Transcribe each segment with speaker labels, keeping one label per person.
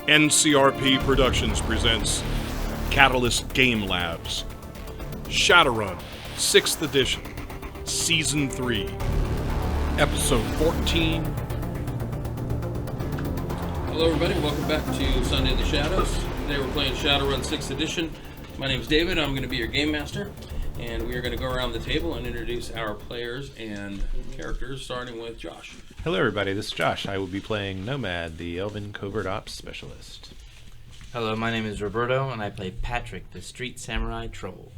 Speaker 1: NCRP Productions presents Catalyst Game Labs, Shadowrun, 6th Edition, Season 3, Episode 14.
Speaker 2: Hello everybody, welcome back to Sunday in the Shadows. Today we're playing Shadowrun 6th Edition. My name's David, I'm going to be your Game Master, and we are going to go around the table and introduce our players and characters, starting with Josh.
Speaker 3: Hello everybody, this is Josh. I will be playing Nomad, the Elven Covert Ops Specialist.
Speaker 4: Hello, my name is Roberto, and I play Patrick, the Street Samurai Troll.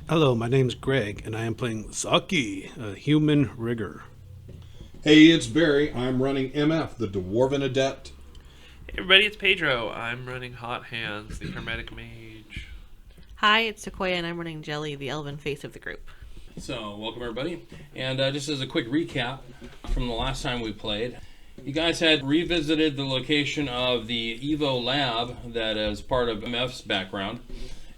Speaker 5: Hello, my name's Greg, and I am playing Saki, a human rigger.
Speaker 6: Hey, it's Barry. I'm running MF, the Dwarven Adept.
Speaker 7: Hey everybody, it's Pedro. I'm running Hot Hands, the Hermetic Mage.
Speaker 8: Hi, it's Sequoia, and I'm running Jelly, the elven face of the group.
Speaker 2: So, welcome everybody. And just as a quick recap from the last time we played, you guys had revisited the location of the Evo lab that is part of MF's background.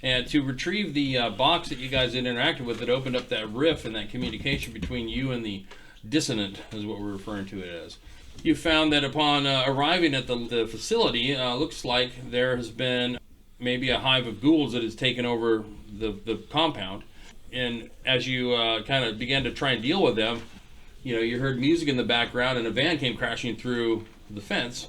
Speaker 2: And to retrieve the box that you guys had interacted with that opened up that rift and that communication between you and the dissonant, is what we're referring to it as. You found that upon arriving at the facility, looks like there has been maybe a hive of ghouls that has taken over the compound. And as you kind of began to try and deal with them, you know, you heard music in the background and a van came crashing through the fence,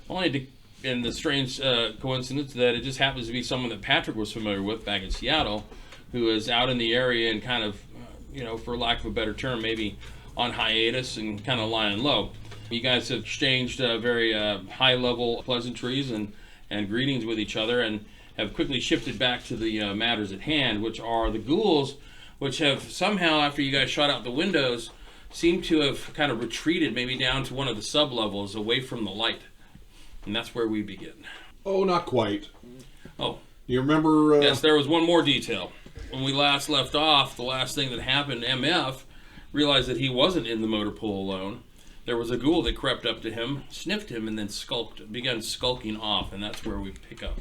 Speaker 2: only to, in the strange coincidence that it just happens to be someone that Patrick was familiar with back in Seattle, who is out in the area and kind of, you know, for lack of a better term, maybe on hiatus and kind of lying low. You guys have exchanged very high-level pleasantries and greetings with each other and have quickly shifted back to the matters at hand, which are the ghouls, which have somehow, after you guys shot out the windows, seem to have kind of retreated maybe down to one of the sub-levels away from the light. And that's where we begin.
Speaker 6: Oh, not quite.
Speaker 2: Oh.
Speaker 6: You remember...
Speaker 2: Yes, there was one more detail. When we last left off, the last thing that happened, MF realized that he wasn't in the motor pool alone. There was a ghoul that crept up to him, sniffed him, and then began skulking off, and that's where we pick up.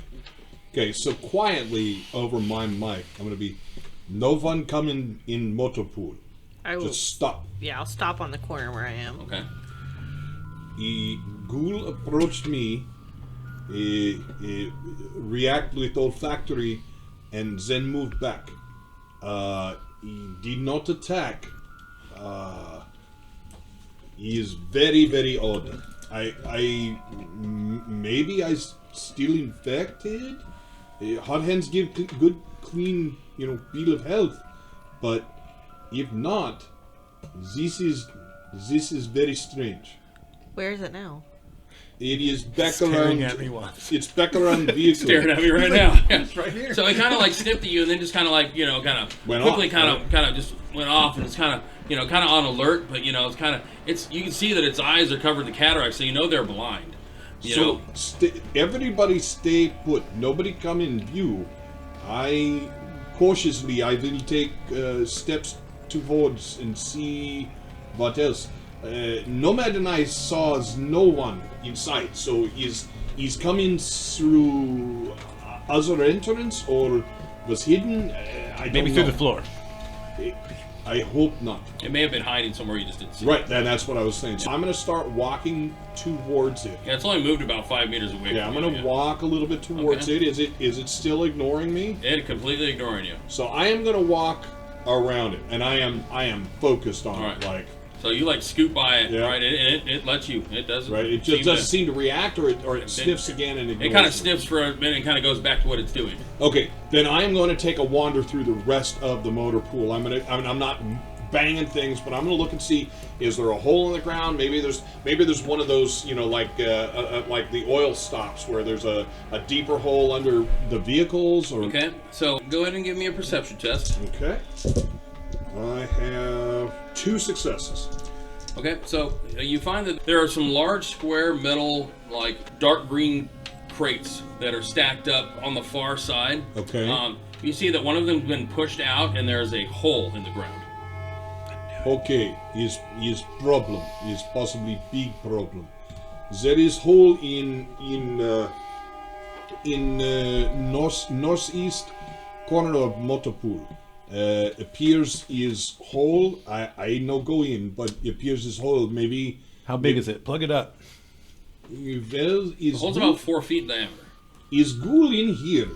Speaker 6: Okay, so quietly over my mic, I'm going to be, no one coming in motor pool.
Speaker 8: I will,
Speaker 6: Just stop.
Speaker 8: Yeah, I'll stop on the corner where I am.
Speaker 2: Okay.
Speaker 6: A ghoul approached me, react with olfactory, and then moved back. He did not attack. He is very, very odd. Maybe I still infected. Hot hands give good, clean, bill of health. But if not, this is very strange.
Speaker 8: Where is it now?
Speaker 6: It is back
Speaker 3: Staring
Speaker 6: around.
Speaker 3: at me once.
Speaker 6: It's back around the vehicle.
Speaker 2: Staring at me right now.
Speaker 3: It's right here.
Speaker 2: So it kind of like sniffed at you and then just kind of like, kind of quickly kind of just went off, and it's kind of, kind of on alert, but it's kind of, you can see that its eyes are covered with cataracts, so you know they're blind.
Speaker 6: So everybody stay put. Nobody come in view. I will take steps towards and see what else. Nomad and I saw no one inside, so he's coming through other entrance or was hidden. I don't know.
Speaker 3: Through the floor.
Speaker 6: I hope not.
Speaker 2: It may have been hiding somewhere you just didn't see.
Speaker 6: Right, that's what I was saying. So I'm going to start walking towards it.
Speaker 2: Yeah, it's only moved about 5 meters away.
Speaker 6: Yeah,
Speaker 2: from
Speaker 6: I'm going to walk a little bit towards it. Is it still ignoring me?
Speaker 2: It completely ignoring you.
Speaker 6: So I am going to walk around it, and I am focused on it. Like.
Speaker 2: So you scoot by it,
Speaker 6: yeah.
Speaker 2: right? It lets you. It doesn't.
Speaker 6: Right. It just doesn't seem to react, or it sniffs again and ignores.
Speaker 2: It kind of sniffs for a minute and kind of goes back to what it's doing.
Speaker 6: Okay, then I am going to take a wander through the rest of the motor pool. I'm not banging things, but I'm going to look and see, is there a hole in the ground? Maybe there's one of those, like the oil stops where there's a deeper hole under the vehicles. Or
Speaker 2: okay. So go ahead and give me a perception test.
Speaker 6: Okay. I have 2 successes.
Speaker 2: Okay, so you find that there are some large square metal, dark green crates that are stacked up on the far side.
Speaker 6: Okay.
Speaker 2: You see that one of them has been pushed out and there's a hole in the ground.
Speaker 6: Okay, is problem is possibly big problem. There is hole in northeast corner of motor pool. Appears is hole. I no go in, but appears is hole. Maybe.
Speaker 3: How big is it? Plug it up.
Speaker 6: Well,
Speaker 2: It holds about 4 feet in diameter.
Speaker 6: Is Ghoul in here?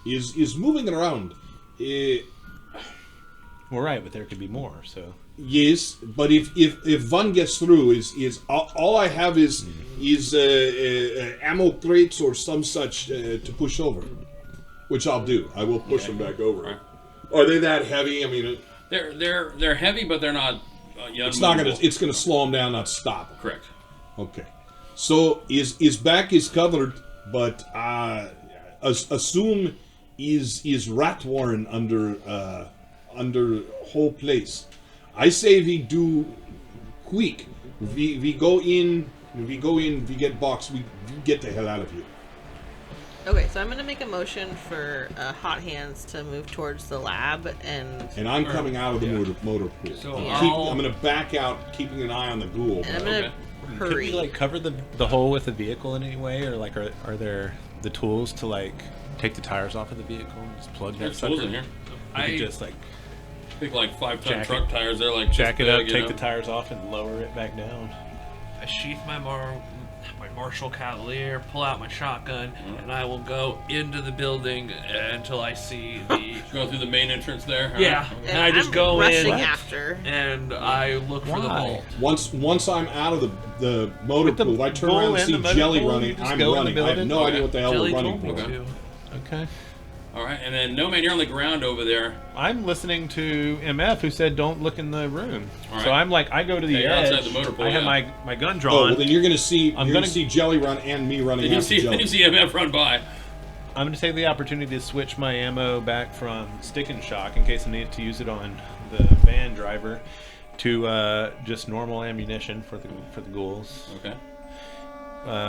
Speaker 6: Is moving around?
Speaker 3: Well, right, but there could be more. So
Speaker 6: Yes, but if one gets through, is all I have is ammo crates or some such to push over, which I'll do. I will push them back over.
Speaker 2: Right.
Speaker 6: Are they that heavy? I mean,
Speaker 2: They're heavy, but they're not.
Speaker 6: it's not gonna. It's gonna slow them down, not stop them.
Speaker 2: Correct.
Speaker 6: Okay. So his back is covered, but assume is rat warren under whole place. I say we do quick. We go in. We get box. We get the hell out of here.
Speaker 8: Okay, so I'm gonna make a motion for Hot Hands to move towards the lab, and
Speaker 6: I'm coming out of the motor pool.
Speaker 7: So
Speaker 6: I'm gonna back out, keeping an eye on the ghoul.
Speaker 8: I'm gonna
Speaker 3: could
Speaker 8: hurry.
Speaker 3: we like cover the hole with the vehicle in any way, or like are there the tools to like take the tires off of the vehicle and just plug that
Speaker 2: There's
Speaker 3: sucker?
Speaker 2: tools in here.
Speaker 3: You could just like
Speaker 2: I think like 5-ton
Speaker 3: Jack
Speaker 2: truck
Speaker 3: it.
Speaker 2: tires. They're like
Speaker 3: jack it
Speaker 2: this
Speaker 3: up,
Speaker 2: big, you
Speaker 3: take
Speaker 2: know?
Speaker 3: the tires off, and lower it back down.
Speaker 7: I sheath my Marshall Cavalier, pull out my shotgun, and I will go into the building until I see the.
Speaker 2: Go through the main entrance there.
Speaker 7: Yeah,
Speaker 2: Alright.
Speaker 7: and I just
Speaker 8: I'm
Speaker 7: go
Speaker 8: rushing
Speaker 7: in
Speaker 8: after.
Speaker 7: and I look for the
Speaker 3: Why?
Speaker 7: vault.
Speaker 6: Once I'm out of the motor
Speaker 3: With the
Speaker 6: pool, I turn
Speaker 3: bull
Speaker 6: around and
Speaker 3: and
Speaker 6: see
Speaker 3: the motor
Speaker 6: Jelly
Speaker 3: pool,
Speaker 6: running.
Speaker 3: you just
Speaker 6: I'm
Speaker 3: go in the
Speaker 6: running. I have
Speaker 3: building?
Speaker 6: no idea what the hell
Speaker 7: Jelly
Speaker 6: we're running
Speaker 7: told me
Speaker 6: for.
Speaker 7: to.
Speaker 3: Okay.
Speaker 2: All right, and then Nomad, you're on the ground over there.
Speaker 3: I'm listening to MF, who said don't look in the room.
Speaker 2: All right.
Speaker 3: So I'm like, I go to the
Speaker 2: Yeah, you're
Speaker 3: edge.
Speaker 2: outside the motor pool,
Speaker 3: I have
Speaker 2: yeah.
Speaker 3: my gun
Speaker 6: Oh,
Speaker 3: drawn.
Speaker 6: well, then you're gonna see.
Speaker 3: I'm
Speaker 6: You're
Speaker 3: gonna-
Speaker 6: gonna see Jelly run and me running
Speaker 2: Then you
Speaker 6: after
Speaker 2: see
Speaker 6: Jelly.
Speaker 2: MF run by.
Speaker 3: I'm going to take the opportunity to switch my ammo back from stick and shock in case I need to use it on the van driver to just normal ammunition for the ghouls.
Speaker 2: Okay.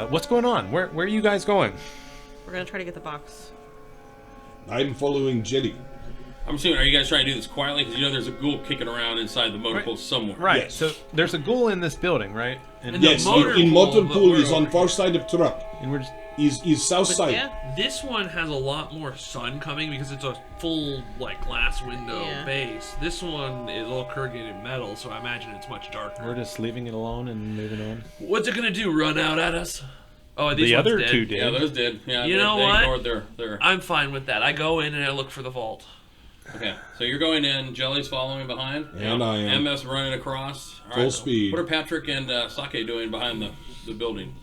Speaker 3: What's going on? Where are you guys going?
Speaker 8: We're gonna try to get the box.
Speaker 6: I'm following Jelly.
Speaker 2: I'm assuming, are you guys trying to do this quietly? Because you know there's a ghoul kicking around inside the motor
Speaker 3: Right.
Speaker 2: pool somewhere.
Speaker 3: Right.
Speaker 6: Yes.
Speaker 3: So there's a ghoul in this building, right? And,
Speaker 7: And the
Speaker 6: Yes,
Speaker 7: motor
Speaker 6: in
Speaker 7: pool
Speaker 6: motor
Speaker 7: that
Speaker 6: pool
Speaker 7: we're
Speaker 6: is on
Speaker 7: over
Speaker 6: far side of truck.
Speaker 3: and we're just
Speaker 6: Is south
Speaker 8: But
Speaker 6: side.
Speaker 8: yeah,
Speaker 7: This one has a lot more sun coming because it's a full glass window
Speaker 8: Yeah.
Speaker 7: base. This one is all corrugated metal, so I imagine it's much darker.
Speaker 3: we're just leaving it alone and moving on.
Speaker 7: What's it gonna do? Run out at us? Oh, these
Speaker 3: The
Speaker 7: ones
Speaker 3: other
Speaker 7: did.
Speaker 3: two did.
Speaker 2: Yeah, those did. Yeah,
Speaker 7: You
Speaker 2: they,
Speaker 7: know
Speaker 2: they
Speaker 7: what?
Speaker 2: ignored their.
Speaker 7: I'm fine with that. I go in and I look for the vault.
Speaker 2: Okay, so you're going in. Jelly's following behind.
Speaker 6: And I am.
Speaker 2: MS running across. All
Speaker 6: Full speed.
Speaker 2: What are Patrick and Saki doing behind the building?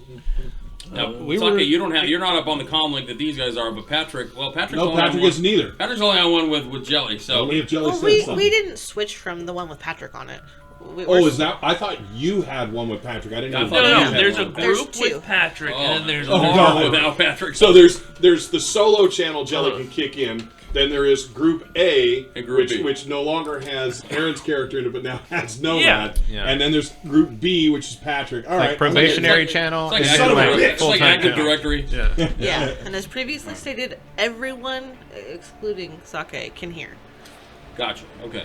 Speaker 2: Now,
Speaker 3: we
Speaker 2: Saki,
Speaker 3: were-
Speaker 2: you're not up on the comm link that these guys are, but Patrick's
Speaker 6: No,
Speaker 2: only
Speaker 6: Patrick
Speaker 2: on one.
Speaker 6: isn't either.
Speaker 2: Patrick's only on one with Jelly. So
Speaker 6: Only if Jelly
Speaker 8: well,
Speaker 6: says
Speaker 8: we
Speaker 6: something.
Speaker 8: didn't switch from the one with Patrick on it.
Speaker 6: Oh, is that? I thought you had one with Patrick. I didn't
Speaker 2: I
Speaker 6: know.
Speaker 2: thought
Speaker 6: you
Speaker 2: you
Speaker 7: No,
Speaker 2: had
Speaker 7: there's a
Speaker 2: one.
Speaker 8: There's
Speaker 7: group
Speaker 8: two.
Speaker 7: with Patrick, and then there's
Speaker 6: Oh,
Speaker 7: one
Speaker 6: God.
Speaker 2: without Patrick.
Speaker 6: So there's the solo channel Jelly can kick in. Then there is Group A,
Speaker 2: And Group B.
Speaker 6: which no longer has Aaron's character in it, but now has Nomad.
Speaker 3: Yeah.
Speaker 6: And then there's Group B, which is Patrick. All right,
Speaker 3: Like probationary
Speaker 2: It's like-
Speaker 3: channel.
Speaker 2: It's like,
Speaker 6: Son of a
Speaker 2: Active,
Speaker 6: bitch.
Speaker 2: it's like
Speaker 3: full-time
Speaker 2: Active
Speaker 3: channel.
Speaker 2: Directory.
Speaker 3: Yeah.
Speaker 8: Yeah, and as previously stated, everyone, excluding Sake, can hear.
Speaker 2: Gotcha. Okay.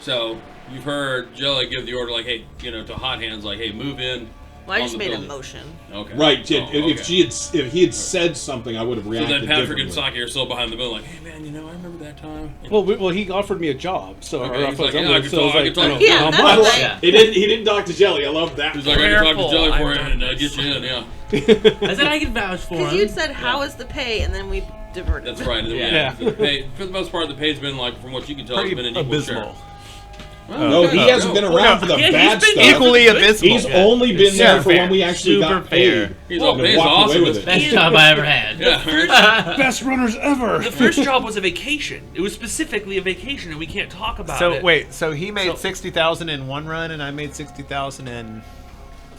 Speaker 2: So you've heard Jelly give the order, like, hey, to Hot Hands, like, hey, move in.
Speaker 8: Well, I
Speaker 2: on
Speaker 8: just
Speaker 2: the
Speaker 8: made
Speaker 2: building.
Speaker 8: a motion.
Speaker 2: Okay.
Speaker 6: Right.
Speaker 2: Oh, okay.
Speaker 6: If he had said something, I would have
Speaker 2: So
Speaker 6: reacted
Speaker 2: then Patrick and
Speaker 6: differently.
Speaker 2: Saki are still behind the building, like, hey man, I remember that time.
Speaker 5: Well, he offered me a job, so
Speaker 2: Okay,
Speaker 5: or
Speaker 2: he's
Speaker 5: offered
Speaker 2: like, yeah,
Speaker 5: something,
Speaker 2: I can
Speaker 5: so I was
Speaker 2: talk- I
Speaker 5: like,
Speaker 2: can talk
Speaker 5: you
Speaker 2: to
Speaker 5: know,
Speaker 8: Yeah,
Speaker 5: how
Speaker 8: that's
Speaker 5: much?
Speaker 8: right.
Speaker 6: He didn't talk to Jelly. I love that.
Speaker 2: He's like, I can talk to
Speaker 7: Careful,
Speaker 2: Jelly for
Speaker 7: I've
Speaker 2: you
Speaker 7: done
Speaker 2: and
Speaker 7: this.
Speaker 2: get you in, yeah.
Speaker 4: I said I can vouch for
Speaker 8: Because
Speaker 4: him.
Speaker 8: you said, how is the pay? And then we diverted.
Speaker 2: That's right.
Speaker 4: Yeah.
Speaker 2: The pay, for the most part, the pay's been, like, from what you can tell, it's
Speaker 3: Pretty
Speaker 2: been an equal share.
Speaker 3: abysmal.
Speaker 6: No, he hasn't been around for the
Speaker 7: Yeah, he's
Speaker 6: bad
Speaker 7: been
Speaker 6: stuff.
Speaker 3: Equally abysmal.
Speaker 6: He's only been there for
Speaker 4: fair.
Speaker 6: when we actually
Speaker 4: Super
Speaker 6: got paid.
Speaker 4: fair.
Speaker 2: He's all
Speaker 6: And
Speaker 2: pays
Speaker 6: walked
Speaker 2: awesome.
Speaker 6: away with it.
Speaker 4: Best job I ever had.
Speaker 2: Yeah.
Speaker 5: Best runners ever.
Speaker 7: The first job was a vacation. It was specifically a vacation, and we can't talk about
Speaker 3: So
Speaker 7: it.
Speaker 3: wait, so he made
Speaker 7: So-
Speaker 3: 60,000 in one run, and I made 60,000 in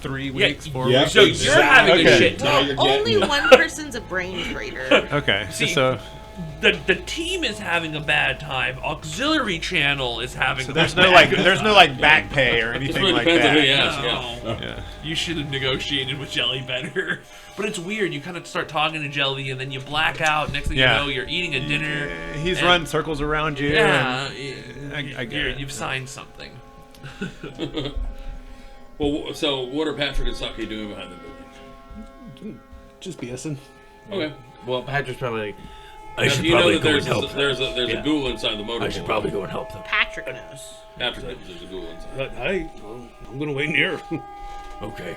Speaker 3: 3 weeks, 4
Speaker 6: Yeah.
Speaker 3: weeks.
Speaker 7: So you're having
Speaker 3: Okay.
Speaker 7: a shit
Speaker 6: Now
Speaker 7: time.
Speaker 6: you're
Speaker 8: Only
Speaker 6: getting it.
Speaker 8: one person's a brain trader.
Speaker 3: Okay,
Speaker 7: See,
Speaker 3: so
Speaker 7: The team is having a bad time. Auxiliary channel is having. a
Speaker 3: there's
Speaker 7: bad
Speaker 3: no like back pay or
Speaker 2: It
Speaker 3: anything
Speaker 2: really
Speaker 3: like
Speaker 2: depends on who you
Speaker 3: that.
Speaker 2: ask, yeah.
Speaker 7: No.
Speaker 3: Yeah.
Speaker 7: You should have negotiated with Jelly better. But it's weird. You kind of start talking to Jelly, and then you black out. Next thing
Speaker 3: Yeah.
Speaker 7: you know, you're eating a dinner.
Speaker 3: He's
Speaker 7: and-
Speaker 3: run circles around you.
Speaker 7: Yeah,
Speaker 3: and I get it.
Speaker 7: you've signed something.
Speaker 2: Well, so what are Patrick and Saki doing behind the building?
Speaker 5: Just BSing.
Speaker 2: Okay.
Speaker 4: Well, Patrick's probably like,
Speaker 2: I should probably go and help. There's a ghoul inside the motor. I should probably
Speaker 4: go and help them.
Speaker 8: Patrick knows.
Speaker 2: Patrick knows there's a ghoul inside.
Speaker 5: I'm gonna wait in here.
Speaker 4: Okay.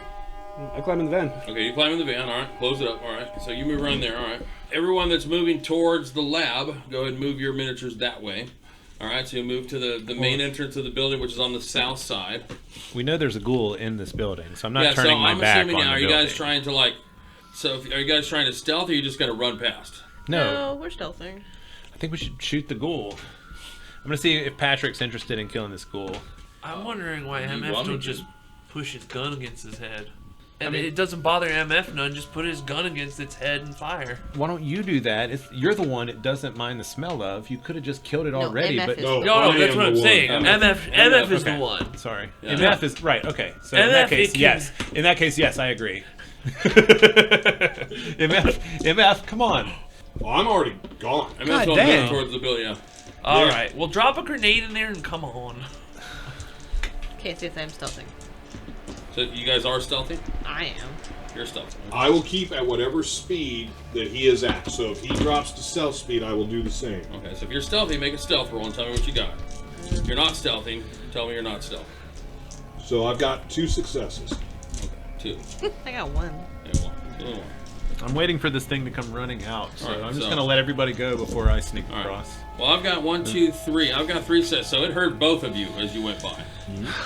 Speaker 5: I climb in the van.
Speaker 2: Okay, you climb in the van. All right, close it up. All right, so you move around there. All right. Everyone that's moving towards the lab, go ahead and move your miniatures that way. All right, so you move to the main entrance of the building, which is on the south side.
Speaker 3: We know there's a ghoul in this building, so I'm not
Speaker 2: Yeah,
Speaker 3: turning
Speaker 2: so
Speaker 3: my
Speaker 2: I'm
Speaker 3: back
Speaker 2: assuming
Speaker 3: on
Speaker 2: now,
Speaker 3: the
Speaker 2: are you
Speaker 3: building.
Speaker 2: guys trying to like? So are you guys trying to stealth, or are you just gonna run past?
Speaker 3: No,
Speaker 8: we're stealthing.
Speaker 3: I think we should shoot the ghoul. I'm gonna see if Patrick's interested in killing this ghoul.
Speaker 7: I'm wondering why
Speaker 4: You
Speaker 7: MF
Speaker 4: want me
Speaker 7: don't
Speaker 4: to?
Speaker 7: just push his gun against his head. And it doesn't bother MF none, just put his gun against its head and fire.
Speaker 3: Why don't you do that? You're the one it doesn't mind the smell of. You could have just killed it already,
Speaker 8: MF
Speaker 3: but
Speaker 8: is
Speaker 6: No,
Speaker 8: the
Speaker 7: No,
Speaker 6: I
Speaker 7: that's
Speaker 6: am
Speaker 7: what
Speaker 6: the
Speaker 7: I'm
Speaker 6: one.
Speaker 7: saying. MF is
Speaker 3: Okay.
Speaker 7: the one.
Speaker 3: Sorry.
Speaker 2: Yeah.
Speaker 3: MF is right. Okay. So in that
Speaker 7: MF,
Speaker 3: case,
Speaker 7: it can-
Speaker 3: yes. In that case, yes, I agree. MF, come on.
Speaker 6: Well, I'm already gone.
Speaker 2: I'm
Speaker 3: God
Speaker 2: just
Speaker 3: damn.
Speaker 2: moving towards the building. Yeah.
Speaker 7: All
Speaker 6: Yeah.
Speaker 7: right, well, drop a grenade in there and come on.
Speaker 8: Can't say that I'm stealthing.
Speaker 2: So you guys are stealthy.
Speaker 8: I am.
Speaker 2: You're stealthy.
Speaker 6: I will keep at whatever speed that he is at. So if he drops to stealth speed, I will do the same.
Speaker 2: Okay, so if you're stealthy, make a stealth roll and tell me what you got. If you're not stealthy, tell me you're not stealthy.
Speaker 6: So I've got 2 successes.
Speaker 2: Okay, 2.
Speaker 8: I got 1.
Speaker 2: And 1. Only 1.
Speaker 3: I'm waiting for this thing to come running out, so
Speaker 2: Alright,
Speaker 3: I'm just
Speaker 2: so-
Speaker 3: gonna let everybody go before I sneak
Speaker 2: All right.
Speaker 3: across.
Speaker 2: Well, I've got 1, 2, 3. I've got 3 sets, so it heard both of you as you went by.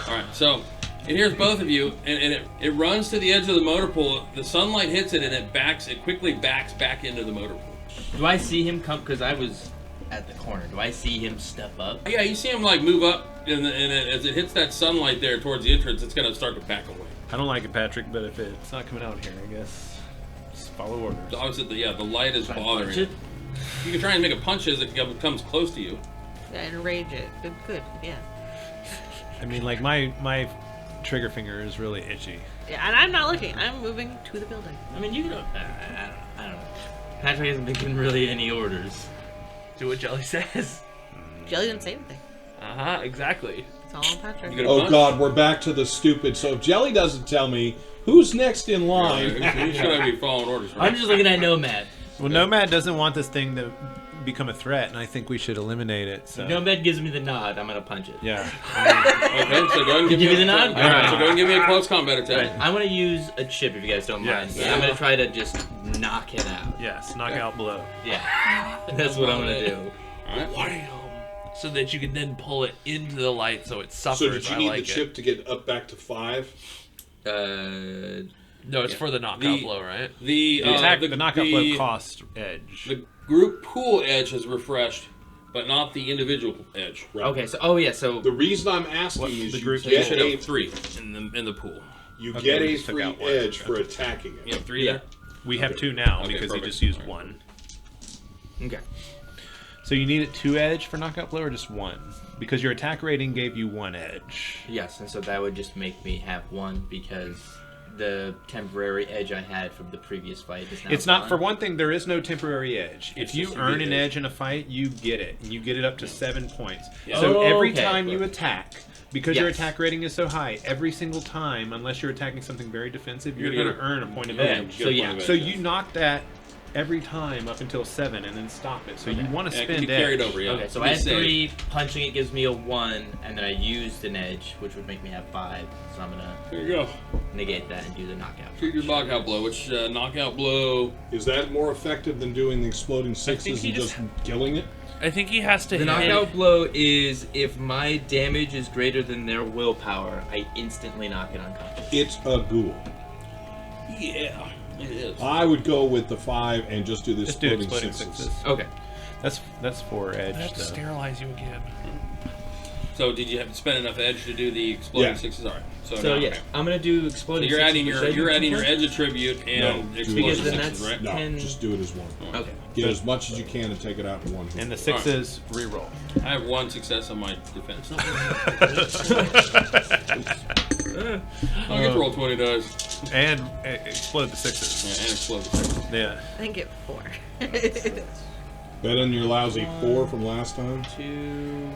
Speaker 2: All right, so it hears both of you, and it runs to the edge of the motor pool. The sunlight hits it, and it quickly backs back into the motor pool.
Speaker 4: Do I see him come? Because I was at the corner. Do I see him step up?
Speaker 2: Yeah, you see him like move up, and as it hits that sunlight there towards the entrance, it's gonna start to back away.
Speaker 3: I don't like it, Patrick, but if it's not coming out here, I guess just follow orders.
Speaker 2: Obviously, the light is bothering
Speaker 4: punch
Speaker 2: you.
Speaker 4: it?
Speaker 2: You can try and make a punch as it comes close to you.
Speaker 8: Yeah, enrage it. Good. Yeah.
Speaker 3: I mean, like my trigger finger is really itchy.
Speaker 8: Yeah, and I'm not looking. I'm moving to the building.
Speaker 4: I mean, you don't. I don't know. Patrick hasn't been given really any orders.
Speaker 7: Do what Jelly says.
Speaker 8: Jelly didn't say anything.
Speaker 7: Exactly.
Speaker 8: It's all on Patrick.
Speaker 2: You gonna
Speaker 6: Oh
Speaker 2: punch?
Speaker 6: God, we're back to the stupid. So if Jelly doesn't tell me who's next in
Speaker 2: You
Speaker 6: line,
Speaker 2: should be following orders. Right?
Speaker 4: I'm just looking at Nomad.
Speaker 3: Well, Nomad doesn't want this thing to become a threat, and I think we should eliminate it. So
Speaker 4: Nomad gives me the nod. I'm gonna punch it.
Speaker 3: yeah.
Speaker 2: Okay, so go ahead and give
Speaker 4: Give
Speaker 2: me
Speaker 4: you the nod?
Speaker 2: All right, so
Speaker 4: Alright.
Speaker 2: go ahead and give me a close combat attack.
Speaker 4: I want to use a chip if you guys don't mind.
Speaker 3: Yes.
Speaker 4: I'm gonna try to just knock it out.
Speaker 3: Yes, knockout blow.
Speaker 4: Yeah, that's what I'm gonna do.
Speaker 2: All right.
Speaker 7: Wham! So that you can then pull it into the light so it suffers.
Speaker 6: so did you
Speaker 7: I
Speaker 6: need
Speaker 7: like
Speaker 6: the chip to get up back to 5?
Speaker 7: No, it's for the knockout blow, right?
Speaker 2: The
Speaker 3: The knockout blow cost edge.
Speaker 2: The group pool edge has refreshed, but not the individual edge.
Speaker 6: Right.
Speaker 4: Okay, so
Speaker 6: The reason I'm asking is
Speaker 3: the
Speaker 6: you
Speaker 3: group
Speaker 2: So you
Speaker 6: get
Speaker 2: should
Speaker 6: a
Speaker 2: have 3 in the pool.
Speaker 6: you
Speaker 3: Okay,
Speaker 6: get
Speaker 3: we
Speaker 6: a
Speaker 3: just took
Speaker 6: free
Speaker 3: out one.
Speaker 6: edge for attacking it.
Speaker 2: You have 3
Speaker 4: Yeah.
Speaker 2: there.
Speaker 3: We have 2 now
Speaker 2: Okay,
Speaker 3: because he
Speaker 2: perfect.
Speaker 3: just used
Speaker 2: Alright.
Speaker 3: 1.
Speaker 4: okay.
Speaker 3: So you need it 2 edge for knockout blow or just 1? Because your attack rating gave you 1 edge.
Speaker 4: Yes, and so that would just make me have 1 because the temporary edge I had from the previous fight is now
Speaker 3: It's not,
Speaker 4: gone.
Speaker 3: for one thing, there is no temporary edge.
Speaker 2: It's
Speaker 3: If you
Speaker 2: just a
Speaker 3: earn
Speaker 2: big
Speaker 3: an
Speaker 2: edge.
Speaker 3: edge in a fight, you get it. And you get it up to 7 points.
Speaker 2: Yeah.
Speaker 3: So
Speaker 4: Oh,
Speaker 3: every
Speaker 4: okay,
Speaker 3: time you
Speaker 4: perfect.
Speaker 3: attack, because your
Speaker 4: Yes.
Speaker 3: attack rating is so high, every single time, unless you're attacking something very defensive, you're
Speaker 2: You're
Speaker 3: going to
Speaker 2: gonna
Speaker 3: earn a point of
Speaker 2: Yeah,
Speaker 3: edge.
Speaker 2: get a
Speaker 4: So, yeah.
Speaker 2: point of
Speaker 3: So
Speaker 2: edge,
Speaker 3: you knock that every time up until 7 and then stop it. So you want to
Speaker 2: Yeah, it can
Speaker 3: spend
Speaker 2: be carried
Speaker 3: edge.
Speaker 2: over, yeah.
Speaker 4: Okay, so
Speaker 2: Be
Speaker 4: I had
Speaker 2: safe.
Speaker 4: 3. Punching it gives me a 1, and then I used an edge, which would make me have 5. So I'm gonna
Speaker 2: There you go.
Speaker 4: negate that and do the knockout.
Speaker 2: Shoot your knockout blow, which knockout blow.
Speaker 6: Is that more effective than doing the exploding sixes
Speaker 7: he
Speaker 6: and
Speaker 7: just-
Speaker 6: just killing it?
Speaker 7: I think he has to
Speaker 4: The
Speaker 7: hit.
Speaker 4: knockout blow is if my damage is greater than their willpower, I instantly knock it unconscious.
Speaker 6: It's a ghoul.
Speaker 2: Yeah, it is.
Speaker 6: I would go with the 5 and just do the
Speaker 3: Just do
Speaker 6: exploding
Speaker 3: exploding
Speaker 6: sixes.
Speaker 3: sixes.
Speaker 4: Okay.
Speaker 3: That's 4
Speaker 7: I
Speaker 3: edge,
Speaker 7: have to
Speaker 3: though.
Speaker 7: sterilize you again.
Speaker 2: So did you have to spend enough edge to do the exploding
Speaker 6: Yeah.
Speaker 2: 6s? All right. So,
Speaker 4: So
Speaker 2: now,
Speaker 4: yes,
Speaker 2: okay.
Speaker 4: I'm gonna do
Speaker 2: So
Speaker 4: exploding.
Speaker 2: you're
Speaker 4: sixes,
Speaker 2: adding
Speaker 4: which
Speaker 2: your
Speaker 4: I do
Speaker 2: you're adding
Speaker 4: 2
Speaker 2: your
Speaker 4: points?
Speaker 2: edge attribute and
Speaker 6: No,
Speaker 2: exploding
Speaker 4: because then
Speaker 2: 6s,
Speaker 4: that's-
Speaker 2: right?
Speaker 6: No,
Speaker 4: 10.
Speaker 6: just do it as one.
Speaker 4: Okay.
Speaker 6: Get as much as you can and take it out in one hit.
Speaker 3: And the 6s reroll.
Speaker 2: I have 1 success on my defense. I'll get to roll 20 dice.
Speaker 3: And explode the 6s.
Speaker 2: Yeah, and explode the 6s.
Speaker 3: Yeah.
Speaker 8: I think it 4.
Speaker 6: Better than your lousy 4 from last time.
Speaker 4: 2,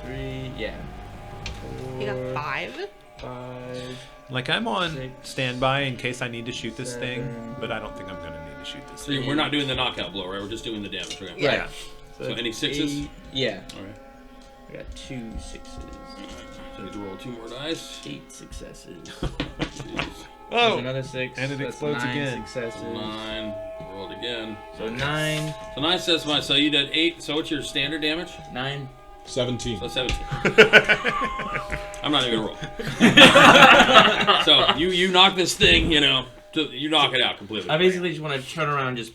Speaker 4: 3, yeah.
Speaker 8: You got
Speaker 4: 4,
Speaker 8: 5?
Speaker 4: 5.
Speaker 3: Like, I'm on
Speaker 4: Six,
Speaker 3: standby in case I need to shoot this thing,
Speaker 4: seven.
Speaker 3: but I don't think I'm going to need to shoot this
Speaker 2: So
Speaker 3: thing.
Speaker 2: we're not doing the knockout blow, right? We're just doing the damage. Okay.
Speaker 4: Yeah.
Speaker 2: So any 6s?
Speaker 4: Yeah.
Speaker 2: All right.
Speaker 4: I got 2 6s.
Speaker 2: So I need to roll 2 more dice.
Speaker 4: 8 successes.
Speaker 2: Jeez.
Speaker 4: There's another 6.
Speaker 3: And it
Speaker 4: That's
Speaker 3: explodes
Speaker 4: 9
Speaker 3: again.
Speaker 4: successes.
Speaker 2: 9. Rolled again.
Speaker 4: So 9.
Speaker 2: So 9 says my. So you did 8. So what's your standard damage?
Speaker 4: 9.
Speaker 6: 17.
Speaker 2: So 17. I'm not even gonna roll. So you knock this thing, you knock it out completely.
Speaker 4: I basically just want to turn around and just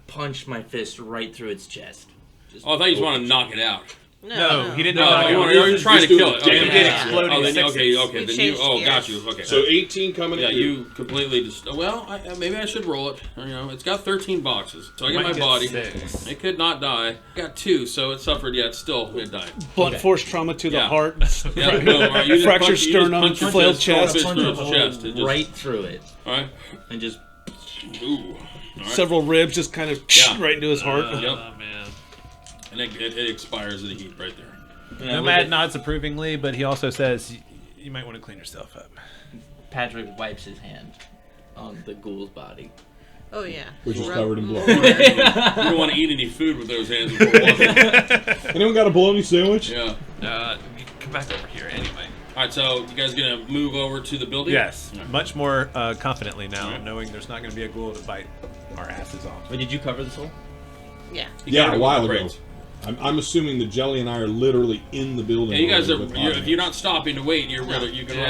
Speaker 4: punch my fist right through its chest.
Speaker 2: Oh, I thought you just wanted to knock it out.
Speaker 8: No,
Speaker 3: he didn't.
Speaker 2: No,
Speaker 3: know
Speaker 2: you're trying to kill it.
Speaker 6: Damage.
Speaker 2: Okay.
Speaker 3: He did explode.
Speaker 2: Oh, then,
Speaker 3: in
Speaker 2: okay.
Speaker 8: We
Speaker 2: Then
Speaker 8: changed
Speaker 2: got
Speaker 8: gears.
Speaker 2: you. Okay.
Speaker 6: So 18 coming
Speaker 2: yeah,
Speaker 6: at
Speaker 2: you completely just. Well, maybe I should roll it. It's got 13 boxes, so I get
Speaker 3: Might
Speaker 2: my
Speaker 3: get
Speaker 2: body.
Speaker 3: 6.
Speaker 2: It could not die. Got 2, so it suffered. Yeah, it died.
Speaker 5: Blunt force trauma to the
Speaker 2: Yeah.
Speaker 5: heart.
Speaker 2: Yeah, boom. All right, you just
Speaker 5: Fractured
Speaker 2: punch- you just
Speaker 5: sternum,
Speaker 2: punch your
Speaker 5: flailed
Speaker 2: fist,
Speaker 5: chest.
Speaker 2: fist
Speaker 4: Punch
Speaker 2: through
Speaker 4: a
Speaker 2: its
Speaker 4: hole
Speaker 2: chest. It just,
Speaker 4: right through it.
Speaker 2: All right.
Speaker 4: And just...
Speaker 2: Ooh. All right.
Speaker 5: Several ribs just kind of
Speaker 2: Yeah.
Speaker 5: right into his heart.
Speaker 2: Yep.
Speaker 7: Oh man.
Speaker 2: And it expires in a heap right there.
Speaker 3: Nomad nods approvingly, but he also says you might want to clean yourself up.
Speaker 4: Patrick wipes his hand on the ghoul's body.
Speaker 8: Oh yeah.
Speaker 6: Which is
Speaker 8: Rub
Speaker 6: covered in
Speaker 8: more.
Speaker 6: blood.
Speaker 2: You don't want to eat any food with those hands before walking.
Speaker 6: Anyone got a bologna sandwich?
Speaker 2: Yeah.
Speaker 7: You come back over here anyway.
Speaker 2: All right, so you guys gonna move over to the building?
Speaker 3: Yes,
Speaker 2: Yeah.
Speaker 3: much more confidently now,
Speaker 2: Alright.
Speaker 3: knowing there's not going to be a ghoul to bite our asses off.
Speaker 4: Wait, did you cover this hole?
Speaker 8: Yeah.
Speaker 2: You
Speaker 6: Yeah,
Speaker 2: covered
Speaker 6: a
Speaker 2: it
Speaker 6: while
Speaker 2: with
Speaker 6: ago.
Speaker 2: crates.
Speaker 6: I'm assuming that Jelly and I are literally in the building.
Speaker 2: Yeah, you guys
Speaker 6: already
Speaker 2: are.
Speaker 6: with
Speaker 2: If you're not stopping to wait, you can run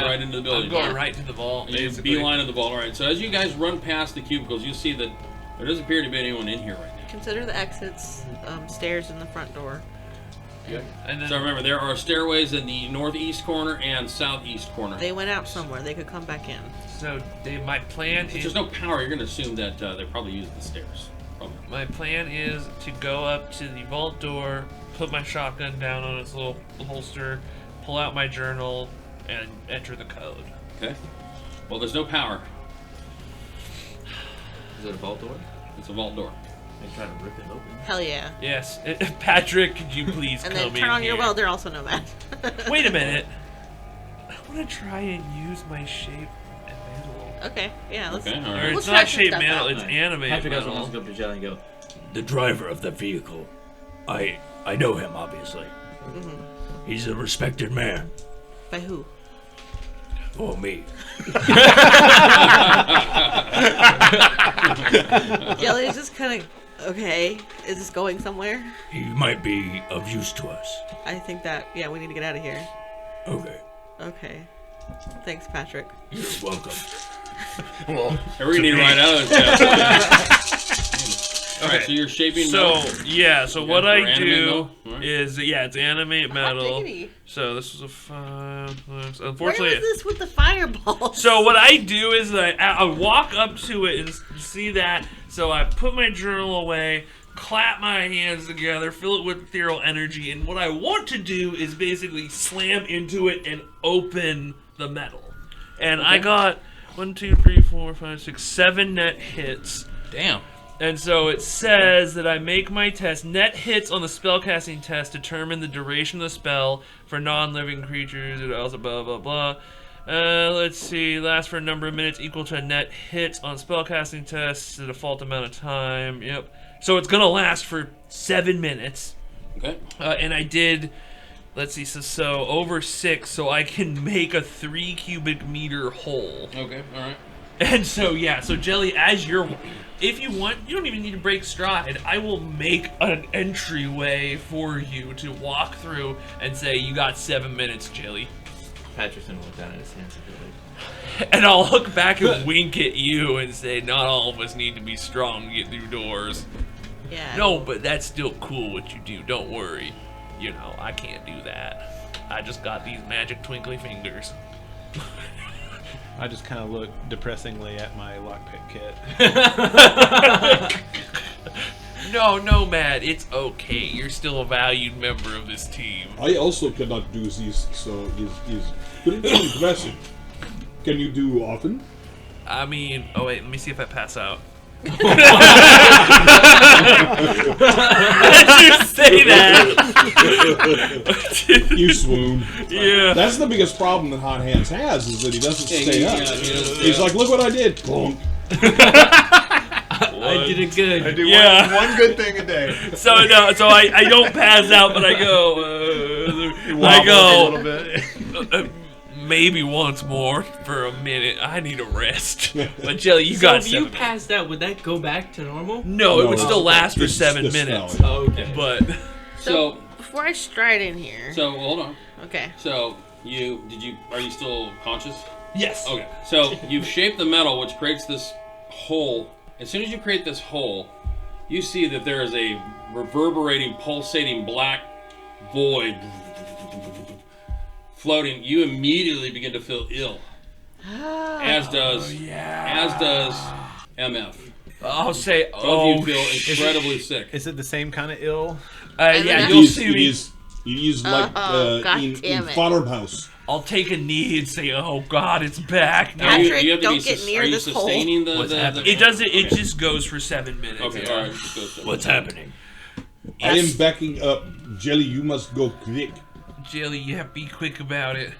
Speaker 2: right into the building.
Speaker 7: I'm going right to the vault.
Speaker 2: You
Speaker 7: Basically.
Speaker 2: beeline of the vault. All right. So as you guys run past the cubicles, you see that there doesn't appear to be anyone in here right now.
Speaker 8: Consider the exits, stairs in the front door.
Speaker 7: And then
Speaker 2: So remember, there are stairways in the northeast corner and southeast corner.
Speaker 8: They went out somewhere. They could come back in.
Speaker 7: my plan
Speaker 2: If
Speaker 7: is
Speaker 2: there's no power, you're going to assume that they probably use the stairs. Probably.
Speaker 7: my plan is to go up to the vault door, put my shotgun down on its little holster, pull out my journal, and enter the code.
Speaker 2: Okay. Well, there's no power.
Speaker 4: Is it a vault door?
Speaker 2: It's a vault door.
Speaker 4: I try to rip it open.
Speaker 8: Hell yeah.
Speaker 7: Yes, Patrick, could you please
Speaker 8: And
Speaker 7: come
Speaker 8: then turn on
Speaker 7: in
Speaker 8: your
Speaker 7: here?
Speaker 8: welder, also Nomad.
Speaker 7: Wait a minute. I want to try and use my shape and mantle.
Speaker 8: Okay, yeah, let's.
Speaker 2: Okay, all
Speaker 7: Or
Speaker 2: right.
Speaker 8: We'll
Speaker 7: it's
Speaker 8: try
Speaker 7: not
Speaker 8: some
Speaker 7: shape
Speaker 8: stuff
Speaker 7: mantle,
Speaker 8: out.
Speaker 7: it's animate
Speaker 4: Patrick also
Speaker 7: mantle.
Speaker 4: wants to go up to Jelly and go,
Speaker 9: The driver of the vehicle. I know him, obviously. He's a respected man.
Speaker 8: By who?
Speaker 9: Oh, me.
Speaker 8: Jelly is just kind of. Okay, is this going somewhere?
Speaker 9: He might be of use to us.
Speaker 8: I think that. Yeah, we need to get out of here.
Speaker 9: Okay.
Speaker 8: Okay. Thanks, Patrick.
Speaker 9: You're welcome.
Speaker 2: We're going to need to ride out of this. All right, so you're shaping
Speaker 7: So
Speaker 2: metal.
Speaker 7: yeah, so
Speaker 2: You
Speaker 7: what
Speaker 2: guys
Speaker 7: I
Speaker 2: were animate
Speaker 7: do
Speaker 2: metal? Alright.
Speaker 7: is it's animate metal.
Speaker 8: diggity.
Speaker 7: So this was a 5.
Speaker 8: Where
Speaker 7: Unfortunately,
Speaker 8: was this with the fireball?
Speaker 7: so what I do is I walk up to it and see that. So I put my journal away, clap my hands together, fill it with ethereal energy, and what I want to do is basically slam into it and open the metal. And I got 1, 2, 3, 4, 5, 6, 7 net hits.
Speaker 2: Damn.
Speaker 7: And so it says that I make my test. Net hits on the spellcasting test determine the duration of the spell for non-living creatures. It also blah blah blah. Let's see. Lasts for a number of minutes equal to a net hits on spellcasting tests. The default amount of time. Yep. So it's gonna last for 7 minutes.
Speaker 2: Okay.
Speaker 7: And I did. Let's see. So over 6. So I can make a 3 cubic meter hole.
Speaker 2: Okay, all right.
Speaker 7: And so so Jelly, if you want, you don't even need to break stride. I will make an entryway for you to walk through and say, you got 7 minutes, Jelly.
Speaker 4: Patrick's gonna look down at his hands and be like,
Speaker 7: And I'll look back and wink at you and say, not all of us need to be strong to get through doors.
Speaker 8: Yeah.
Speaker 7: No, but that's still cool what you do. Don't worry. You know, I can't do that. I just got these magic twinkly fingers.
Speaker 3: I just kind of look depressingly at my lockpick kit.
Speaker 7: No, Nomad, it's okay. You're still a valued member of this team.
Speaker 6: I also cannot do this, so is pretty impressive. Can you do often?
Speaker 7: I mean, oh wait, let me see if I pass out. Did you say that?
Speaker 6: You swoon.
Speaker 7: Yeah.
Speaker 6: That's the biggest problem that Hot Hands has, is that he doesn't stay up.
Speaker 2: he doesn't stay
Speaker 6: He's
Speaker 2: up.
Speaker 6: like, look what I did. Bonk.
Speaker 9: I did it good.
Speaker 3: I do
Speaker 7: Yeah.
Speaker 3: one good thing a day.
Speaker 7: So no, so I don't pass out, but I go.
Speaker 3: You
Speaker 7: I
Speaker 3: wobble
Speaker 7: go.
Speaker 3: a little bit.
Speaker 7: Maybe once more for a minute. I need a rest. But Jelly, you got
Speaker 4: if
Speaker 7: 7
Speaker 4: you
Speaker 7: minutes.
Speaker 4: passed out, would that go back to normal?
Speaker 7: No, it
Speaker 6: No,
Speaker 7: would still last for
Speaker 6: it's
Speaker 7: 7
Speaker 6: the
Speaker 7: minutes.
Speaker 6: spell.
Speaker 4: Oh, okay.
Speaker 7: But
Speaker 2: So
Speaker 8: Before I stride in here.
Speaker 2: so hold on.
Speaker 8: Okay.
Speaker 2: So are you still conscious?
Speaker 7: yes.
Speaker 2: Okay. So you've shaped the metal, which creates this hole. As soon as you create this hole, you see that there is a reverberating, pulsating black void floating. You immediately begin to feel ill. As does MF.
Speaker 7: I'll say.
Speaker 2: Both
Speaker 7: Oh,
Speaker 2: of you feel incredibly sick.
Speaker 3: Is it the same kind of ill?
Speaker 7: yeah,
Speaker 8: It
Speaker 7: you'll
Speaker 6: It
Speaker 7: see me.
Speaker 6: is like
Speaker 8: God
Speaker 6: in
Speaker 8: damn it.
Speaker 6: farmhouse.
Speaker 7: I'll take a knee and say, "Oh God, it's back."
Speaker 2: Now,
Speaker 8: Patrick,
Speaker 2: you have to
Speaker 8: don't
Speaker 2: be
Speaker 8: get near
Speaker 2: are you
Speaker 8: this hole.
Speaker 2: sustaining the,
Speaker 7: What's
Speaker 2: the,
Speaker 7: happening?
Speaker 2: the
Speaker 7: It doesn't. It just goes for 7 minutes.
Speaker 2: Okay,
Speaker 7: yeah.
Speaker 2: all right. Just go seven.
Speaker 9: What's happening?
Speaker 6: I am backing up. Jelly, you must go quick.
Speaker 7: Jelly, yeah, be quick about it.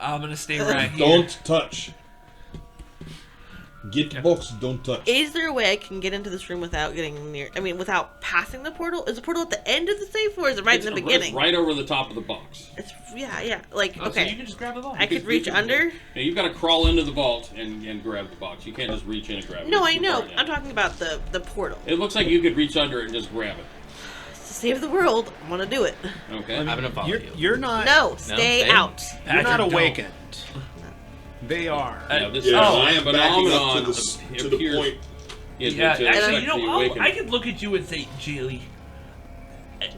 Speaker 7: I'm gonna stay right here.
Speaker 6: Don't touch. Get the box, don't touch.
Speaker 8: Is there a way I can get into this room without getting near? I mean, without passing the portal? Is the portal at the end of the safe, or is it right in the beginning?
Speaker 2: It's right over the top of the box.
Speaker 8: It's yeah. Like
Speaker 7: Oh, so
Speaker 8: okay,
Speaker 7: you can just grab the ball.
Speaker 8: I could reach under.
Speaker 2: Yeah, you've got to crawl into the vault and grab the box. You can't just reach in and grab it.
Speaker 8: No,
Speaker 2: It's
Speaker 8: I
Speaker 2: too
Speaker 8: know.
Speaker 2: far down.
Speaker 8: I'm talking about the portal.
Speaker 2: It looks like you could reach under it and just grab it.
Speaker 8: To save the world, I want to do it.
Speaker 2: Okay.
Speaker 4: I'm gonna follow you.
Speaker 3: You're not.
Speaker 8: No, stay
Speaker 4: stay.
Speaker 8: out.
Speaker 3: You're not
Speaker 7: Patrick, don't.
Speaker 3: awakened. They are.
Speaker 2: Yeah, this
Speaker 6: Yeah, I
Speaker 2: is
Speaker 6: am
Speaker 2: a
Speaker 6: backing up
Speaker 2: phenomenon
Speaker 6: to the
Speaker 2: appears-
Speaker 6: point.
Speaker 7: Yeah,
Speaker 2: to
Speaker 7: actually,
Speaker 2: affect
Speaker 7: you know,
Speaker 2: the awakened.
Speaker 7: I could look at you and say, Jelly.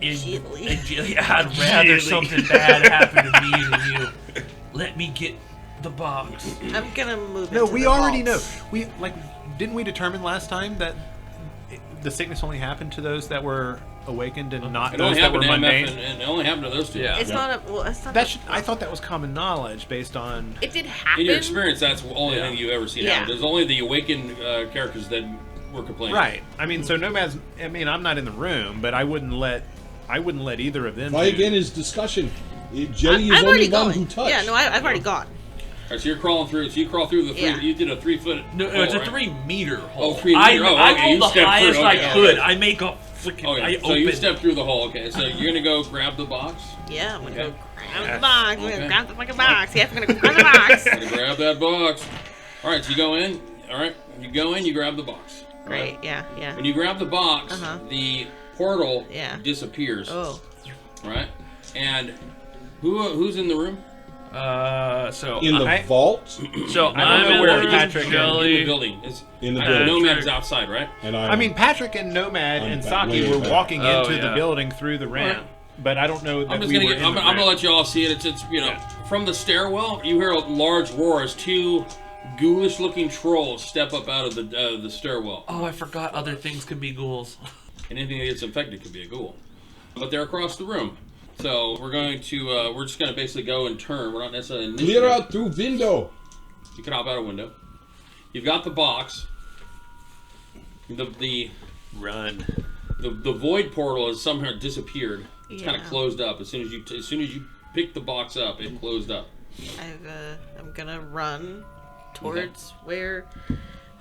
Speaker 8: Jelly.
Speaker 7: Jelly, I'd rather something bad happen to me than you. Let me get the box.
Speaker 8: I'm gonna move.
Speaker 3: No,
Speaker 8: into
Speaker 3: we
Speaker 8: the
Speaker 3: already know.
Speaker 8: vault.
Speaker 3: Didn't we determine last time that the sickness only happened to those that were awakened and not
Speaker 2: It
Speaker 3: those
Speaker 2: only
Speaker 3: that were
Speaker 2: happened to MF
Speaker 3: mundane?
Speaker 2: and it only happened to those two.
Speaker 7: Yeah.
Speaker 8: It's not a. Well, it's not.
Speaker 3: I thought that was common knowledge based on.
Speaker 8: It did happen.
Speaker 2: In your experience, that's the only
Speaker 7: Yeah.
Speaker 2: thing you've ever seen
Speaker 8: Yeah.
Speaker 2: happen. There's only the awakened characters that were complaining.
Speaker 3: Right. I mean, so Nomad's. I mean, I'm not in the room, but I wouldn't let either of them.
Speaker 6: Try
Speaker 3: do-
Speaker 6: again is discussion. Jelly is
Speaker 8: I've
Speaker 6: only
Speaker 8: already
Speaker 6: one
Speaker 8: gone.
Speaker 6: who touched.
Speaker 8: Yeah, no, I've already gone.
Speaker 2: All right, so you're crawling through. So you crawl through the 3.
Speaker 8: Yeah.
Speaker 2: You did a 3 foot.
Speaker 7: No,
Speaker 2: hole,
Speaker 7: it's a
Speaker 2: right?
Speaker 7: 3-meter hole.
Speaker 2: 3
Speaker 7: I,
Speaker 2: meter. Oh,
Speaker 7: I
Speaker 2: okay,
Speaker 7: rolled
Speaker 2: you
Speaker 7: the
Speaker 2: stepped
Speaker 7: highest
Speaker 2: through,
Speaker 7: I
Speaker 2: okay.
Speaker 7: could. I make a freaking.
Speaker 2: Okay,
Speaker 7: I
Speaker 2: so you
Speaker 7: open.
Speaker 2: step through the hole. Okay, so you're gonna go grab the box.
Speaker 8: Yeah, I'm gonna
Speaker 2: Okay.
Speaker 8: go grab the box. I'm
Speaker 2: Okay.
Speaker 8: gonna grab the fucking box. Yeah, I'm gonna grab the box.
Speaker 2: Gonna grab that box. All right, so you go in. All right, you go in. You grab the box. All right?
Speaker 8: Great. Yeah, yeah.
Speaker 2: When you grab the box,
Speaker 8: Uh-huh.
Speaker 2: the portal
Speaker 8: Yeah.
Speaker 2: disappears.
Speaker 8: Oh.
Speaker 2: Right, and who's in the room?
Speaker 7: So
Speaker 6: In the
Speaker 7: I,
Speaker 6: vault,
Speaker 7: so
Speaker 3: I don't
Speaker 7: I'm
Speaker 3: know
Speaker 7: in
Speaker 3: where
Speaker 7: the
Speaker 3: Patrick
Speaker 2: In the
Speaker 7: Jelly.
Speaker 2: building. It's,
Speaker 6: in the building.
Speaker 2: Nomad's outside, right?
Speaker 6: And
Speaker 3: I mean, Patrick and Nomad
Speaker 6: I'm
Speaker 3: and
Speaker 6: back,
Speaker 3: Saki
Speaker 6: way
Speaker 3: were
Speaker 6: back.
Speaker 3: walking
Speaker 7: Oh,
Speaker 3: into the
Speaker 7: yeah.
Speaker 3: building through the ramp, but I don't know that
Speaker 2: I'm just
Speaker 3: we
Speaker 2: gonna
Speaker 3: were
Speaker 2: get.
Speaker 3: in
Speaker 2: I'm
Speaker 3: the
Speaker 2: gonna
Speaker 3: ramp.
Speaker 2: let you all see it. It's you know from the stairwell. You hear a large roar as 2 ghoulish-looking trolls step up out of the stairwell.
Speaker 7: Oh, I forgot other things can be ghouls.
Speaker 2: Anything that gets infected could be a ghoul. But they're across the room. So we're going to, we're just going to basically go and turn. We're not necessarily
Speaker 6: clear out through window.
Speaker 2: You can hop out a window. You've got the box. The
Speaker 3: Run.
Speaker 2: void portal has somehow disappeared. It's kind of
Speaker 8: Yeah.
Speaker 2: closed up. As soon as you pick the box up, it closed up.
Speaker 8: I'm gonna run towards where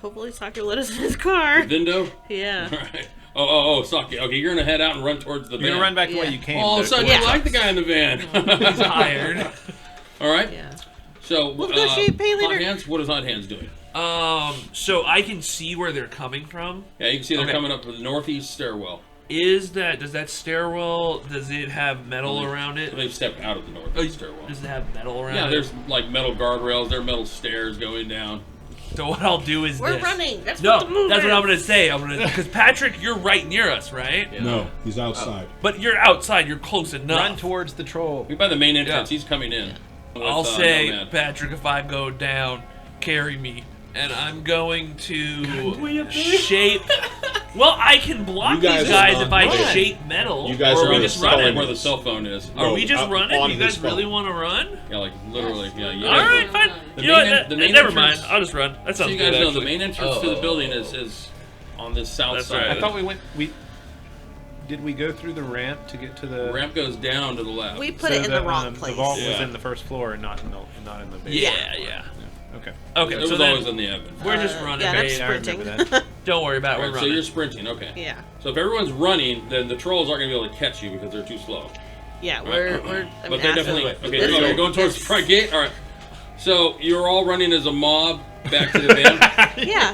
Speaker 8: hopefully Saki let us in his car.
Speaker 2: Window?
Speaker 8: Yeah.
Speaker 2: Alright. Oh, Saki. Okay, you're going to head out and run towards the van.
Speaker 3: You're gonna run back the way
Speaker 8: Yeah.
Speaker 3: you came.
Speaker 2: All of a
Speaker 3: though,
Speaker 2: sudden,
Speaker 3: towards
Speaker 2: you like
Speaker 3: us.
Speaker 2: the guy in the van.
Speaker 7: He's hired.
Speaker 2: Alright?
Speaker 8: Yeah.
Speaker 2: So,
Speaker 8: We'll negotiate pay later.
Speaker 2: Hot Hands, what is Hot Hands doing?
Speaker 7: So I can see where they're coming from.
Speaker 2: Yeah, you can see they're
Speaker 7: Okay.
Speaker 2: coming up the northeast stairwell.
Speaker 7: Does that stairwell, does it have metal around it?
Speaker 2: They've stepped out of the northeast stairwell.
Speaker 7: Does it have metal around
Speaker 2: Yeah,
Speaker 7: it?
Speaker 2: there's like metal guardrails, there are metal stairs going down.
Speaker 7: So what I'll do is
Speaker 8: We're
Speaker 7: this.
Speaker 8: running. That's
Speaker 7: No,
Speaker 8: what the move
Speaker 7: that's what
Speaker 8: is.
Speaker 7: I'm gonna say. Because Patrick, you're right near us, right?
Speaker 6: No, he's outside.
Speaker 7: But you're outside. You're close enough.
Speaker 3: Run towards the troll.
Speaker 2: We're by the main entrance,
Speaker 7: Yeah.
Speaker 2: he's coming in. with,
Speaker 7: I'll say,
Speaker 2: Nomad.
Speaker 7: Patrick, if I go down, carry me, and I'm going to shape. Well, I can block
Speaker 6: You guys
Speaker 7: these guys
Speaker 6: are
Speaker 7: if I
Speaker 6: run.
Speaker 7: shape metal.
Speaker 6: You guys
Speaker 7: or
Speaker 6: are
Speaker 7: are we
Speaker 6: on
Speaker 7: just
Speaker 6: the
Speaker 2: Right
Speaker 7: running?
Speaker 2: where the cell phone is.
Speaker 7: Are we just
Speaker 6: up
Speaker 7: running?
Speaker 6: on
Speaker 7: You
Speaker 6: his
Speaker 7: guys really
Speaker 6: phone.
Speaker 7: want to run?
Speaker 2: Yeah, like literally. Yeah, you
Speaker 7: All
Speaker 2: guys
Speaker 7: right, fine.
Speaker 2: The
Speaker 7: You know
Speaker 2: main
Speaker 7: what?
Speaker 2: en- the main
Speaker 7: Never
Speaker 2: entrance-
Speaker 7: mind. I'll just run. That
Speaker 2: So
Speaker 7: sounds
Speaker 2: you
Speaker 7: good.
Speaker 2: guys know
Speaker 7: actually.
Speaker 2: the main entrance to the building is on this south
Speaker 7: That's
Speaker 2: side.
Speaker 7: right.
Speaker 3: I thought did we go through the ramp to get to the?
Speaker 2: The ramp goes down to the left.
Speaker 8: We put
Speaker 3: so
Speaker 8: it in the wrong place.
Speaker 3: The vault was
Speaker 2: Yeah.
Speaker 3: in the first floor and not in the basement.
Speaker 7: Yeah.
Speaker 3: Okay.
Speaker 7: Okay,
Speaker 2: it
Speaker 7: so
Speaker 2: was
Speaker 7: then
Speaker 2: always in the oven.
Speaker 7: we're just running.
Speaker 8: Yeah, and I'm
Speaker 3: I remember
Speaker 8: sprinting.
Speaker 3: that.
Speaker 7: Don't worry about it.
Speaker 2: Alright,
Speaker 7: We're
Speaker 2: so
Speaker 7: running.
Speaker 2: you're sprinting, okay.
Speaker 8: Yeah.
Speaker 2: So if everyone's running, then the trolls aren't going to be able to catch you because they're too slow.
Speaker 8: Yeah, we're. I
Speaker 2: But
Speaker 8: mean,
Speaker 2: they're
Speaker 8: acid-
Speaker 2: definitely... Okay,
Speaker 8: this-
Speaker 2: you're going towards the front gate? Alright. So you're all running as a mob back to the van?
Speaker 8: Yeah.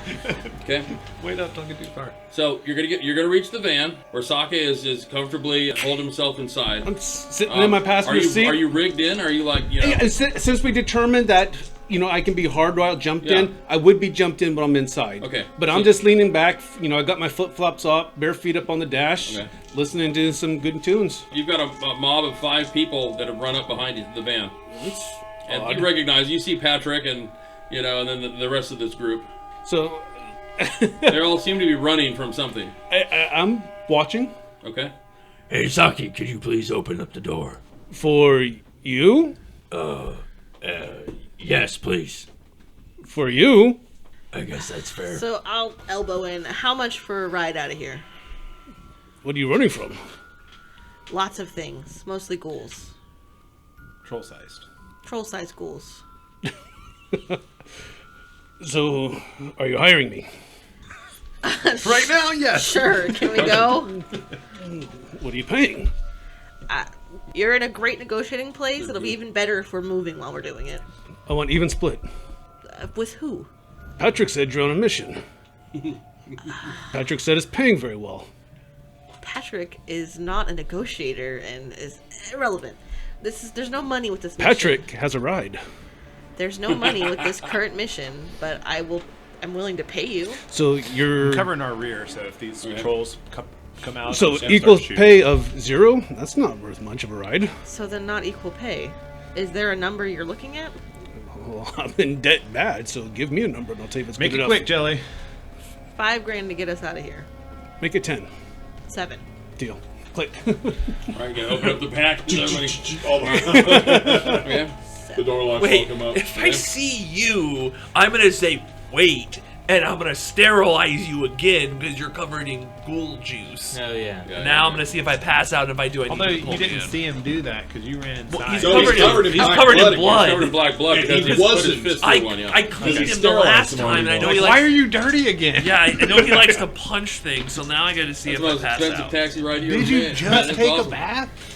Speaker 2: Okay.
Speaker 3: Wait up, don't get too far.
Speaker 2: So you're gonna reach the van where Saki is comfortably hold himself inside.
Speaker 5: I'm sitting in my passenger
Speaker 2: are you,
Speaker 5: seat.
Speaker 2: Are you rigged in? Are you like, you know?
Speaker 5: And since we determined that, I can be hardwired jumped
Speaker 2: Yeah.
Speaker 5: in, I would be jumped in, but I'm inside.
Speaker 2: Okay.
Speaker 5: But
Speaker 2: So-
Speaker 5: I'm just leaning back. I got my flip-flops up, bare feet up on the dash,
Speaker 2: Okay.
Speaker 5: listening to some good tunes.
Speaker 2: You've got a mob of 5 people that have run up behind you, the van. And
Speaker 5: odd.
Speaker 2: you see Patrick and, and then the rest of this group.
Speaker 5: So
Speaker 2: They all seem to be running from something.
Speaker 5: I'm watching.
Speaker 2: Okay.
Speaker 9: Hey, Saki, could you please open up the door?
Speaker 5: For you?
Speaker 9: Yes, please.
Speaker 5: For you?
Speaker 9: I guess that's fair.
Speaker 8: So I'll elbow in. How much for a ride out of here?
Speaker 5: What are you running from?
Speaker 8: Lots of things. Mostly ghouls.
Speaker 3: Troll-sized.
Speaker 8: Troll-sized ghouls.
Speaker 5: So, are you hiring me?
Speaker 3: Right now, yes.
Speaker 8: Sure. Can we go?
Speaker 5: What are you paying?
Speaker 8: You're in a great negotiating place. It'll be even better if we're moving while we're doing it.
Speaker 5: I want even split.
Speaker 8: With who?
Speaker 5: Patrick said you're on a mission. Patrick said it's paying very well.
Speaker 8: Patrick is not a negotiator and is irrelevant. There's no money with this mission.
Speaker 5: Patrick has a ride.
Speaker 8: There's no money with this current mission, but I'm willing to pay you.
Speaker 5: So you're
Speaker 3: Covering our rear, so if these trolls come out...
Speaker 5: So
Speaker 3: and start
Speaker 5: equals
Speaker 3: shooting.
Speaker 5: pay of 0? That's not worth much of a ride.
Speaker 8: So then not equal pay. Is there a number you're looking at?
Speaker 5: Well, I'm in debt bad, so give me a number and I'll tell you if it's
Speaker 3: Make
Speaker 5: good
Speaker 3: it
Speaker 5: enough.
Speaker 3: quick, Jelly.
Speaker 8: $5,000 to get us out of here.
Speaker 5: Make it 10.
Speaker 8: 7.
Speaker 5: Deal. Click.
Speaker 2: All right, you open up the pack. Okay.
Speaker 6: The door locks
Speaker 7: Wait,
Speaker 6: all come up.
Speaker 7: if I see you, I'm gonna say wait, and I'm gonna sterilize you again because you're covered in ghoul juice.
Speaker 4: Oh yeah.
Speaker 7: Now I'm gonna see if I pass out and if I do, I need
Speaker 3: Although
Speaker 7: to
Speaker 3: you
Speaker 7: pull
Speaker 3: didn't
Speaker 7: in.
Speaker 3: see him do that because you ran inside.
Speaker 7: Well, he's
Speaker 6: So
Speaker 7: covered,
Speaker 6: he's covered in
Speaker 7: he's
Speaker 6: black
Speaker 7: covered
Speaker 6: blood
Speaker 7: in
Speaker 6: again.
Speaker 7: blood.
Speaker 2: Covered in black blood
Speaker 6: And
Speaker 2: because
Speaker 6: he
Speaker 2: he put
Speaker 6: wasn't.
Speaker 2: his fist through one, yeah.
Speaker 7: I cleaned
Speaker 6: Because
Speaker 7: him
Speaker 6: he
Speaker 7: the last
Speaker 6: sterilized him
Speaker 7: time, and I know
Speaker 6: already.
Speaker 7: he
Speaker 3: Why
Speaker 7: likes.
Speaker 3: are you dirty again?
Speaker 7: Yeah, I know he likes to punch things, so now I got to see
Speaker 2: That's
Speaker 7: if
Speaker 2: the
Speaker 7: I
Speaker 2: most
Speaker 7: pass
Speaker 2: expensive
Speaker 7: out.
Speaker 2: taxi ride you
Speaker 3: Did
Speaker 2: ever
Speaker 3: you
Speaker 2: made.
Speaker 3: just
Speaker 2: That's
Speaker 3: take
Speaker 2: awesome.
Speaker 3: a bath?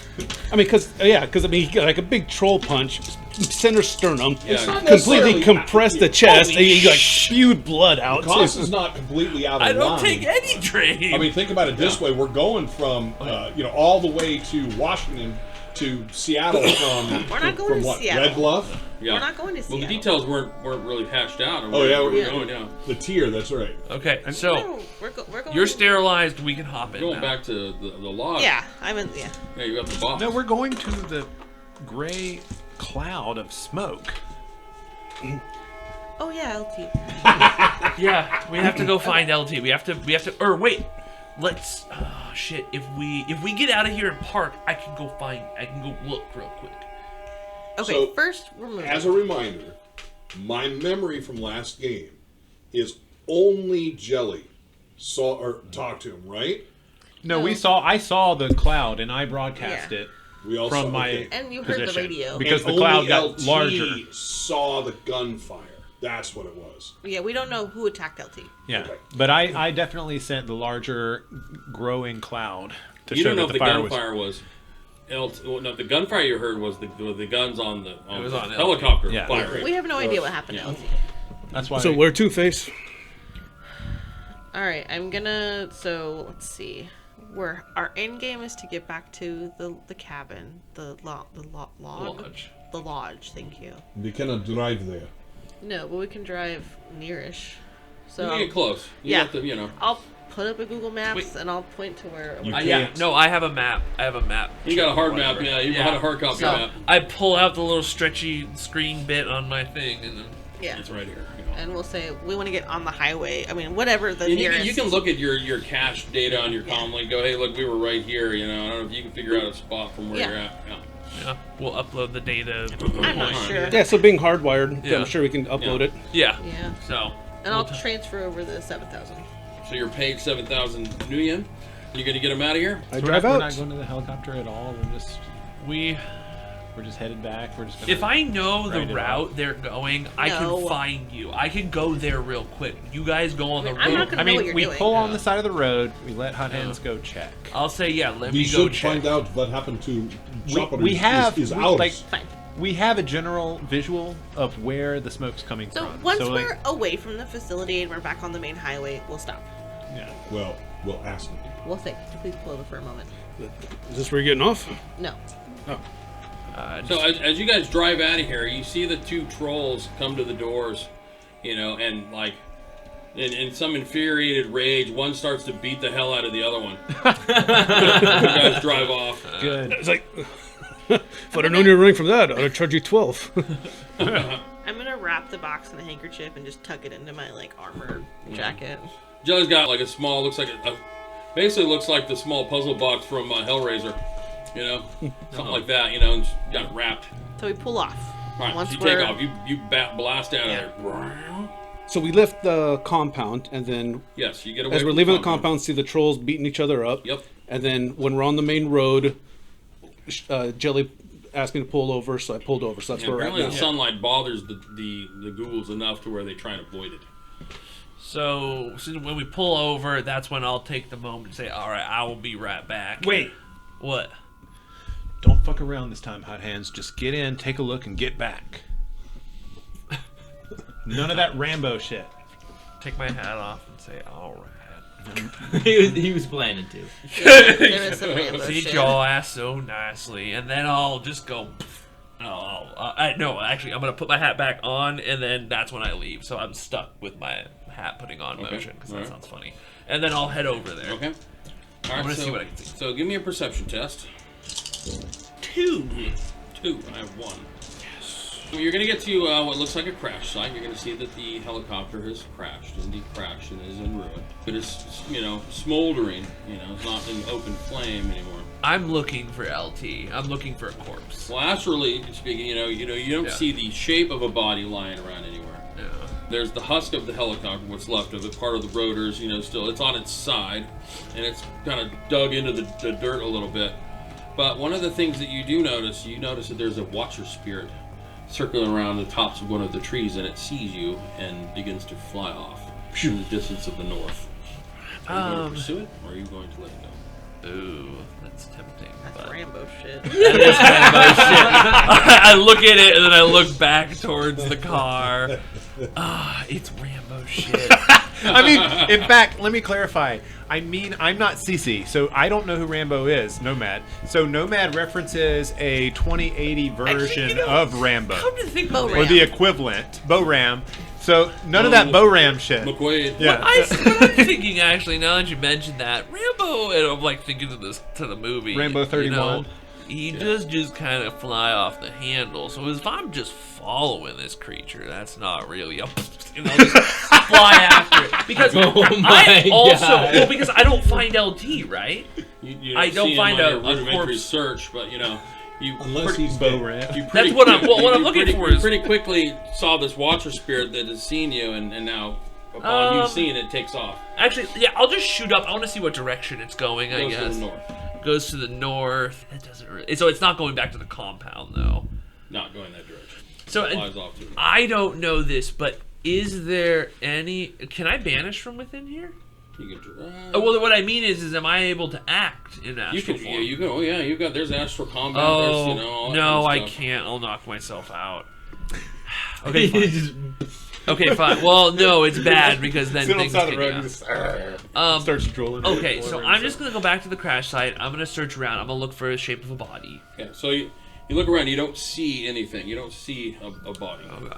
Speaker 5: I mean, because he got like a big troll punch, center sternum,
Speaker 2: It's not
Speaker 5: completely
Speaker 6: necessarily-
Speaker 5: compressed the chest, and
Speaker 7: Holy
Speaker 5: he like spewed blood out.
Speaker 6: Cost is not completely out of
Speaker 7: I
Speaker 6: line.
Speaker 7: don't take any drain.
Speaker 6: I mean, think about it this way: we're going from all the way to Washington to Seattle from
Speaker 8: We're not going
Speaker 6: from
Speaker 8: to
Speaker 6: what?
Speaker 8: Seattle.
Speaker 6: Red Bluff,
Speaker 2: Yeah.
Speaker 8: We're not going to
Speaker 2: Well,
Speaker 8: Seattle.
Speaker 2: the details weren't really hashed out.
Speaker 6: Oh, yeah,
Speaker 2: we're
Speaker 6: we're-
Speaker 2: going down.
Speaker 6: the tier. That's right.
Speaker 7: okay, so
Speaker 8: No, we're going.
Speaker 7: you're sterilized. We can hop in
Speaker 2: Going
Speaker 7: now.
Speaker 2: back to the lodge.
Speaker 8: Yeah, I'm in. Yeah.
Speaker 2: Yeah, you got the box.
Speaker 3: No, we're going to the gray cloud of smoke.
Speaker 8: Oh yeah, LT.
Speaker 7: Yeah, we have to go find LT. We have to. Or wait, let's. Oh shit! If we get out of here and park, I can go look real quick.
Speaker 8: Okay,
Speaker 6: So,
Speaker 8: first we're moving.
Speaker 6: As a reminder, my memory from last game is only Jelly saw or talked to him, right?
Speaker 3: No,
Speaker 8: No.
Speaker 3: I saw the cloud and I broadcast
Speaker 8: Yeah.
Speaker 3: it
Speaker 6: We all
Speaker 3: from
Speaker 6: saw,
Speaker 3: my
Speaker 6: okay.
Speaker 8: And you heard the
Speaker 3: position.
Speaker 8: radio.
Speaker 3: Because
Speaker 6: And
Speaker 3: the cloud
Speaker 6: only
Speaker 3: got
Speaker 6: LT
Speaker 3: larger.
Speaker 6: saw the gunfire. That's what it was.
Speaker 8: Yeah, we don't know who attacked LT.
Speaker 3: Yeah,
Speaker 6: Okay.
Speaker 3: but I definitely sent the larger growing cloud to
Speaker 2: You
Speaker 3: show
Speaker 2: don't know
Speaker 3: that
Speaker 2: if
Speaker 3: the
Speaker 2: the
Speaker 3: fire was.
Speaker 2: gunfire was. No, the gunfire you heard was the guns on the
Speaker 7: It was on LT.
Speaker 2: helicopter
Speaker 3: Yeah.
Speaker 2: firing.
Speaker 8: We have no idea what happened to LT.
Speaker 3: That's why.
Speaker 5: So where Two-Face?
Speaker 8: All right, I'm gonna. So let's see. Our end game is to get back to the cabin, the lodge.
Speaker 7: Lodge.
Speaker 8: The lodge. Thank you.
Speaker 6: They cannot drive there.
Speaker 8: No, but we can drive nearish.
Speaker 2: You
Speaker 8: So
Speaker 2: can get close. You
Speaker 8: yeah.
Speaker 2: have to,
Speaker 8: I'll put up a Google Maps
Speaker 7: Wait.
Speaker 8: and I'll point to where.
Speaker 6: You
Speaker 7: Yeah,
Speaker 6: can't.
Speaker 7: no, I have a map.
Speaker 2: You got a hard
Speaker 7: Whatever.
Speaker 2: map, yeah. You
Speaker 7: Yeah.
Speaker 2: had a hard copy
Speaker 8: So-
Speaker 2: map.
Speaker 7: I pull out the little stretchy screen bit on my thing, and then
Speaker 8: Yeah,
Speaker 2: It's right here.
Speaker 8: and we'll say we want to get on the highway. I mean, whatever the
Speaker 2: And
Speaker 8: nearest.
Speaker 2: you can look at your cache data on your comm link. Go, hey, look, we were right here. I don't know if you can figure out a spot from where
Speaker 8: Yeah.
Speaker 2: you're at. Yeah.
Speaker 7: yeah, we'll upload the data.
Speaker 8: I'm not sure.
Speaker 5: Yeah, so being hardwired,
Speaker 7: Yeah.
Speaker 5: I'm sure we can upload
Speaker 2: Yeah.
Speaker 5: it.
Speaker 7: Yeah.
Speaker 8: Yeah,
Speaker 7: So.
Speaker 8: and I'll transfer over the 7,000.
Speaker 2: So you're paid 7,000 nuyen. You gonna get them out of here?
Speaker 5: I
Speaker 3: So
Speaker 5: drive
Speaker 3: we're
Speaker 5: out.
Speaker 3: not going to the helicopter at all. We're just
Speaker 7: We're
Speaker 3: We're just headed back. We're just.
Speaker 7: If I know the
Speaker 3: Grind it
Speaker 7: route they're going, I
Speaker 8: No.
Speaker 7: can find you. I can go there real quick. You guys go on the
Speaker 8: I'm
Speaker 7: road.
Speaker 8: not gonna
Speaker 3: I
Speaker 8: know what
Speaker 3: mean,
Speaker 8: you're
Speaker 3: we
Speaker 8: doing.
Speaker 3: pull on the side of the road. We let Hot Hands go check.
Speaker 7: I'll say, yeah, let
Speaker 6: We
Speaker 7: me go
Speaker 6: should
Speaker 7: check.
Speaker 6: find out what happened to Chopper.
Speaker 3: We have
Speaker 6: is
Speaker 3: we-
Speaker 6: ours.
Speaker 3: like
Speaker 8: Fine.
Speaker 3: we have a general visual of where the smoke's coming
Speaker 8: So
Speaker 3: from.
Speaker 8: once
Speaker 3: like,
Speaker 8: we're away from the facility and we're back on the main highway, we'll stop.
Speaker 3: yeah.
Speaker 6: Well, we'll ask him.
Speaker 8: We'll say, please pull over for a moment.
Speaker 5: Is this where you're getting off?
Speaker 8: No.
Speaker 2: So as you guys drive out of here, you see the two trolls come to the doors, you know, and like in some infuriated rage, one starts to beat the hell out of the other one. You guys drive off.
Speaker 3: Good.
Speaker 5: It's like, if I'd have known you were running from that, I'd have charged you 12.
Speaker 8: I'm gonna wrap the box in a handkerchief and just tuck it into my like armor jacket.
Speaker 2: Joe's got like a small, looks like basically looks like the small puzzle box from Hellraiser, you know, something like that, you know, and just got it wrapped.
Speaker 8: So we pull off.
Speaker 2: All right,
Speaker 8: Once
Speaker 2: so you
Speaker 8: we're-
Speaker 2: take off. You blast out of there.
Speaker 5: So we left the compound, and then
Speaker 2: Yes, you get away.
Speaker 5: as we're
Speaker 2: from
Speaker 5: leaving the compound, see the trolls beating each other up.
Speaker 2: Yep.
Speaker 5: And then when we're on the main road, Jelly asked me to pull over, so I pulled over. So that's
Speaker 2: Yeah,
Speaker 5: where we're
Speaker 2: apparently
Speaker 5: at
Speaker 2: the
Speaker 5: now.
Speaker 2: sunlight bothers the ghouls enough to where they try and avoid it.
Speaker 7: So when we pull over, that's when I'll take the moment and say, all right, I will be right back.
Speaker 3: Wait.
Speaker 7: What?
Speaker 3: Don't fuck around this time, Hot Hands. Just get in, take a look, and get back. None of that Rambo shit.
Speaker 7: Take my hat off and say, all right.
Speaker 4: he was planning to.
Speaker 8: There is some Rambo
Speaker 7: Feed
Speaker 8: shit.
Speaker 7: your ass so nicely, and then I'll just go. No, actually, I'm gonna put my hat back on, and then that's when I leave. So I'm stuck with my hat putting on motion because that
Speaker 2: alright.
Speaker 7: sounds funny. And then I'll head over there.
Speaker 2: Okay. All right.
Speaker 7: gonna
Speaker 2: so,
Speaker 7: see what I can see.
Speaker 2: So give me a perception test.
Speaker 7: 2.
Speaker 2: 2. I have 1. So you're going to get to what looks like a crash site. You're going to see that the helicopter has crashed, indeed crashed, and is in ruin. But it's, you know, smoldering. You know, it's not in open flame anymore.
Speaker 7: I'm looking for LT. I'm looking for a corpse.
Speaker 2: Well, astrally speaking, you don't
Speaker 7: Yeah.
Speaker 2: see the shape of a body lying around anywhere.
Speaker 7: Yeah.
Speaker 2: There's the husk of the helicopter, what's left of it, part of the rotors, you know, still. It's on its side, and it's kind of dug into the dirt a little bit. But one of the things that you notice that there's a watcher spirit circling around the tops of one of the trees, and it sees you and begins to fly off in the distance of the north. Are you going to pursue it, or are you going to let it go?
Speaker 7: Ooh, that's tempting.
Speaker 8: That's
Speaker 7: but
Speaker 8: Rambo shit.
Speaker 7: that is Rambo shit. I look at it and then I look back towards the car. It's Rambo shit.
Speaker 3: I mean, in fact, let me clarify. I mean, I'm not Cece, so I don't know who Rambo is, Nomad. So Nomad references a 2080 version of Rambo.
Speaker 7: Come to think
Speaker 8: Bo
Speaker 7: of it.
Speaker 3: Or the equivalent, Bo Ram. So none of that Bo Ram shit.
Speaker 2: McQuaid.
Speaker 3: Yeah.
Speaker 7: What I'm thinking, actually, now that you mentioned that, Rambo, and I'm like thinking of this to the movie.
Speaker 3: Rambo 31.
Speaker 7: You know, he just kind of fly off the handle. So if I'm just following this creature, that's not really up. You know, just fly after it. Because I also, well, because I don't find LT, right?
Speaker 2: You
Speaker 7: I don't
Speaker 2: see him
Speaker 7: find
Speaker 2: on
Speaker 7: a
Speaker 2: your rudimentary
Speaker 7: corpse.
Speaker 2: search, but you know, you
Speaker 6: Unless he's
Speaker 3: Bo
Speaker 6: dead.
Speaker 3: Ram.
Speaker 2: You pretty
Speaker 7: That's what I'm-
Speaker 2: quick-
Speaker 7: what I'm
Speaker 2: you
Speaker 7: looking
Speaker 2: pretty-
Speaker 7: for
Speaker 2: you
Speaker 7: is-
Speaker 2: pretty quickly saw this watcher spirit that has seen you, and now upon you seeing it, takes off.
Speaker 7: Actually, yeah, I'll just shoot up. I want to see what direction it's going, I
Speaker 2: Goes
Speaker 7: guess.
Speaker 2: to the north,
Speaker 7: Goes to the north. It doesn't really, so it's not going back to the compound, though.
Speaker 2: not going that direction.
Speaker 7: So
Speaker 2: It flies off to the north.
Speaker 7: I don't know this, but is there any? Can I banish from within here?
Speaker 2: You can.
Speaker 7: Well, what I mean is am I able to act in astral
Speaker 2: You can.
Speaker 7: form?
Speaker 2: Yeah, you can. Oh yeah, you got. There's astral combat.
Speaker 7: Oh
Speaker 2: there's, you know, all that
Speaker 7: no, I
Speaker 2: kind of stuff.
Speaker 7: can't. I'll knock myself out. Okay, fine. Okay, fine. Well, no, it's bad because then
Speaker 3: Sit on the
Speaker 7: things
Speaker 3: side of the
Speaker 7: can,
Speaker 3: road
Speaker 7: yeah.
Speaker 3: and just starts drooling.
Speaker 7: Okay, so I'm just gonna go back to the crash site. I'm gonna search around. I'm gonna look for a shape of a body.
Speaker 2: Okay, so you look around. You don't see anything. You don't see a body.
Speaker 7: Okay.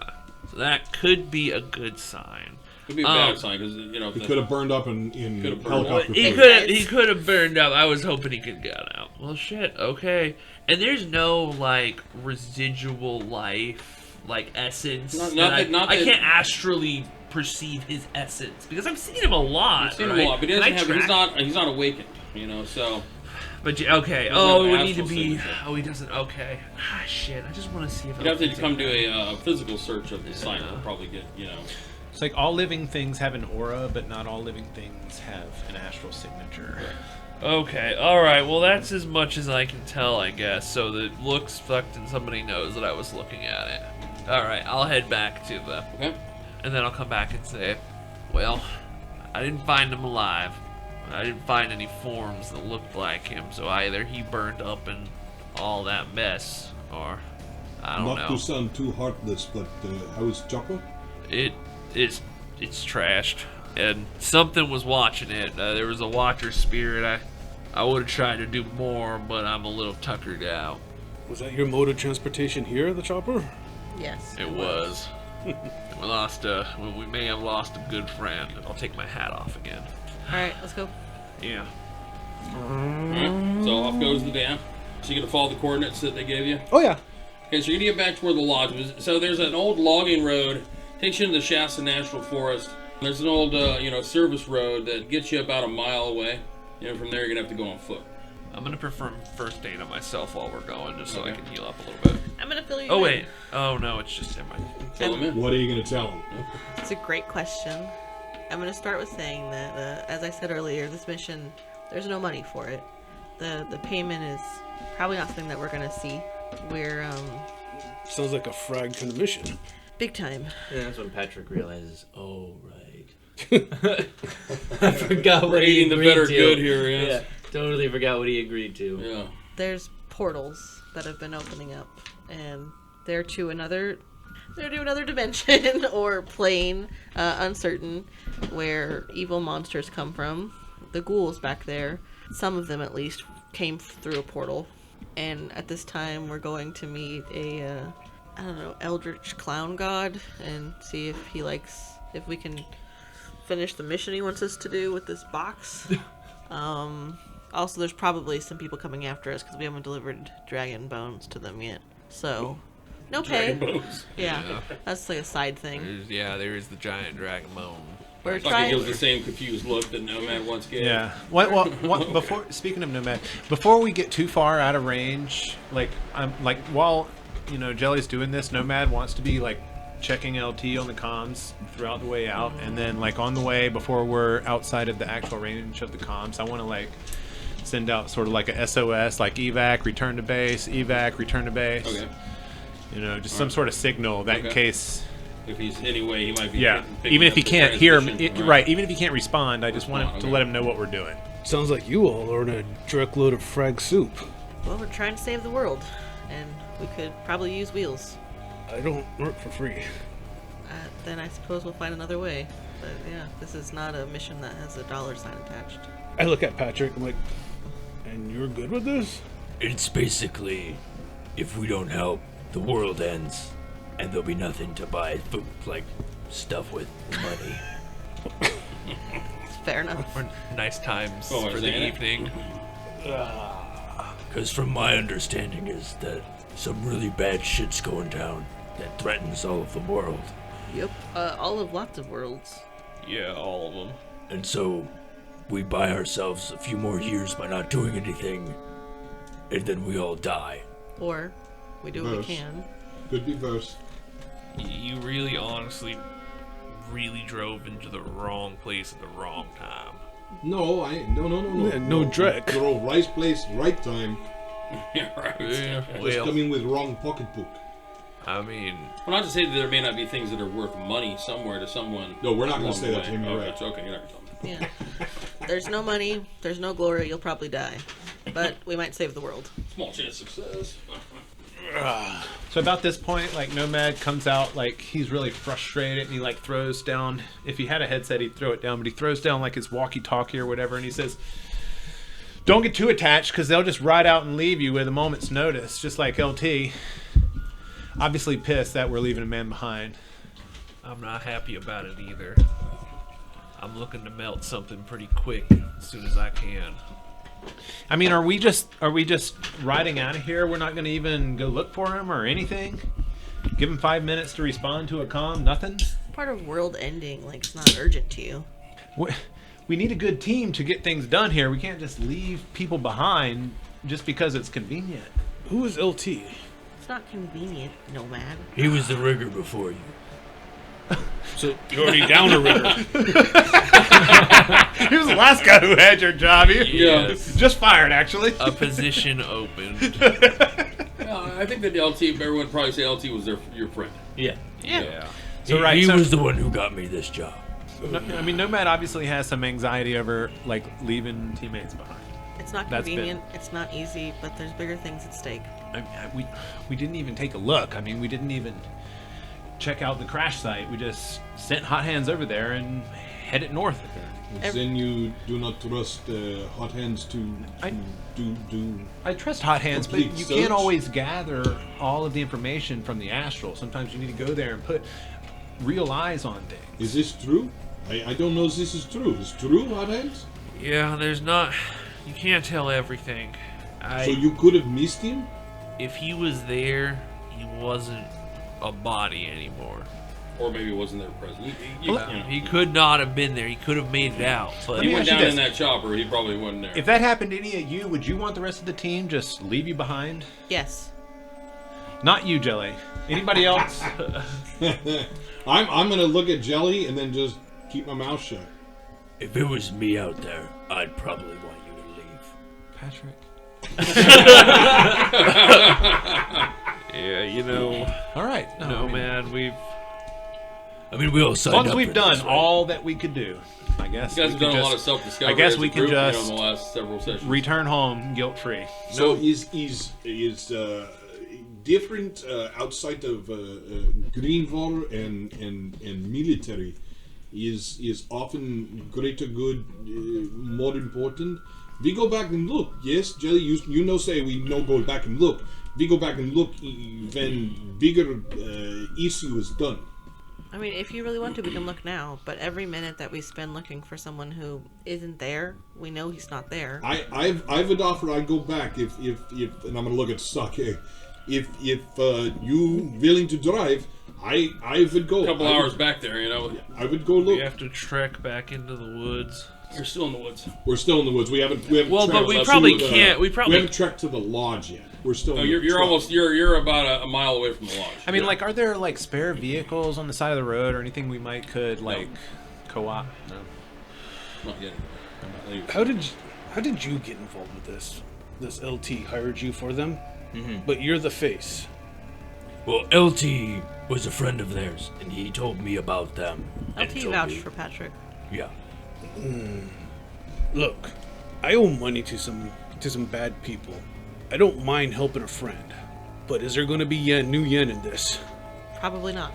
Speaker 7: So that could be a good sign.
Speaker 2: Could be a bad sign because you know.
Speaker 6: He could have burned up in
Speaker 2: Could've burned
Speaker 6: helicopter
Speaker 7: He
Speaker 6: flight.
Speaker 7: could have burned up. I was hoping he could get out. Well, shit. Okay. And there's no like residual life, like essence. I can't astrally perceive his essence because I've seen him a lot.
Speaker 2: You've seen
Speaker 7: right?
Speaker 2: him a lot, but he
Speaker 7: Can
Speaker 2: doesn't
Speaker 7: I
Speaker 2: have.
Speaker 7: track-
Speaker 2: He's not awakened. You know, so.
Speaker 7: But okay.
Speaker 2: Doesn't
Speaker 7: Oh,
Speaker 2: have
Speaker 7: it would need to
Speaker 2: astral
Speaker 7: be.
Speaker 2: signature.
Speaker 7: Oh, he doesn't. Okay. Ah, shit. I just want to see if
Speaker 2: You'd have to
Speaker 7: LT's
Speaker 2: come to
Speaker 7: okay.
Speaker 2: a physical search of the site. We'll probably get, you know.
Speaker 3: It's like all living things have an aura, but not all living things have an astral signature.
Speaker 7: Okay, alright, well that's as much as I can tell, I guess. So the looks fucked and somebody knows that I was looking at it. Alright, I'll head back to the...
Speaker 2: Okay.
Speaker 7: And then I'll come back and say, well, I didn't find him alive. I didn't find any forms that looked like him, so either he burned up in all that mess, or I don't
Speaker 6: Not
Speaker 7: know.
Speaker 6: to sound too heartless, but how is Chopper?
Speaker 7: It's trashed, and something was watching it. There was a watcher spirit. I would have tried to do more, but I'm a little tuckered out.
Speaker 5: Was that your mode of transportation here, the chopper?
Speaker 8: Yes.
Speaker 7: It was. We may have lost a good friend. I'll take my hat off again.
Speaker 8: Alright, let's go.
Speaker 7: Yeah.
Speaker 2: Alright, so off goes the van. So you're going to follow the coordinates that they gave you?
Speaker 5: Oh, yeah.
Speaker 2: Okay, so you're going to get back to where the lodge was. So there's an old logging road, takes you into the Shasta National Forest. There's an old, service road that gets you about a mile away. From there, you're going to have to go on foot.
Speaker 7: I'm gonna perform first aid on myself while we're going, just so I
Speaker 2: Okay.
Speaker 7: can heal up a little bit.
Speaker 8: I'm gonna fill you
Speaker 7: Oh
Speaker 8: in.
Speaker 7: wait. Oh no, it's just in my...
Speaker 2: Fill them in.
Speaker 6: What are you going to tell him?
Speaker 8: It's a great question. I'm gonna start with saying that, as I said earlier, this mission, there's no money for it. The payment is probably not something that we're gonna see. We're,
Speaker 5: Sounds like a frag kind of mission.
Speaker 8: big time.
Speaker 4: And that's when Patrick realizes, oh, right. I forgot what
Speaker 2: We're
Speaker 4: he
Speaker 2: eating the
Speaker 4: agreed
Speaker 2: better
Speaker 4: to.
Speaker 2: good here, yes.
Speaker 4: Yeah, totally forgot what he agreed to.
Speaker 2: Yeah.
Speaker 8: There's portals that have been opening up, and they're to another dimension or plane, uncertain, where evil monsters come from. The ghouls back there, some of them at least, came through a portal. And at this time, we're going to meet a, eldritch clown god and see if we can finish the mission he wants us to do with this box. Also, there's probably some people coming after us because we haven't delivered dragon bones to them yet. So, no pay. Yeah, that's like a side thing.
Speaker 7: There is the giant dragon bone.
Speaker 8: We're
Speaker 2: Fucking
Speaker 8: trying.
Speaker 2: gives the same confused look that Nomad once gave.
Speaker 3: Yeah. Before speaking of Nomad, before we get too far out of range, while Jelly's doing this, Nomad wants to be checking LT on the comms throughout the way out, and then on the way before we're outside of the actual range of the comms, I want to send out sort of a SOS, evac, return to base, evac, return to base.
Speaker 2: Okay.
Speaker 3: Just some sort of signal that in case.
Speaker 2: If he's anyway, he might be.
Speaker 3: Even if he can't hear him,
Speaker 2: transmission.
Speaker 3: right? Even if he can't respond, I just want to
Speaker 2: Okay.
Speaker 3: let him know what we're doing.
Speaker 5: Sounds like you all are in a truckload of frag soup.
Speaker 8: Well, we're trying to save the world, and we could probably use wheels.
Speaker 5: I don't work for free.
Speaker 8: Then I suppose we'll find another way. But yeah, this is not a mission that has a dollar sign attached.
Speaker 5: I look at Patrick, I'm like, and you're good with this?
Speaker 9: It's basically, if we don't help, the world ends, and there'll be nothing to buy food, stuff with money.
Speaker 8: Fair enough.
Speaker 7: Or nice times
Speaker 2: Oh,
Speaker 7: for
Speaker 2: is
Speaker 7: the
Speaker 2: that it?
Speaker 7: evening.
Speaker 9: Because from my understanding is that some really bad shit's going down that threatens all of the world.
Speaker 8: Yep. All of lots of worlds.
Speaker 7: Yeah, all of them.
Speaker 9: And so, we buy ourselves a few more years by not doing anything, and then we all die.
Speaker 8: Or we do what we
Speaker 6: Verse.
Speaker 8: can.
Speaker 6: Could be verse.
Speaker 7: You really, honestly, really drove into the wrong place at the wrong time.
Speaker 6: No.
Speaker 5: Yeah, no Drek.
Speaker 6: You're all right place, right time.
Speaker 2: Yeah, right.
Speaker 7: Yeah,
Speaker 6: Just
Speaker 7: well,
Speaker 6: coming with wrong pocketbook.
Speaker 7: I mean,
Speaker 2: Well, not to say that there may not be things that are worth money somewhere to someone.
Speaker 6: No, we're not gonna
Speaker 2: along
Speaker 6: say
Speaker 2: the
Speaker 6: that to
Speaker 2: way.
Speaker 6: him, you're
Speaker 2: Okay,
Speaker 6: right.
Speaker 2: okay, you're not gonna tell me.
Speaker 8: Yeah. There's no money. There's no glory. You'll probably die. But we might save the world.
Speaker 2: Small chance of success.
Speaker 3: So about this point, Nomad comes out he's really frustrated, and he throws down. If he had a headset, he'd throw it down, but he throws down his walkie-talkie or whatever, and he says, "Don't get too attached, because they'll just ride out and leave you with a moment's notice, just like LT." Obviously pissed that we're leaving a man behind.
Speaker 7: I'm not happy about it either. I'm looking to melt something pretty quick as soon as I can.
Speaker 3: I mean, are we just riding out of here? We're not going to even go look for him or anything? Give him 5 minutes to respond to a comm? Nothing?
Speaker 8: Part of world ending, it's not urgent to you.
Speaker 3: We need a good team to get things done here. We can't just leave people behind just because it's convenient.
Speaker 5: Who is LT?
Speaker 8: It's not convenient, Nomad.
Speaker 9: He was the rigger before you.
Speaker 5: So you're already down a river.
Speaker 3: He was the last guy who had your job.
Speaker 7: Yes.
Speaker 3: Just fired, actually.
Speaker 7: A position opened.
Speaker 2: I think that LT, everyone would probably say LT was your friend.
Speaker 4: Yeah.
Speaker 8: Yeah.
Speaker 3: So
Speaker 9: He was the one who got me this job.
Speaker 3: I mean, Nomad obviously has some anxiety over like leaving teammates behind.
Speaker 8: It's not
Speaker 3: That's
Speaker 8: convenient. It's not easy, but there's bigger things at stake.
Speaker 3: We didn't even take a look. I mean, we didn't even check out the crash site. We just sent hot hands over there and headed north.
Speaker 6: Then you do not trust hot hands to do.
Speaker 3: I trust hot hands, but
Speaker 6: Complete
Speaker 3: you
Speaker 6: search?
Speaker 3: can't always gather all of the information from the astral. Sometimes you need to go there and put real eyes on things.
Speaker 6: Is this true? I don't know if this is true. Is true, hot hands?
Speaker 7: Yeah, there's not. You can't tell everything.
Speaker 6: So you could have missed him?
Speaker 7: If he was there, he wasn't a body anymore.
Speaker 2: Or maybe it wasn't there present.
Speaker 7: He could not have been there. He could have made it out. But
Speaker 3: Let
Speaker 2: He
Speaker 3: me
Speaker 2: went
Speaker 3: ask you
Speaker 2: down
Speaker 3: this.
Speaker 2: in that chopper. He probably wasn't there.
Speaker 3: If that happened to any of you, would you want the rest of the team just leave you behind?
Speaker 8: Yes.
Speaker 3: Not you, Jelly. Anybody else?
Speaker 6: I'm gonna look at Jelly and then just keep my mouth shut.
Speaker 9: If it was me out there, I'd probably want you to leave.
Speaker 3: Patrick.
Speaker 7: yeah, you know,
Speaker 3: All right.
Speaker 7: no, man, we've.
Speaker 9: I mean, we all
Speaker 3: As
Speaker 9: signed
Speaker 3: long as
Speaker 9: up
Speaker 3: we've
Speaker 9: for
Speaker 3: done
Speaker 9: this, right?
Speaker 3: all that we could do, I guess.
Speaker 2: You guys
Speaker 3: we
Speaker 2: have
Speaker 3: can
Speaker 2: done a lot of
Speaker 3: just
Speaker 2: self-discovery.
Speaker 3: I guess
Speaker 2: as
Speaker 3: we
Speaker 2: a
Speaker 3: can
Speaker 2: group,
Speaker 3: just
Speaker 2: in the last several sessions.
Speaker 3: return home guilt-free.
Speaker 6: So is different outside of Greenville and military is often greater good more important. We go back and look. Yes, Jelly, you know say we no go back and look. We go back and look when bigger issue is done.
Speaker 8: I mean, if you really want to, we can look now. But every minute that we spend looking for someone who isn't there, we know he's not there.
Speaker 6: I would offer I go back if and I'm gonna look at Saki. If you willing to drive, I would go.
Speaker 2: A couple hours back there, you know.
Speaker 6: I would go look.
Speaker 7: We have to trek back into the woods.
Speaker 2: You're still in the woods.
Speaker 6: We're still in the woods. We haven't.
Speaker 7: Well, but
Speaker 6: trekked
Speaker 7: we
Speaker 6: to
Speaker 7: probably
Speaker 6: the-
Speaker 7: can't. We probably.
Speaker 6: haven't trekked to the lodge yet. We're still.
Speaker 2: No,
Speaker 6: in the
Speaker 2: you're
Speaker 6: truck.
Speaker 2: almost you're about a mile away from the lodge.
Speaker 3: I mean, like, are there like spare vehicles on the side of the road or anything we could co-op? No.
Speaker 2: Not yet.
Speaker 5: How did you get involved with this? This LT hired you for them, but you're the face.
Speaker 9: Well, LT was a friend of theirs, and he told me about them. and
Speaker 8: LT
Speaker 9: told
Speaker 8: vouched
Speaker 9: me-
Speaker 8: for Patrick.
Speaker 9: Yeah.
Speaker 5: Look, I owe money to some bad people. I don't mind helping a friend, but is there going to be new yen in this?
Speaker 8: Probably not.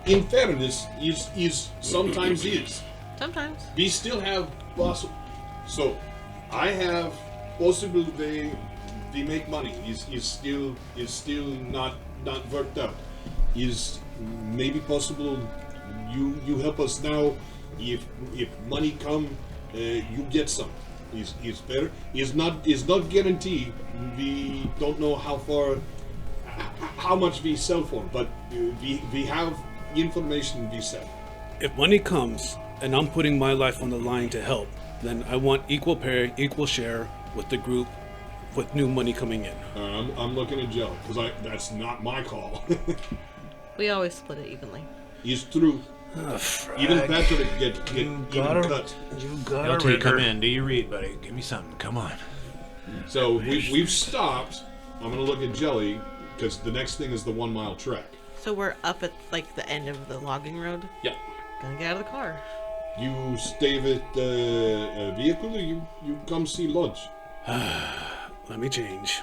Speaker 6: In fairness, is sometimes is.
Speaker 8: Sometimes.
Speaker 6: We still have possible. So, I have possible they make money. Is still not worked out. Is maybe possible you help us now. If money come, you get some. Is better. Is not guaranteed. We don't know how much we sell for, but we have information we sell.
Speaker 5: If money comes and I'm putting my life on the line to help, then I want equal pay, equal share with the group, with new money coming in.
Speaker 6: I'm looking at Joe because that's not my call.
Speaker 8: We always split it evenly.
Speaker 6: It's true. Even Patrick get even cut.
Speaker 5: You got
Speaker 3: LT, come in. Do you read, buddy? Give me something. Come on.
Speaker 6: So we've stopped. I'm gonna look at Jelly because the next thing is the 1 mile trek.
Speaker 8: So we're up at like the end of the logging road.
Speaker 2: Yeah.
Speaker 8: Gonna get out of the car.
Speaker 6: You stay with the vehicle, or you come see lodge.
Speaker 5: Let me change.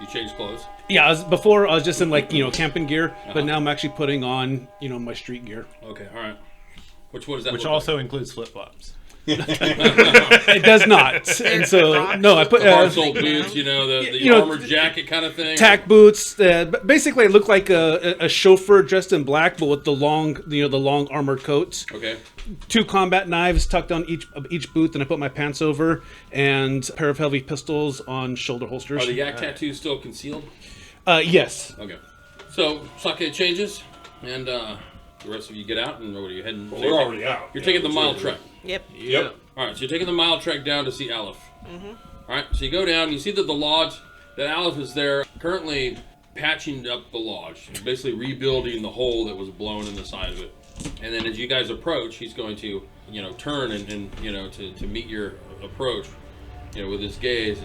Speaker 2: You change clothes.
Speaker 5: Yeah, before I was just in camping gear, but now I'm actually putting on my street gear.
Speaker 2: Okay, all right. Which what does that?
Speaker 3: Which
Speaker 2: look
Speaker 3: also includes flip-flops.
Speaker 5: It does not, and so no, I put
Speaker 2: like? The hard soled boots, the armored jacket kind of thing.
Speaker 5: tack boots. Basically, it looked like a chauffeur dressed in black, but with the long, the long armored coats.
Speaker 2: Okay.
Speaker 5: 2 combat knives tucked on each boot, and I put my pants over, and a pair of heavy pistols on shoulder holsters.
Speaker 2: Are the yak tattoos still concealed?
Speaker 5: Yes.
Speaker 2: Okay. So Saki changes, and the rest of you get out, and where are you heading?
Speaker 6: Well, we're already out.
Speaker 2: You're taking the mile trek.
Speaker 8: Yep.
Speaker 6: Yep.
Speaker 2: All right, so you're taking the mile trek down to see Aleph. All right, so you go down, you see that the lodge, that Aleph is there, currently patching up the lodge, basically rebuilding the hole that was blown in the side of it. And then as you guys approach, he's going to, turn and to meet your approach, with his gaze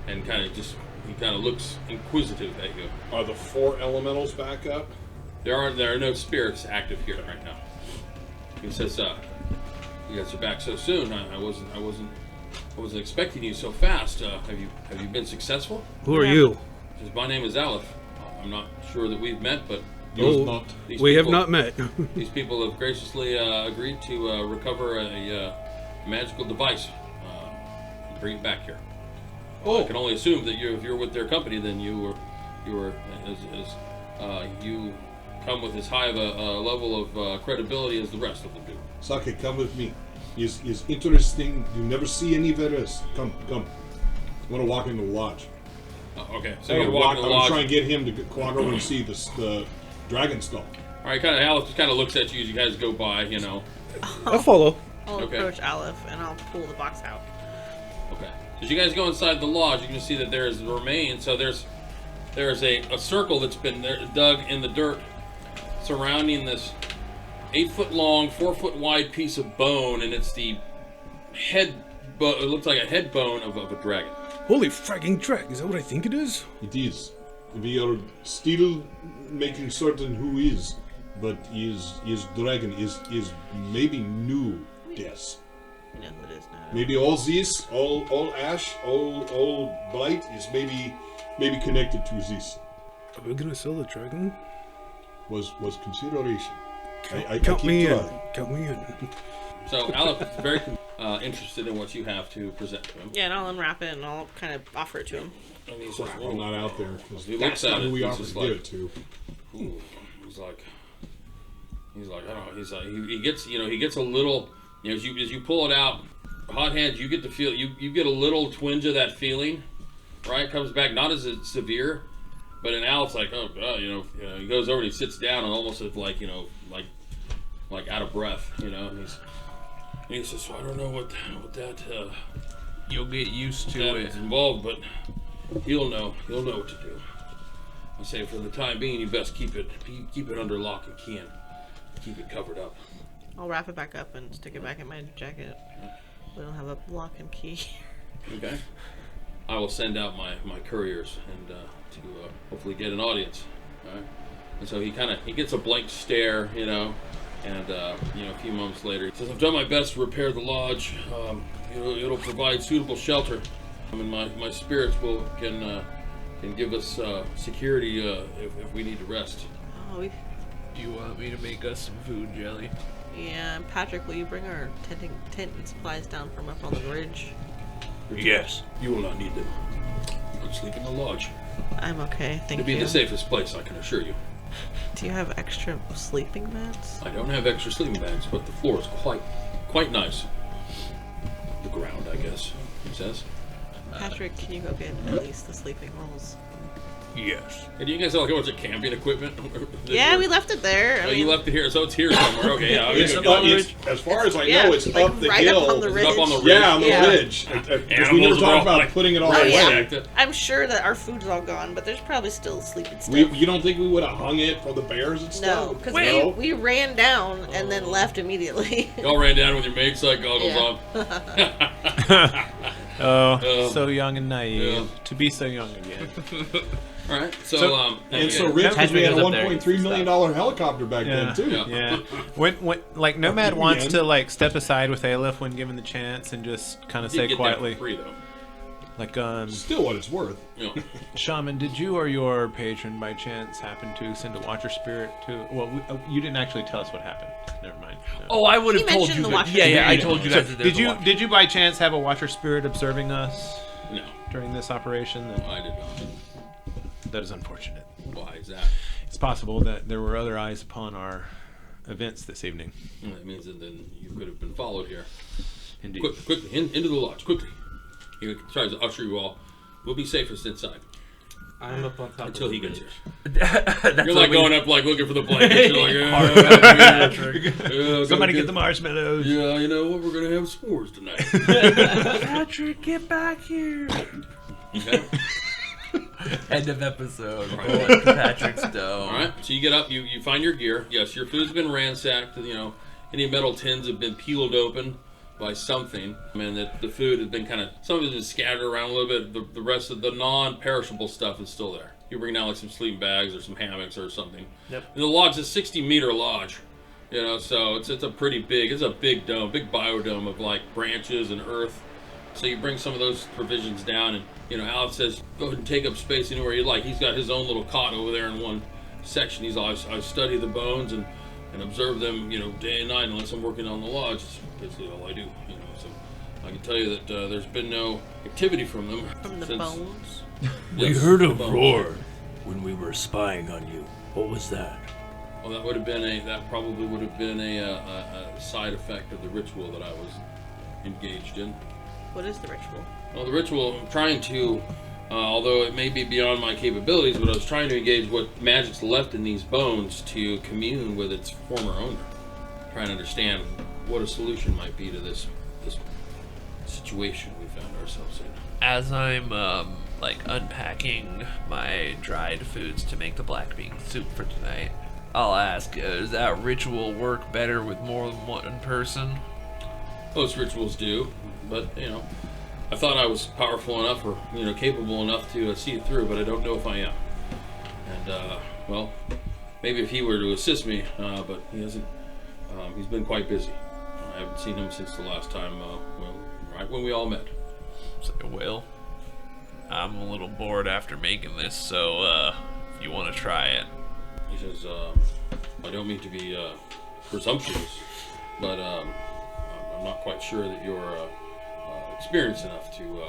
Speaker 2: and kind of just, he kind of looks inquisitive at you.
Speaker 6: Are the 4 elementals back up?
Speaker 2: There are no spirits active here right now. He says, "You guys are back so soon. I wasn't expecting you so fast. Have you been successful?"
Speaker 5: Who are you?
Speaker 2: He says, "My name is Aleph. I'm not sure that we've met, but
Speaker 5: Oh, we have not met.
Speaker 2: these people have graciously agreed to recover a magical device and bring it back here. I can only assume that if you're with their company, then you come with as high of a level of credibility as the rest of them do."
Speaker 6: Saki, come with me. Is interesting. You never see anywhere else. Come. I want to walk into the lodge.
Speaker 2: Okay, so you're walking to the
Speaker 6: I'm
Speaker 2: lodge.
Speaker 6: trying to get him to walk over and see the dragon skull.
Speaker 2: All right, Aleph just kind of looks at you as you guys go by,
Speaker 5: I'll follow.
Speaker 8: I'll
Speaker 2: Okay.
Speaker 8: approach Aleph and I'll pull the box out.
Speaker 2: Okay. As you guys go inside the lodge, you can see that there's the remains. So there's a circle that's been dug in the dirt surrounding this 8-foot long, 4-foot wide piece of bone, and it's the head. It looks like a head bone of a dragon.
Speaker 5: Holy fragging drag! Is that what I think it is?
Speaker 6: It is. We are still making certain who is, but is dragon is maybe new death.
Speaker 8: You know who it is now.
Speaker 6: Maybe all this, all ash, all blight is maybe connected to this.
Speaker 5: Are we gonna sell the dragon?
Speaker 6: Was consideration. I
Speaker 5: Count
Speaker 6: keep
Speaker 5: me in.
Speaker 6: trying.
Speaker 5: Count me in.
Speaker 2: So Aleph is very interested in what you have to present to him.
Speaker 8: Yeah, and I'll unwrap it and I'll kind of offer it to him.
Speaker 2: And he says,
Speaker 6: I'm not out there because
Speaker 2: He
Speaker 6: that's
Speaker 2: looks at
Speaker 6: not
Speaker 2: it,
Speaker 6: who we
Speaker 2: he's
Speaker 6: offer to
Speaker 2: just
Speaker 6: give
Speaker 2: like-
Speaker 6: it to.
Speaker 2: Ooh. He's like, I don't know. He's like, he gets a little, as you pull it out, hot hands, you get to feel, you get a little twinge of that feeling, right? Comes back, not as severe, but in Aleph's like, oh God, he goes over and he sits down and almost as like out of breath, and he says, so I don't know what that
Speaker 7: You'll get used to
Speaker 2: that
Speaker 7: it.
Speaker 2: is involved, but he'll know what to do. I say for the time being, you best keep it under lock and key and keep it covered up.
Speaker 8: I'll wrap it back up and stick it back in my jacket. We don't have a lock and key.
Speaker 2: Okay. I will send out my couriers and to hopefully get an audience. All right. And so he gets a blank stare, and a few moments later he says, "I've done my best to repair the lodge. It'll provide suitable shelter, and my spirits can give us security if we need to rest."
Speaker 8: Oh,
Speaker 7: Do you want me to make us some food, Jelly?
Speaker 8: yeah. And Patrick, will you bring our tent and supplies down from up on the ridge?
Speaker 9: Yes.
Speaker 2: You will not need them. I'll sleep in the lodge.
Speaker 8: I'm okay, thank
Speaker 2: It'll be
Speaker 8: you.
Speaker 2: the safest place, I can assure you.
Speaker 8: Do you have extra sleeping mats?
Speaker 2: I don't have extra sleeping bags, but the floor is quite nice. The ground, I guess, he says.
Speaker 8: Patrick, can you go get at least the sleeping rolls?
Speaker 9: Yes.
Speaker 2: Hey, do you guys have like a bunch of camping equipment?
Speaker 8: Yeah, we left it there.
Speaker 2: Oh, you left it here, so it's here somewhere. Okay, yeah.
Speaker 6: It's
Speaker 2: Okay,
Speaker 6: up,
Speaker 2: okay.
Speaker 6: as far as I
Speaker 8: Yeah,
Speaker 6: know, it's
Speaker 8: like
Speaker 6: up the
Speaker 8: right
Speaker 6: hill.
Speaker 8: up on the ridge.
Speaker 2: It's up on the ridge.
Speaker 6: Yeah, on the
Speaker 8: Yeah.
Speaker 6: ridge. Because we never
Speaker 2: Animals are
Speaker 6: talked
Speaker 2: all
Speaker 6: about
Speaker 2: like-
Speaker 6: putting it all
Speaker 8: Oh, yeah.
Speaker 6: away.
Speaker 8: I'm sure that our food's all gone, but there's probably still sleeping stuff.
Speaker 6: You don't think we would have hung it for the bears and
Speaker 8: No,
Speaker 6: stuff?
Speaker 8: because
Speaker 6: No?
Speaker 8: we ran down and then left immediately.
Speaker 2: Y'all ran down with your Mage sight goggles
Speaker 8: Yeah.
Speaker 2: on.
Speaker 3: Oh, so young and naive.
Speaker 2: Yeah.
Speaker 3: To be so young again.
Speaker 2: All right, so
Speaker 6: And so
Speaker 2: okay.
Speaker 6: Rich, because we had a
Speaker 4: Patrick goes up there and
Speaker 6: $1.3 million helicopter back then too.
Speaker 2: Yeah.
Speaker 3: Yeah. When like Nomad wants
Speaker 6: Yeah.
Speaker 3: to like step aside with Aleph when given the chance and just kind of
Speaker 2: You
Speaker 3: say
Speaker 2: get
Speaker 3: quietly,
Speaker 2: that for free though.
Speaker 3: like
Speaker 6: Still what it's worth.
Speaker 2: You know.
Speaker 3: Shaman, did you or your patron by chance happen to send a Watcher Spirit to? Well, you didn't actually tell us what happened. Never mind. No.
Speaker 7: Oh, I would
Speaker 8: He
Speaker 7: have told
Speaker 8: mentioned
Speaker 7: you
Speaker 8: the
Speaker 7: that.
Speaker 8: Watcher
Speaker 7: Yeah, I
Speaker 8: Spirit.
Speaker 7: told you
Speaker 3: So
Speaker 7: guys that there's
Speaker 3: did
Speaker 7: a Watcher.
Speaker 3: you by chance have a Watcher Spirit observing us
Speaker 2: No,
Speaker 3: during this operation? Then
Speaker 2: I did not.
Speaker 3: that is unfortunate.
Speaker 2: Why is that?
Speaker 3: It's possible that there were other eyes upon our events this evening.
Speaker 2: Well, that means that then you could have been followed here.
Speaker 3: Indeed.
Speaker 2: Quickly, into the lodge, quickly. He tries to usher you all. We'll be safest inside
Speaker 4: I'm up on top
Speaker 2: until
Speaker 4: of
Speaker 2: he
Speaker 4: the
Speaker 2: gets
Speaker 4: ridge.
Speaker 2: here. You're like going up, like looking for the blankets. You're like,
Speaker 3: Somebody get the marshmallows.
Speaker 2: Yeah, you know what? We're gonna have s'mores tonight.
Speaker 7: Patrick, get back here.
Speaker 2: Okay.
Speaker 7: End of episode. Going to Patrick's Dome.
Speaker 2: All right, so you get up, you find your gear. Yes, your food's been ransacked. You know, any metal tins have been peeled open by something. I mean, the food has been some of it is scattered around a little bit. The rest of the non-perishable stuff is still there. You bring down like some sleeping bags or some hammocks or something.
Speaker 7: Yep.
Speaker 2: And the lodge is a 60-meter lodge. You know, so it's a pretty big. It's a big dome, big biodome of like branches and earth. So you bring some of those provisions down, and you know, Aleph says, "Go ahead and take up space anywhere you like." He's got his own little cot over there in one section. He's all, I study the bones and observe them, you know, day and night unless I'm working on the lodge. It's basically all I do. You know, so I can tell you that there's been no activity from them
Speaker 8: From the
Speaker 2: since,
Speaker 8: bones?
Speaker 9: We
Speaker 2: Yes,
Speaker 9: heard a
Speaker 2: the bones.
Speaker 9: roar when we were spying on you. What was that?
Speaker 2: Well, that probably would have been a side effect of the ritual that I was engaged in.
Speaker 8: What is the ritual?
Speaker 2: Well, the ritual, I'm trying to, although it may be beyond my capabilities, but I was trying to engage what magic's left in these bones to commune with its former owner. Trying to understand what a solution might be to this situation we found ourselves in.
Speaker 7: As I'm unpacking my dried foods to make the black bean soup for tonight, I'll ask, does that ritual work better with more than one person?
Speaker 2: Most rituals do, but you know, I thought I was powerful enough or capable enough to see it through, but I don't know if I am. And well, maybe if he were to assist me, but he hasn't. He's been quite busy. I haven't seen him since the last time, right when we all met.
Speaker 7: So, well, I'm a little bored after making this, so if you want to try it.
Speaker 2: He says, I don't mean to be presumptuous, but I'm not quite sure that you're experienced enough to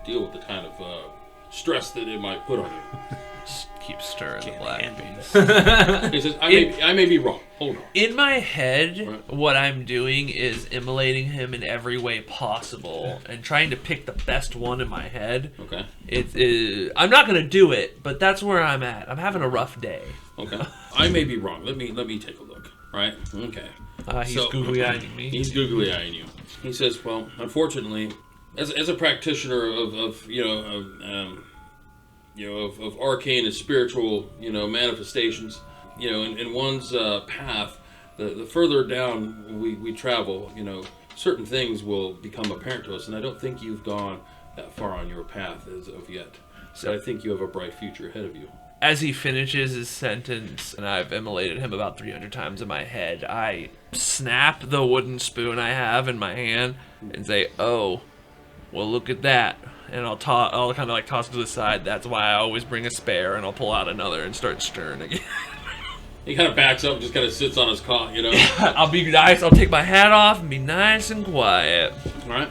Speaker 2: deal with the kind of stress that it might put on you.
Speaker 7: Just keep stirring the black beans.
Speaker 2: He says, I may be wrong. Hold on.
Speaker 7: In my head,
Speaker 2: Right.
Speaker 7: what I'm doing is immolating him in every way possible and trying to pick the best one in my head.
Speaker 2: Okay.
Speaker 7: I'm not going to do it, but that's where I'm at. I'm having a rough day.
Speaker 2: Okay. I may be wrong. Let me take a look. Right? Okay.
Speaker 7: He's googly-eyeing me.
Speaker 2: He's googly-eyeing you. He says, well, unfortunately, as a practitioner of arcane and spiritual, manifestations, in one's path, the further down we travel, certain things will become apparent to us, and I don't think you've gone that far on your path as of yet. So I think you have a bright future ahead of you.
Speaker 7: As he finishes his sentence, and I've immolated him about 300 times in my head, I snap the wooden spoon I have in my hand and say, "Oh, well, look at that." And I'll kind of toss it to the side. That's why I always bring a spare, and I'll pull out another and start stirring again.
Speaker 2: He kind of backs up and just kind of sits on his cot,
Speaker 7: I'll be nice. I'll take my hat off and be nice and quiet.
Speaker 2: All right.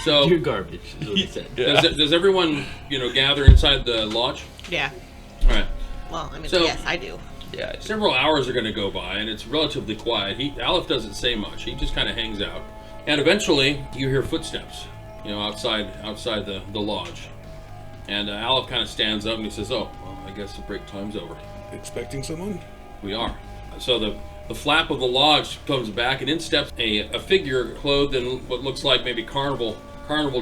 Speaker 2: So
Speaker 4: You're garbage, is what he said.
Speaker 7: Yeah.
Speaker 2: Does everyone, gather inside the lodge?
Speaker 8: Yeah.
Speaker 2: All right.
Speaker 8: Well, I mean,
Speaker 2: So-
Speaker 8: yes, I do.
Speaker 7: Yeah.
Speaker 2: Several hours are going to go by, and it's relatively quiet. Aleph doesn't say much. He just kind of hangs out. And eventually, you hear footsteps, outside the lodge. And Aleph kind of stands up and he says, "Oh, well, I guess the break time's over."
Speaker 5: Expecting someone?
Speaker 2: We are. So the flap of the lodge comes back, and in steps a figure clothed in what looks like maybe carnival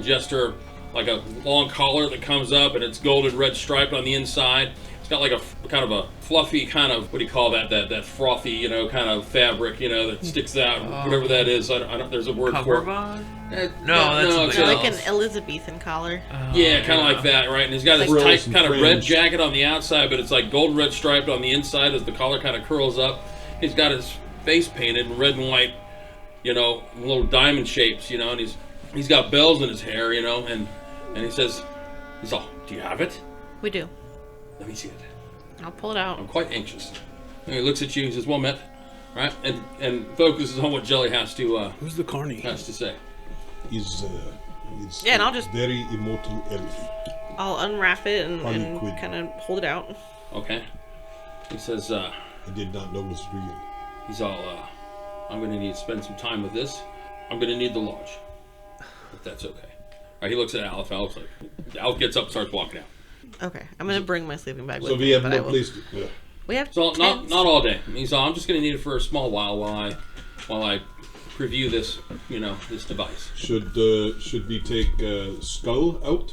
Speaker 2: jester, like a long collar that comes up, and it's golden red striped on the inside. It's got like a kind of a fluffy kind of, what do you call that frothy, kind of fabric, that sticks out, whatever that is. I don't, there's a word for it.
Speaker 7: Cummerbund?
Speaker 2: No,
Speaker 7: that's
Speaker 2: it's
Speaker 7: something
Speaker 8: Like
Speaker 7: else.
Speaker 8: an Elizabethan collar.
Speaker 2: yeah, kind of like that, right? And he's got this
Speaker 6: Frills
Speaker 2: tight
Speaker 6: and
Speaker 2: kind of red
Speaker 6: fringe.
Speaker 2: jacket on the outside, but it's like gold red striped on the inside as the collar kind of curls up. He's got his face painted in red and white, little diamond shapes, and he's got bells in his hair, and he says, he's all, "Do you have it?
Speaker 8: We do.
Speaker 2: Let me see it.
Speaker 8: I'll pull it out.
Speaker 2: I'm quite anxious." And he looks at you, he says, "Well met," right? And focuses on what Jelly has to
Speaker 5: Who's the carny?
Speaker 2: say.
Speaker 6: Is
Speaker 8: Yeah, and I'll just-
Speaker 6: very immortal elf.
Speaker 8: I'll unwrap it and
Speaker 6: Harlequin.
Speaker 8: kind of hold it out.
Speaker 2: Okay. He says,
Speaker 6: I did not know it was real.
Speaker 2: he's all, "I'm going to need to spend some time with this. I'm going to need the lodge, if that's okay." All right, he looks at Aleph. Aleph gets up and starts walking out.
Speaker 8: Okay, I'm gonna bring my sleeping bag with
Speaker 6: So
Speaker 8: me.
Speaker 6: we have
Speaker 8: but I
Speaker 6: no
Speaker 8: will-
Speaker 6: place to.
Speaker 8: We have
Speaker 2: So
Speaker 8: tents.
Speaker 2: not all day. He's all, "I'm just going to need it for a small while while I preview this, this device."
Speaker 6: Should we take Skull out?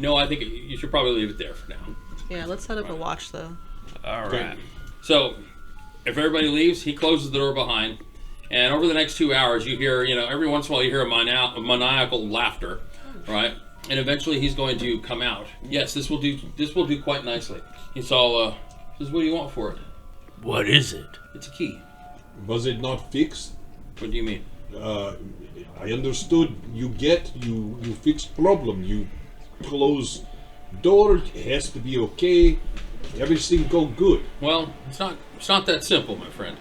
Speaker 2: No, I think you should probably leave it there for now.
Speaker 8: Yeah, let's set up a watch though.
Speaker 7: All right.
Speaker 2: So, if everybody leaves, he closes the door behind. And over the next 2 hours, you hear, every once in a while you hear a maniacal laughter, right? And eventually he's going to come out. Yes, this will do quite nicely. It's all, says, what do you want for it?
Speaker 9: What is it?
Speaker 2: It's a key.
Speaker 6: Was it not fixed?
Speaker 2: What do you mean?
Speaker 6: I understood. You fix problem. You close door. It has to be okay. Everything go good.
Speaker 2: Well, it's not that simple, my friend.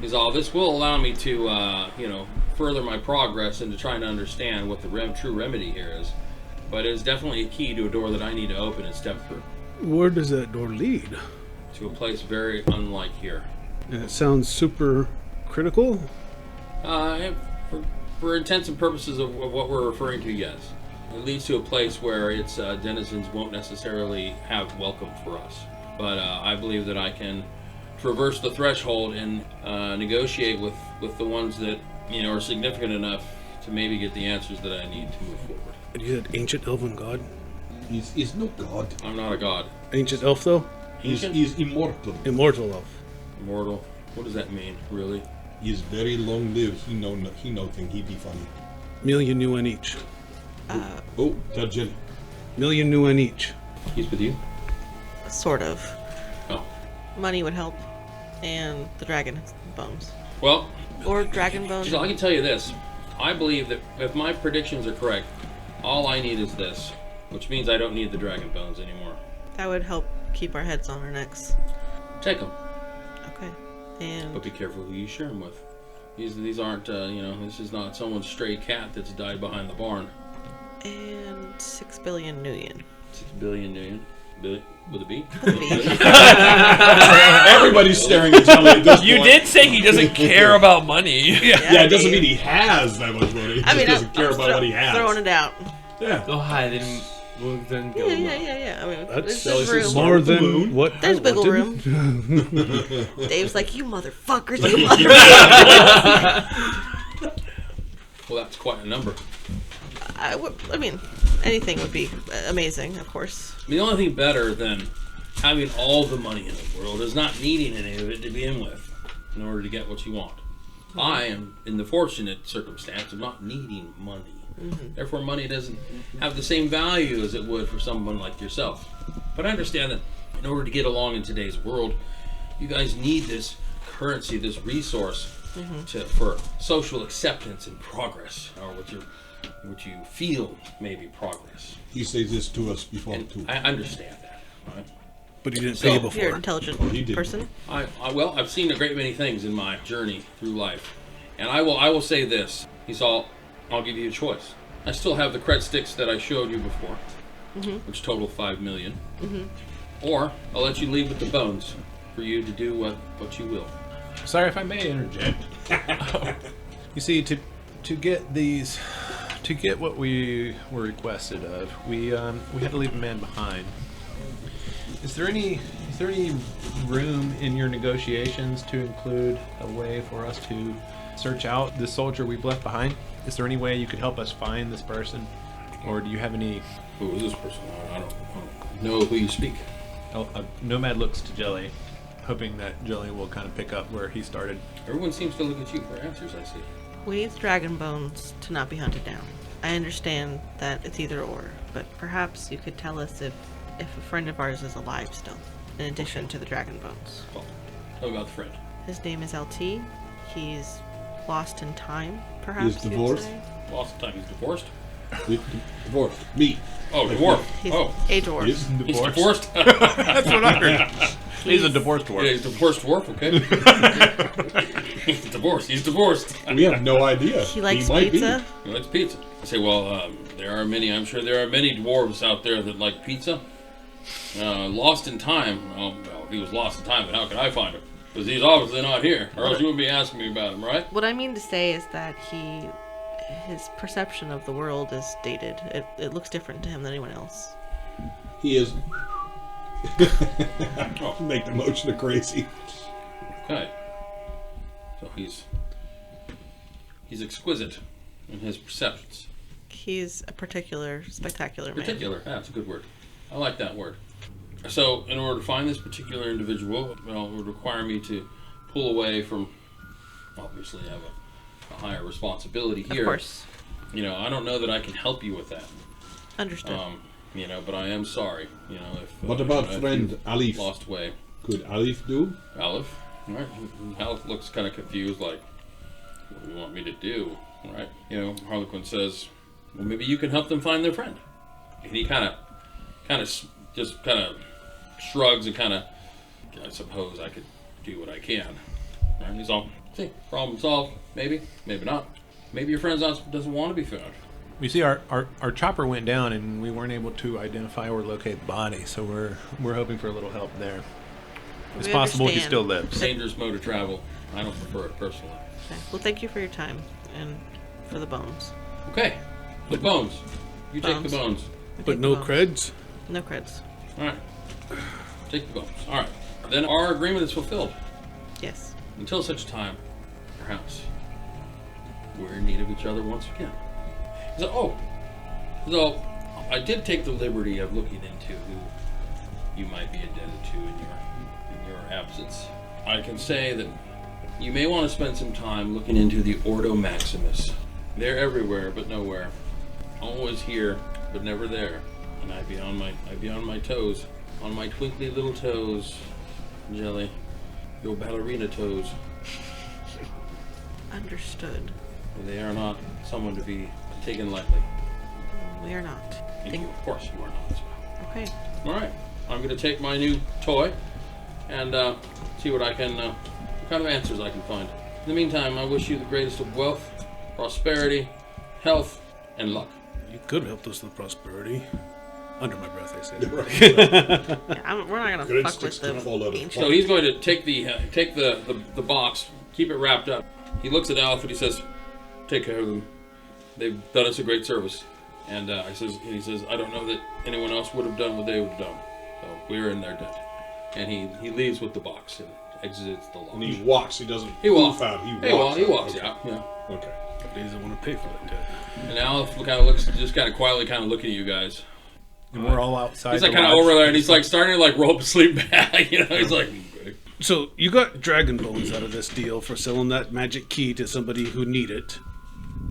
Speaker 2: Is all this will allow me to, further my progress into trying to understand what the true remedy here is. But it's definitely a key to a door that I need to open and step through.
Speaker 5: Where does that door lead?
Speaker 2: To a place very unlike here.
Speaker 5: And it sounds super critical.
Speaker 2: For intents and purposes of what we're referring to, yes. It leads to a place where its denizens won't necessarily have welcome for us. But I believe that I can traverse the threshold and negotiate with the ones that are significant enough to maybe get the answers that I need to move forward.
Speaker 5: And you said ancient elven god?
Speaker 6: He's no god.
Speaker 2: I'm not a god.
Speaker 5: Ancient elf though?
Speaker 6: He's immortal.
Speaker 5: Immortal elf.
Speaker 2: Immortal. What does that mean, really?
Speaker 6: He's very long lived. He know thing. He be funny.
Speaker 5: Million nuyen each.
Speaker 6: Oh, tell Jelly.
Speaker 5: Million nuyen each.
Speaker 2: He's with you?
Speaker 8: Sort of.
Speaker 2: Oh.
Speaker 8: Money would help, and the dragon bones.
Speaker 2: Well,
Speaker 8: Or dragon bones.
Speaker 2: I can tell you this. I believe that if my predictions are correct, all I need is this, which means I don't need the dragon bones anymore.
Speaker 8: That would help keep our heads on our necks.
Speaker 2: Take them,
Speaker 8: Okay. And
Speaker 2: but be careful who you share them with. These aren't, this is not someone's stray cat that's died behind the barn.
Speaker 8: and 6 billion nuyen.
Speaker 2: 6 billion nuyen. With a B?
Speaker 6: Everybody's staring at Jelly at this
Speaker 7: You
Speaker 6: point.
Speaker 7: did say he doesn't care about money.
Speaker 6: Yeah, it doesn't mean he has that much money. He
Speaker 8: I mean,
Speaker 6: just doesn't care
Speaker 8: I'm
Speaker 6: about what he has.
Speaker 8: throwing it out.
Speaker 6: Yeah.
Speaker 4: Go high, then we'll then go low.
Speaker 8: Yeah. I mean,
Speaker 5: That's
Speaker 8: there's room.
Speaker 5: more
Speaker 6: the
Speaker 5: than
Speaker 6: moon.
Speaker 5: what
Speaker 8: There's
Speaker 5: I
Speaker 8: wiggle
Speaker 5: wanted.
Speaker 8: room. Dave's like, you motherfuckers, you motherfuckers.
Speaker 2: Well, that's quite a number.
Speaker 8: I mean, anything would be amazing, of course.
Speaker 2: The only thing better than having all the money in the world is not needing any of it to begin with in order to get what you want. I am in the fortunate circumstance of not needing money. Therefore, money doesn't have the same value as it would for someone like yourself. But I understand that in order to get along in today's world, you guys need this currency, this resource for social acceptance and progress, or what you feel may be progress.
Speaker 6: He says this to us before
Speaker 2: And
Speaker 6: too.
Speaker 2: I understand that, right?
Speaker 5: But he didn't
Speaker 2: So-
Speaker 5: pay
Speaker 8: You're an
Speaker 5: before.
Speaker 8: intelligent
Speaker 6: he did.
Speaker 8: person.
Speaker 2: Well, I've seen a great many things in my journey through life, and I will say this: I'll give you a choice. I still have the cred sticks that I showed you before, which total 5 million. Or I'll let you leave with the bones for you to do what you will.
Speaker 3: Sorry if I may interject. You see, to get these, to get what we were requested of, we had to leave a man behind. Is there any room in your negotiations to include a way for us to search out the soldier we've left behind? Is there any way you could help us find this person, or do you have any?
Speaker 2: Who is this person? I don't know who you speak.
Speaker 3: Nomad looks to Jelly, hoping that Jelly will kind of pick up where he started.
Speaker 2: Everyone seems to look at you for answers, I see.
Speaker 8: We need dragon bones to not be hunted down. I understand that it's either or, but perhaps you could tell us if a friend of ours is alive still, in addition to the dragon bones.
Speaker 2: Well, tell me about the friend.
Speaker 8: His name is LT. He's lost in time, perhaps.
Speaker 6: He's
Speaker 8: you'd
Speaker 6: divorced?
Speaker 8: say.
Speaker 2: Lost time. He's divorced.
Speaker 6: Divorce. Me.
Speaker 2: Oh, dwarf.
Speaker 8: He's
Speaker 2: Oh,
Speaker 8: a dwarf.
Speaker 6: He's
Speaker 2: he's
Speaker 6: divorced.
Speaker 2: divorced.
Speaker 3: That's what I heard. He's a divorced dwarf.
Speaker 2: Yeah, he's a divorced dwarf. Okay. He's divorced. He's divorced.
Speaker 6: We have no idea.
Speaker 8: He likes
Speaker 6: might
Speaker 8: pizza.
Speaker 2: He likes pizza. I say, well, I'm sure there are many dwarves out there that like pizza. Lost in time. Oh, well, he was lost in time, but how could I find him? Because he's obviously not here, or else you wouldn't be asking me about him, right?
Speaker 8: What I mean to say is that his perception of the world is dated. It looks different to him than anyone else.
Speaker 6: He is. Make the motion of crazy.
Speaker 2: Okay. So he's exquisite in his perceptions.
Speaker 8: He's a spectacular man.
Speaker 2: Particular, that's a good word. I like that word. So, in order to find this particular individual, well, it would require me to pull away from, obviously, I have a higher responsibility here.
Speaker 8: Of course.
Speaker 2: You know, I don't know that I can help you with that.
Speaker 8: Understood.
Speaker 2: You know, but I am sorry. You know, if
Speaker 6: What about
Speaker 2: if
Speaker 6: friend
Speaker 2: you've
Speaker 6: Alif?
Speaker 2: lost way?
Speaker 6: Could Alif do?
Speaker 2: Aleph, right? Aleph looks kind of confused, like, what do you want me to do, right? You know, Harlequin says, well, maybe you can help them find their friend. And he kind of shrugs and kind of, I suppose I could do what I can. Right? He's all, see, problem solved. Maybe, maybe not. Maybe your friend doesn't want to be found.
Speaker 3: You see, our chopper went down, and we weren't able to identify or locate the body, so we're hoping for a little help there. It's possible he still lives.
Speaker 2: Dangerous mode of travel. I don't prefer it personally.
Speaker 8: Okay. Well, thank you for your time and for the bones.
Speaker 2: Okay, the bones. You take the bones.
Speaker 5: But no creds?
Speaker 8: No creds.
Speaker 2: All right. Take the bones. All right. Then our agreement is fulfilled.
Speaker 8: Yes.
Speaker 2: Until such time, perhaps, we're in need of each other once again. So I did take the liberty of looking into who you might be indebted to in your absence. I can say that you may want to spend some time looking into the Ordo Maximus. They're everywhere, but nowhere. Always here, but never there. And I'd be on my toes, on my twinkly little toes, Jelly, your ballerina toes.
Speaker 8: Understood.
Speaker 2: They are not someone to be taken lightly.
Speaker 8: We are not.
Speaker 2: And you, of course, you are not as well.
Speaker 8: Okay.
Speaker 2: All right. I'm going to take my new toy and see what I can, what kind of answers I can find. In the meantime, I wish you the greatest of wealth, prosperity, health, and luck.
Speaker 5: You could help us with prosperity. Under my breath, I said.
Speaker 8: Yeah, we're not gonna fuck with them.
Speaker 2: So he's going to take the box, keep it wrapped up. He looks at Alf and he says, "Take care of them. They've done us a great service." And he says, "I don't know that anyone else would have done what they would have done. So we're in their debt." And he leaves with the box and exits the lodge.
Speaker 6: And he walks. He doesn't
Speaker 2: He walks
Speaker 6: out.
Speaker 2: He walks out. Yeah.
Speaker 6: Okay.
Speaker 5: He doesn't want to pay for that debt.
Speaker 2: And Alf kind of looks, just kind of quietly, kind of looking at you guys.
Speaker 3: And we're all outside.
Speaker 2: He's like kind of over there, and he's like starting to like roll up a sleep bag. You know, he's like.
Speaker 5: So you got dragon bones out of this deal for selling that magic key to somebody who needed it,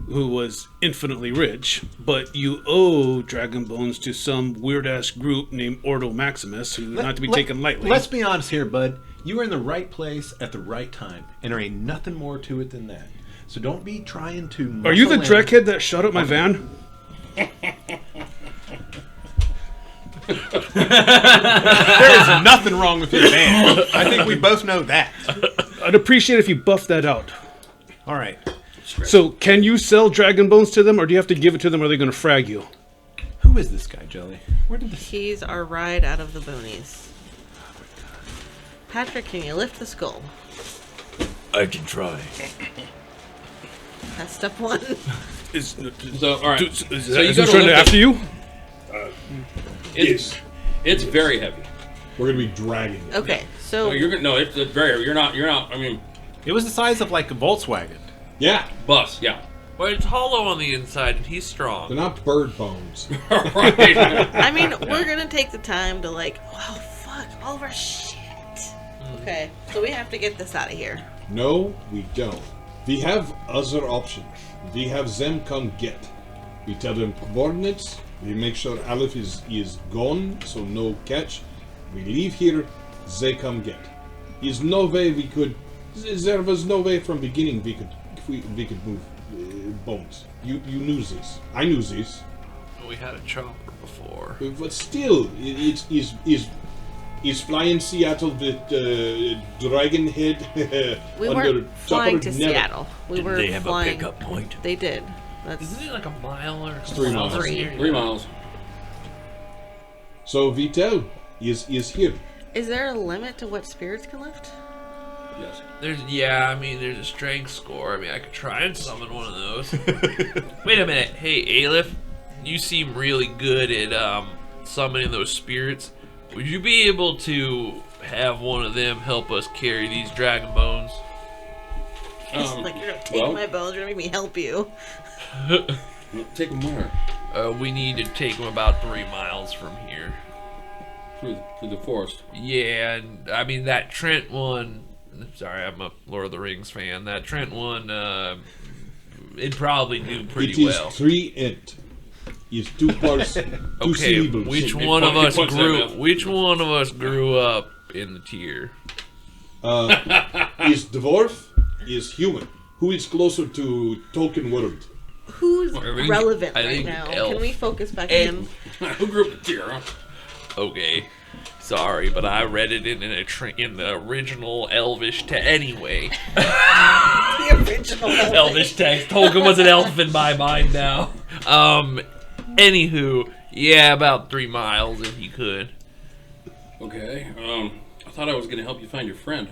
Speaker 5: who was infinitely rich, but you owe dragon bones to some weird ass group named Ordo Maximus, who's not to be taken lightly.
Speaker 3: Let's be honest here, bud. You were in the right place at the right time, and there ain't nothing more to it than that. So don't be trying to.
Speaker 5: Are you the dreckhead that shot up my van?
Speaker 3: There is nothing wrong with your van. I think we both know that.
Speaker 5: I'd appreciate if you buff that out.
Speaker 3: All right.
Speaker 5: So, can you sell dragon bones to them, or do you have to give it to them, or are they going to frag you?
Speaker 3: Who is this guy, Jelly? Where did this?
Speaker 8: He's our ride out of the boonies. Patrick, can you lift the skull?
Speaker 9: I can try.
Speaker 8: That's step one.
Speaker 2: So all right.
Speaker 5: Is
Speaker 2: So you
Speaker 5: that
Speaker 2: go to
Speaker 5: trying
Speaker 2: lift
Speaker 5: after
Speaker 2: it.
Speaker 5: you?
Speaker 2: It's very heavy.
Speaker 6: We're gonna be dragging it.
Speaker 8: Okay, so
Speaker 2: No, it's very. You're not. I mean,
Speaker 3: It was the size of like a Volkswagen.
Speaker 6: Yeah,
Speaker 2: bus. Yeah.
Speaker 7: But it's hollow on the inside, and he's
Speaker 6: they're
Speaker 7: strong.
Speaker 6: not bird bones.
Speaker 2: Right.
Speaker 8: I mean, we're gonna take the time to like, oh fuck, all of our shit. Okay, so we have to get this out of here.
Speaker 6: No, we don't. We have other options. We have them come get. We tell them coordinates. We make sure Aleph is gone, so no catch. We leave here. They come get. There's no way we could. There was no way from beginning we could move bones. You knew this. I knew this.
Speaker 7: We had a chopper before.
Speaker 6: But still, is flying Seattle with dragon head?
Speaker 8: We
Speaker 6: under
Speaker 8: weren't flying
Speaker 6: chopper?
Speaker 8: to
Speaker 6: Never.
Speaker 8: Seattle. We
Speaker 9: Did
Speaker 8: were
Speaker 9: they have
Speaker 8: flying.
Speaker 9: a pickup point?
Speaker 8: They did. That's
Speaker 7: Isn't it like a mile or
Speaker 6: 3 miles.
Speaker 2: 3 miles.
Speaker 6: So Vitel is here.
Speaker 8: Is there a limit to what spirits can lift?
Speaker 2: Yes.
Speaker 7: there's a strength score. I mean, I could try and summon one of those. Wait a minute. Hey, Aleph, you seem really good at summoning those spirits. Would you be able to have one of them help us carry these dragon bones?
Speaker 8: It's like, you're gonna take my bones, you're gonna make me help you.
Speaker 2: Take them where?
Speaker 7: We need to take them about 3 miles from here.
Speaker 2: Through the forest.
Speaker 7: Yeah, and I mean that Trent one. Sorry, I'm a Lord of the Rings fan. That Trent one, it'd probably do pretty well.
Speaker 6: It is 3 ent. It's 2 parts, 2
Speaker 7: Okay,
Speaker 6: syllables.
Speaker 7: which
Speaker 2: It
Speaker 7: one of us
Speaker 2: puts that
Speaker 7: grew?
Speaker 2: up.
Speaker 7: Which one of us grew up in the tier?
Speaker 6: Is dwarf, is human. Who is closer to Tolkien world?
Speaker 8: Who's
Speaker 7: think-
Speaker 8: relevant
Speaker 7: I
Speaker 8: right
Speaker 7: think
Speaker 8: now?
Speaker 7: elf.
Speaker 8: Can we focus back
Speaker 7: And-
Speaker 8: in?
Speaker 2: Who grew up in tier, huh?
Speaker 7: Okay, sorry, but I read it in the original Elvish anyway.
Speaker 8: The original
Speaker 7: Elvish text. Tolkien was an elf in my mind now. Anywho, yeah, about 3 miles if you could.
Speaker 2: Okay. I thought I was going to help you find your friend.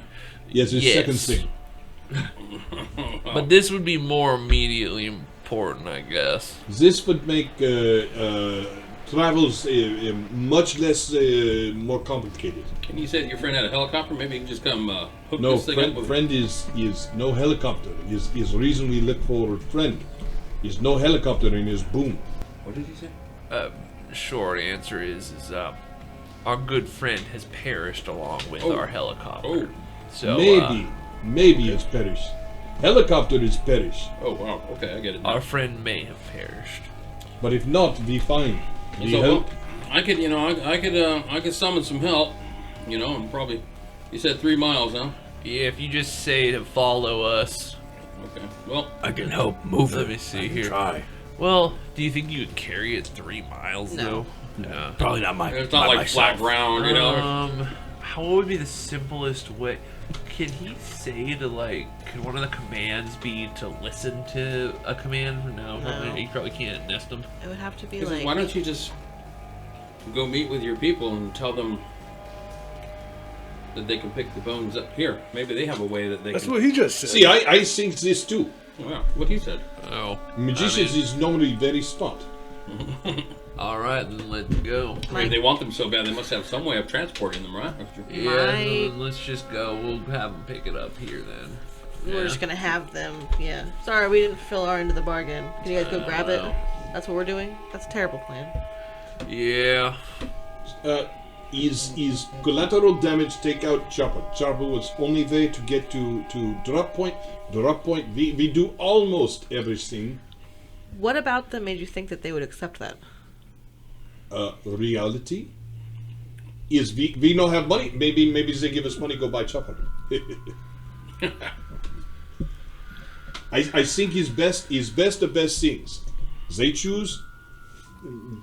Speaker 6: Yes, it's
Speaker 7: Yes.
Speaker 6: second thing.
Speaker 7: But this would be more immediately important, I guess.
Speaker 6: This would make travels much less more complicated.
Speaker 2: And you said your friend had a helicopter? Maybe you can just come hook
Speaker 6: No,
Speaker 2: this thing up with
Speaker 6: friend is no helicopter. Is reason we look for friend. Is no helicopter in his boom.
Speaker 2: What did he say?
Speaker 7: Short answer is our good friend has perished along with
Speaker 2: Oh.
Speaker 7: our helicopter.
Speaker 2: Oh.
Speaker 7: So
Speaker 6: Maybe it's perish. Helicopter is perish.
Speaker 2: Oh, wow. Okay, I get it now.
Speaker 7: our friend may have perished.
Speaker 6: But if not, we find. We
Speaker 2: So,
Speaker 6: help.
Speaker 2: well, I could, I could summon some help, and probably, you said 3 miles, huh?
Speaker 7: Yeah, if you just say to follow us.
Speaker 2: Okay, well,
Speaker 9: I can help move
Speaker 7: Let
Speaker 9: it.
Speaker 7: me see
Speaker 9: I can
Speaker 7: here.
Speaker 9: Try.
Speaker 7: Well, do you think you could carry it 3 miles
Speaker 8: No.
Speaker 7: though? No.
Speaker 9: Probably not my.
Speaker 2: it's not
Speaker 9: by
Speaker 2: like flat
Speaker 9: myself.
Speaker 2: ground,
Speaker 7: How would be the simplest way? Can he say to could one of the commands be to listen to a command? No,
Speaker 8: No.
Speaker 7: You probably can't nest them.
Speaker 8: It would have to be
Speaker 2: He says,
Speaker 8: like.
Speaker 2: why don't you just go meet with your people and tell them that they can pick the bones up here? Maybe they have a way that they
Speaker 5: That's
Speaker 2: can...
Speaker 5: what he just said.
Speaker 6: See, I think this too.
Speaker 2: Well, what he said.
Speaker 7: Oh.
Speaker 6: Magicians is normally very smart.
Speaker 7: Alright, then let's go.
Speaker 2: Maybe they want them so bad, they must have some way of transporting them, right?
Speaker 7: Yeah,
Speaker 8: My-
Speaker 7: then let's just go. We'll have them pick it up here then.
Speaker 8: We're just gonna have them. Yeah. Sorry, we didn't fill our end of the bargain. Can you guys go grab it?
Speaker 7: well.
Speaker 8: That's what we're doing. That's a terrible plan.
Speaker 7: Yeah.
Speaker 6: Is collateral damage take out chopper? Chopper was only way to get to drop point. Drop point. We do almost everything.
Speaker 8: What about them made you think that they would accept that?
Speaker 6: Reality is we don't have money. Maybe they give us money, go buy chopper. I think his best the best things. They choose.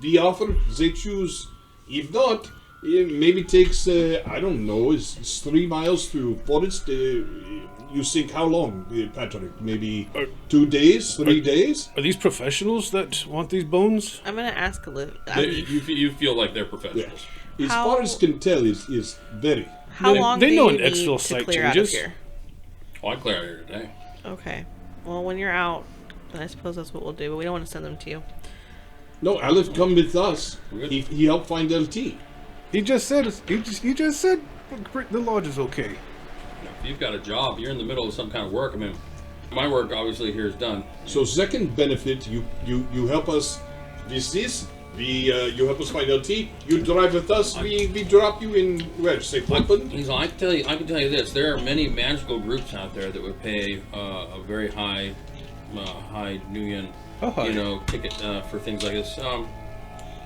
Speaker 6: We offer. They choose. If not, it maybe takes I don't know. It's 3 miles through forest. You think how long, Patrick? Maybe 2 days, 3 days.
Speaker 5: Are these professionals that want these bones?
Speaker 8: I'm gonna ask a little.
Speaker 2: You feel like they're professionals.
Speaker 6: As
Speaker 8: How-
Speaker 6: far as can tell, is very.
Speaker 8: How long
Speaker 5: they
Speaker 8: do
Speaker 5: know
Speaker 8: you
Speaker 5: an
Speaker 8: need
Speaker 5: exfil
Speaker 8: to
Speaker 5: site
Speaker 8: clear out of
Speaker 5: changes.
Speaker 8: here?
Speaker 2: Oh, I cleared here today.
Speaker 8: Okay. Well, when you're out, then I suppose that's what we'll do. But we don't want to send them to you.
Speaker 6: No, Aleph come with us. He helped find LT.
Speaker 5: He just said he just said the lodge is okay.
Speaker 2: If you've got a job, you're in the middle of some kind of work. I mean, my work obviously here is done.
Speaker 6: So second benefit, you help us with this. You help us find LT. You drive with us. We drop you in where? Say Blackburn.
Speaker 2: He's like, I can tell you this. There are many magical groups out there that would pay a very high nuyen,
Speaker 5: How high?
Speaker 2: ticket for things like this.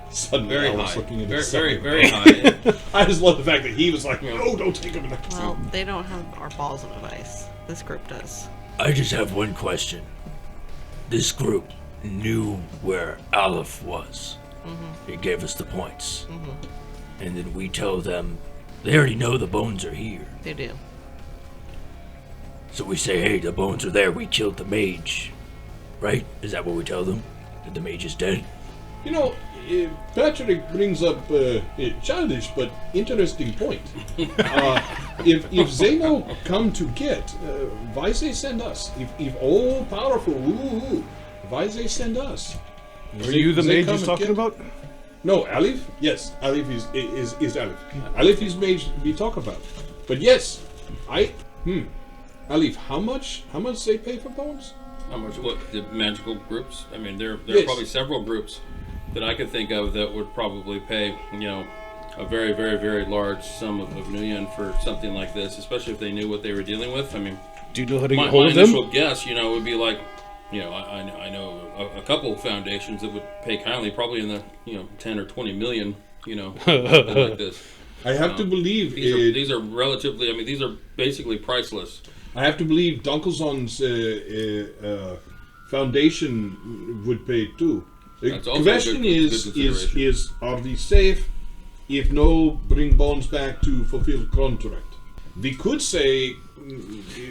Speaker 6: Suddenly,
Speaker 2: Very
Speaker 6: I was
Speaker 2: high.
Speaker 6: looking at
Speaker 2: Very,
Speaker 6: it
Speaker 2: very,
Speaker 6: suddenly.
Speaker 2: very high.
Speaker 6: I just love the fact that he was like, "No, don't take him."
Speaker 8: Well, they don't have our balls in a vice. This group does.
Speaker 9: I just have one question. This group knew where Aleph was. It gave us the points. And then we tell them they already know the bones are here.
Speaker 8: They do.
Speaker 9: So we say, hey, the bones are there. We killed the mage. Right? Is that what we tell them? That the mage is dead?
Speaker 6: You know, Patrick brings up a childish but interesting point. If they know come to get, why they send us? If all powerful, why they send us?
Speaker 5: Are you the
Speaker 6: They
Speaker 5: mage
Speaker 6: come
Speaker 5: he's
Speaker 6: and
Speaker 5: talking
Speaker 6: get-
Speaker 5: about?
Speaker 6: No, Aleph. Yes, Aleph is Aleph. Aleph is mage we talk about. But yes, Aleph, how much they pay for bones?
Speaker 2: How much? What the magical groups? I mean, there
Speaker 6: Yes.
Speaker 2: are probably several groups that I could think of that would probably pay, a very, very, very large sum of nuyen for something like this, especially if they knew what they were dealing with. I mean,
Speaker 5: Do you know how to
Speaker 2: my
Speaker 5: get hold of them?
Speaker 2: initial guess, would be like, I know a couple of foundations that would pay kindly, probably in the 10 or 20 million, something like this.
Speaker 6: I have to believe
Speaker 2: These are relatively. I mean, these are basically priceless.
Speaker 6: I have to believe Dunkelsson's foundation would pay too. The
Speaker 2: That's also a
Speaker 6: question
Speaker 2: good consideration.
Speaker 6: is are we safe if no bring bones back to fulfill contract? We could say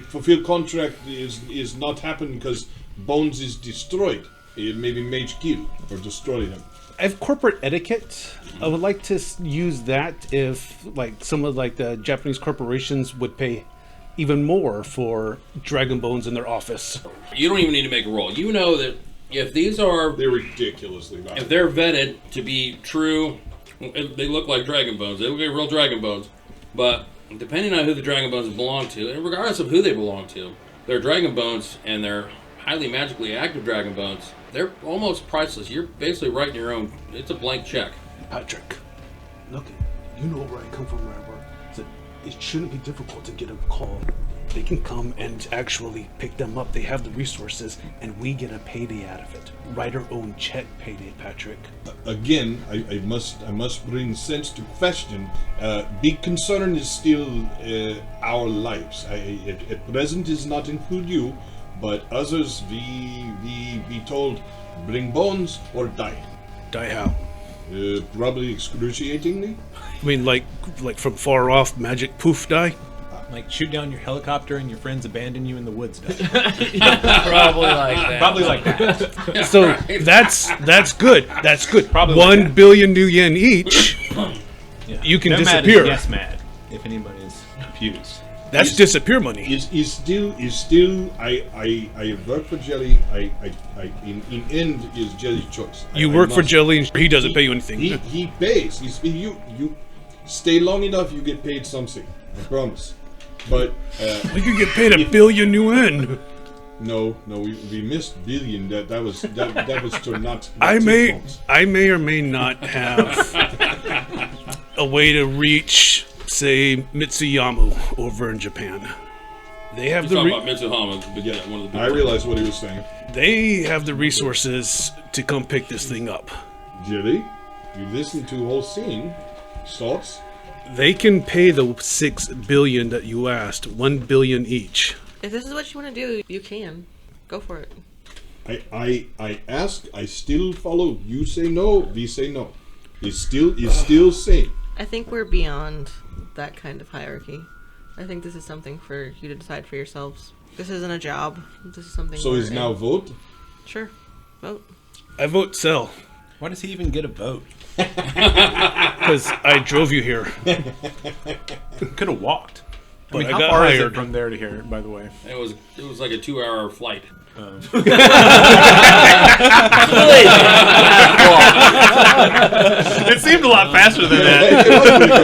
Speaker 6: fulfill contract is not happening because bones is destroyed. Maybe Mage kill or destroy them.
Speaker 5: I have corporate etiquette. I would like to use that if, like, some of the Japanese corporations would pay even more for dragon bones in their office.
Speaker 2: You don't even need to make a roll. You know that if these are,
Speaker 6: They're ridiculously valuable.
Speaker 2: if they're vetted to be true, they look like dragon bones. They look like real dragon bones. But depending on who the dragon bones belong to, and regardless of who they belong to, they're dragon bones and they're highly magically active dragon bones. They're almost priceless. You're basically writing your own. It's a blank check.
Speaker 5: Patrick, look, you know where I come from, where I work. So it shouldn't be difficult to get a call. They can come and actually pick them up. They have the resources, and we get a payday out of it. Write our own check payday, Patrick.
Speaker 6: Again, I must bring sense to question. Big concern is still our lives. At present is not include you, but others we told bring bones or die.
Speaker 5: Die how?
Speaker 6: Probably excruciatingly.
Speaker 5: I mean, like from far off, magic poof die?
Speaker 3: Like shoot down your helicopter and your friends abandon you in the woods.
Speaker 7: Probably like that.
Speaker 3: Probably like that.
Speaker 5: So that's good. That's good.
Speaker 3: Probably
Speaker 5: 1
Speaker 3: like that.
Speaker 5: billion nuyen each.
Speaker 3: Yeah.
Speaker 5: You can
Speaker 3: Nomad
Speaker 5: disappear.
Speaker 3: Is yes, mad. If anybody's confused.
Speaker 5: That's disappear money.
Speaker 6: Is still I work for Jelly. In end is Jelly's choice.
Speaker 5: You
Speaker 6: I
Speaker 5: work for
Speaker 6: must-
Speaker 5: Jelly, and he doesn't pay you anything.
Speaker 6: He pays. You stay long enough, you get paid something. I promise. But
Speaker 5: We could get paid 1 billion nuyen.
Speaker 6: no, we missed billion. That was to not.
Speaker 5: I
Speaker 6: not
Speaker 5: may
Speaker 6: take phones.
Speaker 5: I may or may not have a way to reach, say, Mitsuyamu over in Japan. They have
Speaker 2: He's
Speaker 5: the
Speaker 2: talking about Mitsuhama, but yeah, one of the big
Speaker 6: I realized what he was saying.
Speaker 5: they have the resources to come pick this thing up.
Speaker 6: Jelly, you listened to the whole scene. Thoughts?
Speaker 5: They can pay the 6 billion that you asked, 1 billion each.
Speaker 8: If this is what you want to do, you can. Go for it.
Speaker 6: I ask. I still follow. You say no. We say no. It's still same.
Speaker 8: I think we're beyond that kind of hierarchy. I think this is something for you to decide for yourselves. This isn't a job. This is something.
Speaker 6: So
Speaker 8: we're
Speaker 6: is now
Speaker 8: in.
Speaker 6: vote.
Speaker 8: Sure. Vote.
Speaker 5: I vote sell,
Speaker 3: Why does he even get a vote?
Speaker 5: because I drove you here.
Speaker 3: Could have walked.
Speaker 5: But
Speaker 3: I mean,
Speaker 5: I
Speaker 3: how
Speaker 5: got
Speaker 3: far is it
Speaker 5: hired.
Speaker 3: from there to here, by the way?
Speaker 2: It was like a 2-hour flight.
Speaker 3: It seemed a lot faster than that.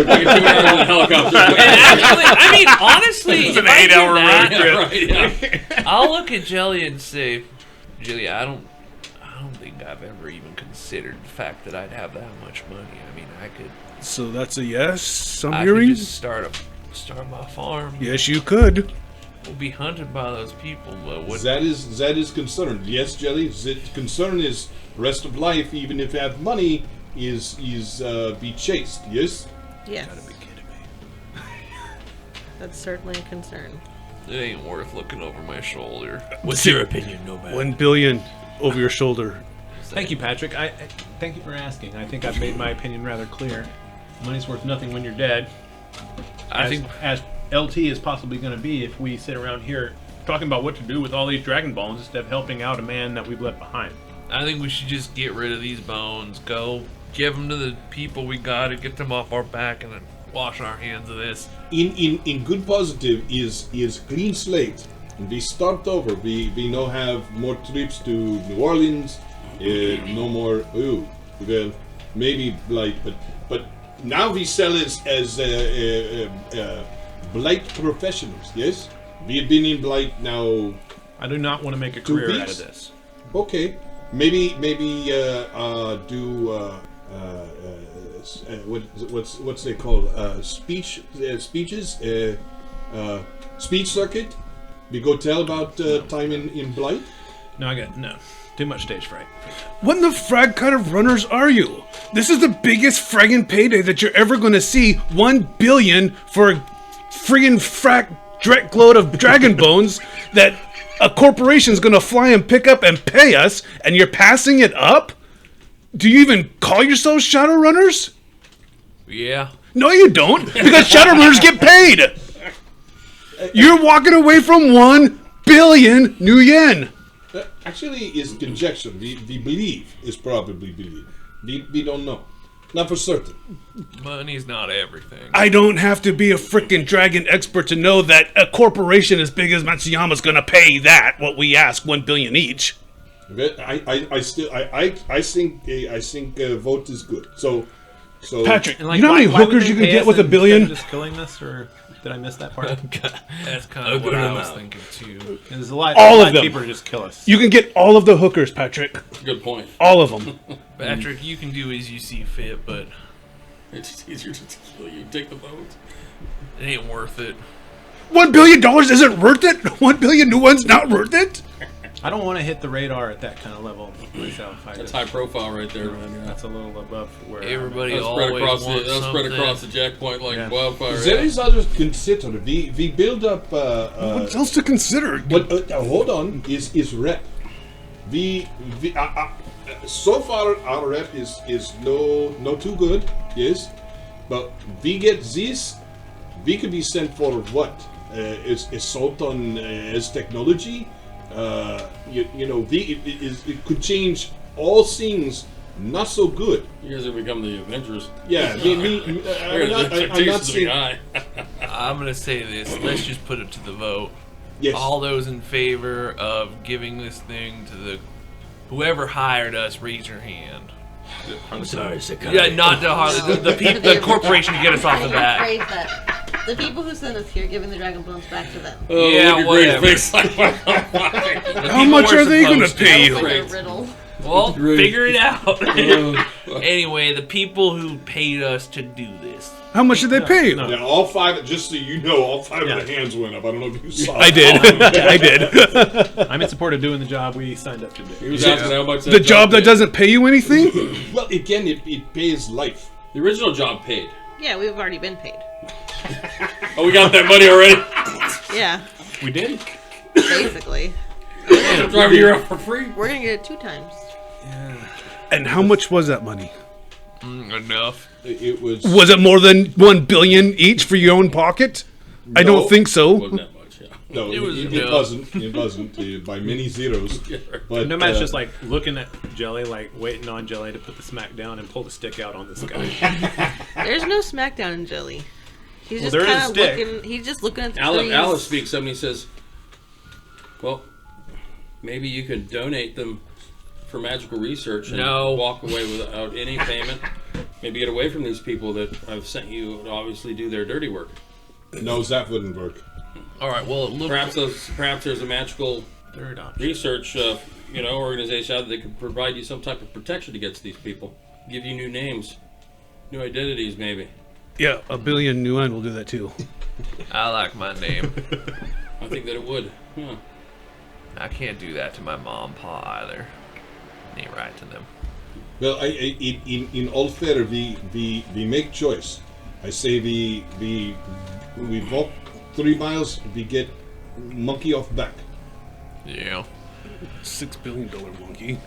Speaker 2: Like a 2 hours in a helicopter.
Speaker 7: And actually, I mean, honestly,
Speaker 3: It's an
Speaker 7: if I did
Speaker 3: 8-hour
Speaker 7: that,
Speaker 3: road trip.
Speaker 2: Right, yeah.
Speaker 7: I'll look at Jelly and say, Jelly, I don't think I've ever even considered the fact that I'd have that much money. I mean, I could
Speaker 5: So that's a yes, I'm
Speaker 7: I
Speaker 5: hearing?
Speaker 7: could just start my farm.
Speaker 5: Yes, you could.
Speaker 7: We'll be hunted by those people, but what?
Speaker 6: That is concern. Yes, Jelly. Concern is rest of life. Even if you have money, is be chased. Yes.
Speaker 8: Yes.
Speaker 3: Gotta be kidding me.
Speaker 8: That's certainly a concern.
Speaker 7: It ain't worth looking over my shoulder.
Speaker 9: What's your opinion, Nomad?
Speaker 5: 1 billion over your shoulder.
Speaker 3: Thank you, Patrick. I thank you for asking. I think I've made my opinion rather clear. Money's worth nothing when you're dead.
Speaker 7: I think
Speaker 3: as LT is possibly going to be if we sit around here talking about what to do with all these dragon bones instead of helping out a man that we've left behind.
Speaker 7: we should just get rid of these bones. Go give them to the people we got to get them off our back, and then wash our hands of this.
Speaker 6: In good positive is clean slate. We start over. We now have more trips to New Orleans. No more. Well, maybe Blight, but now we sell as Blight professionals. Yes, we have been in Blight now
Speaker 3: I do not want to make a
Speaker 6: 2
Speaker 3: career out
Speaker 6: weeks?
Speaker 3: of this.
Speaker 6: Okay, maybe do what's they call speeches speech circuit. We go tell about time in Blight.
Speaker 3: No, no. Too much stage fright.
Speaker 5: What in the frag kind of runners are you? This is the biggest fragging payday that you're ever gonna see. 1 billion for a friggin' frack load of dragon bones that a corporation's gonna fly and pick up and pay us, and you're passing it up? Do you even call yourselves Shadowrunners?
Speaker 7: Yeah.
Speaker 5: No, you don't, because Shadowrunners get paid. You're walking away from 1 billion nuyen.
Speaker 6: Actually, is conjecture. We believe is probably believe. We don't know, not for certain.
Speaker 7: Money's not everything.
Speaker 5: I don't have to be a frickin' dragon expert to know that a corporation as big as Matsuyama's gonna pay that what we ask 1 billion each.
Speaker 6: But I think vote is good. So
Speaker 5: Patrick,
Speaker 3: And, like,
Speaker 5: you know how
Speaker 3: why-
Speaker 5: many
Speaker 3: why would
Speaker 5: hookers
Speaker 3: they
Speaker 5: you can
Speaker 3: pay
Speaker 5: get
Speaker 3: us
Speaker 5: with a
Speaker 3: instead
Speaker 5: billion?
Speaker 3: of just killing us, or did I miss that part?
Speaker 7: That's kind of what I was thinking too.
Speaker 3: There's a lot.
Speaker 5: All
Speaker 3: a
Speaker 5: of
Speaker 3: lot
Speaker 5: them.
Speaker 3: cheaper to just kill us.
Speaker 5: You can get all of the hookers, Patrick.
Speaker 2: Good point.
Speaker 5: All of them.
Speaker 7: Patrick, you can do as you see fit, but
Speaker 2: It's easier to kill you. Take the vote.
Speaker 7: it ain't worth it.
Speaker 5: $1 billion isn't worth it? 1 billion new one's not worth it?
Speaker 3: I don't want to hit the radar at that kind of level myself.
Speaker 2: That's high profile right there, man. Yeah.
Speaker 3: That's a little above where
Speaker 7: Everybody
Speaker 2: That'll
Speaker 7: always
Speaker 2: spread across
Speaker 7: wants
Speaker 2: that'll spread
Speaker 7: something.
Speaker 2: across the jackpoint like
Speaker 3: Yeah.
Speaker 2: wildfire.
Speaker 6: there
Speaker 2: yeah.
Speaker 6: is other consider. We build up.
Speaker 5: What else to consider?
Speaker 6: But hold on, is rep. We so far our rep is no too good, yes. But we get this, we could be sent for what? Assault on as technology. It could change all things. Not so good.
Speaker 2: You guys have become the Avengers.
Speaker 6: Yeah, I'm not
Speaker 2: Expectations
Speaker 6: saying.
Speaker 2: are high.
Speaker 7: I'm gonna say this. Let's just put it to the vote.
Speaker 6: Yes.
Speaker 7: All those in favor of giving this thing to the whoever hired us, raise your hand.
Speaker 9: I'm sorry, Sequoia.
Speaker 7: Yeah, not the corporation to get us off the bat.
Speaker 8: Phrase that. The people who sent us here, giving the dragon bones back to them.
Speaker 2: Oh,
Speaker 7: Yeah,
Speaker 2: look at
Speaker 7: whatever.
Speaker 2: Gray's face.
Speaker 5: How much are they going to pay
Speaker 8: That was
Speaker 5: you?
Speaker 8: like a riddle.
Speaker 7: Well,
Speaker 2: Great.
Speaker 7: figure it out.
Speaker 2: Oh,
Speaker 7: Anyway, the people who paid us to do this.
Speaker 5: How much did they pay you?
Speaker 3: No.
Speaker 6: Yeah, all five. Just so you know, all five
Speaker 3: Yeah.
Speaker 6: of the hands went up. I don't know if you saw.
Speaker 5: I did. I did.
Speaker 3: I'm in support of doing the job we signed up to
Speaker 2: he
Speaker 3: do.
Speaker 2: was asking how much
Speaker 5: The job that
Speaker 2: paid.
Speaker 5: doesn't pay you anything?
Speaker 6: Well, again, it pays life.
Speaker 2: The original job paid.
Speaker 8: Yeah, we've already been paid.
Speaker 2: Oh, we got that money already.
Speaker 8: Yeah,
Speaker 3: We did?
Speaker 8: basically.
Speaker 2: I'm driving you around for free.
Speaker 8: We're gonna get it 2 times.
Speaker 5: And how much was that money?
Speaker 7: Enough.
Speaker 6: It was.
Speaker 5: Was it more than 1 billion each for your own pocket? I
Speaker 6: No.
Speaker 5: don't think so.
Speaker 2: Wasn't that much? Yeah.
Speaker 6: No,
Speaker 7: It was
Speaker 6: it
Speaker 7: no.
Speaker 6: wasn't. It wasn't by many zeros. But
Speaker 3: Nomad's just like looking at Jelly, like waiting on Jelly to put the smack down and pull the stick out on this guy.
Speaker 8: There's no smackdown in Jelly. He's
Speaker 3: Well,
Speaker 8: just
Speaker 3: there is a
Speaker 8: kind of
Speaker 3: stick.
Speaker 8: looking. He's just looking at the
Speaker 2: Alice,
Speaker 8: trees.
Speaker 2: Alice speaks up and he says, "Well, maybe you could donate them for magical research and
Speaker 7: No.
Speaker 2: walk away without any payment. Maybe get away from these people that I've sent you to obviously do their dirty work.
Speaker 6: no, that wouldn't work.
Speaker 7: All right. Well, look.
Speaker 2: Perhaps there's a magical
Speaker 3: Third option.
Speaker 2: research, organization out there that could provide you some type of protection against these people. Give you new names, new identities, maybe.
Speaker 5: Yeah, 1 billion nuyen will do that too.
Speaker 7: I like my name.
Speaker 2: I think that it would. Yeah.
Speaker 7: I can't do that to my mom, pa either. Ain't right to them.
Speaker 6: Well, in all fair, we make choice. I say we walk 3 miles, we get monkey off back.
Speaker 7: Yeah.
Speaker 5: $6 billion monkey.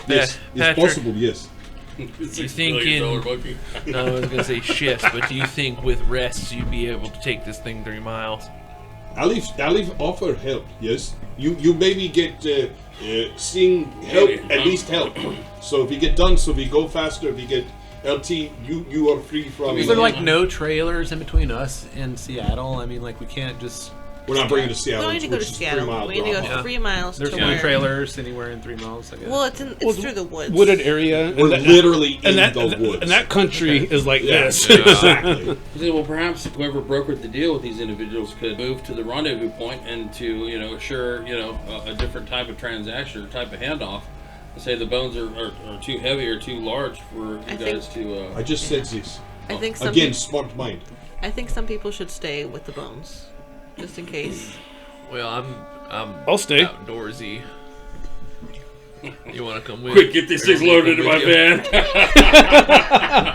Speaker 6: Yes, it's
Speaker 7: Patrick.
Speaker 6: possible. Yes.
Speaker 7: You think in?
Speaker 2: monkey.
Speaker 7: No, I was gonna say shifts, but do you think with rests you'd be able to take this thing 3 miles?
Speaker 6: I'll offer help. Yes, you maybe get seeing help,
Speaker 2: Maybe,
Speaker 6: at
Speaker 2: huh?
Speaker 6: least help. So if we get done, so we go faster. If we get LT, you are free from.
Speaker 3: Is there like no trailers in between us and Seattle? I mean, like we can't just
Speaker 6: We're not bringing to
Speaker 8: We
Speaker 6: Seattle.
Speaker 8: don't need to go to
Speaker 6: which is 3
Speaker 8: Seattle.
Speaker 6: mile
Speaker 8: We need to
Speaker 6: drop
Speaker 8: go
Speaker 6: off.
Speaker 8: 3 miles
Speaker 3: There's
Speaker 8: to
Speaker 3: no
Speaker 8: where...
Speaker 3: trailers anywhere in 3 miles. I guess.
Speaker 8: Well, it's through the woods.
Speaker 5: Wooded area.
Speaker 6: We're literally in
Speaker 5: and
Speaker 6: the woods.
Speaker 5: And that country is like this.
Speaker 6: Exactly.
Speaker 2: He said, well, perhaps whoever brokered the deal with these individuals could move to the rendezvous point and to, assure, a different type of transaction or type of handoff. Say the bones are too heavy or too large for you guys to...
Speaker 6: I just said this.
Speaker 8: I think some
Speaker 6: Again,
Speaker 8: peop-
Speaker 6: smart mind.
Speaker 8: I think some people should stay with the bones, just in case.
Speaker 7: Well, I'm
Speaker 5: I'll stay.
Speaker 7: outdoorsy. You want to come with?
Speaker 2: Quick, get these things loaded into my van.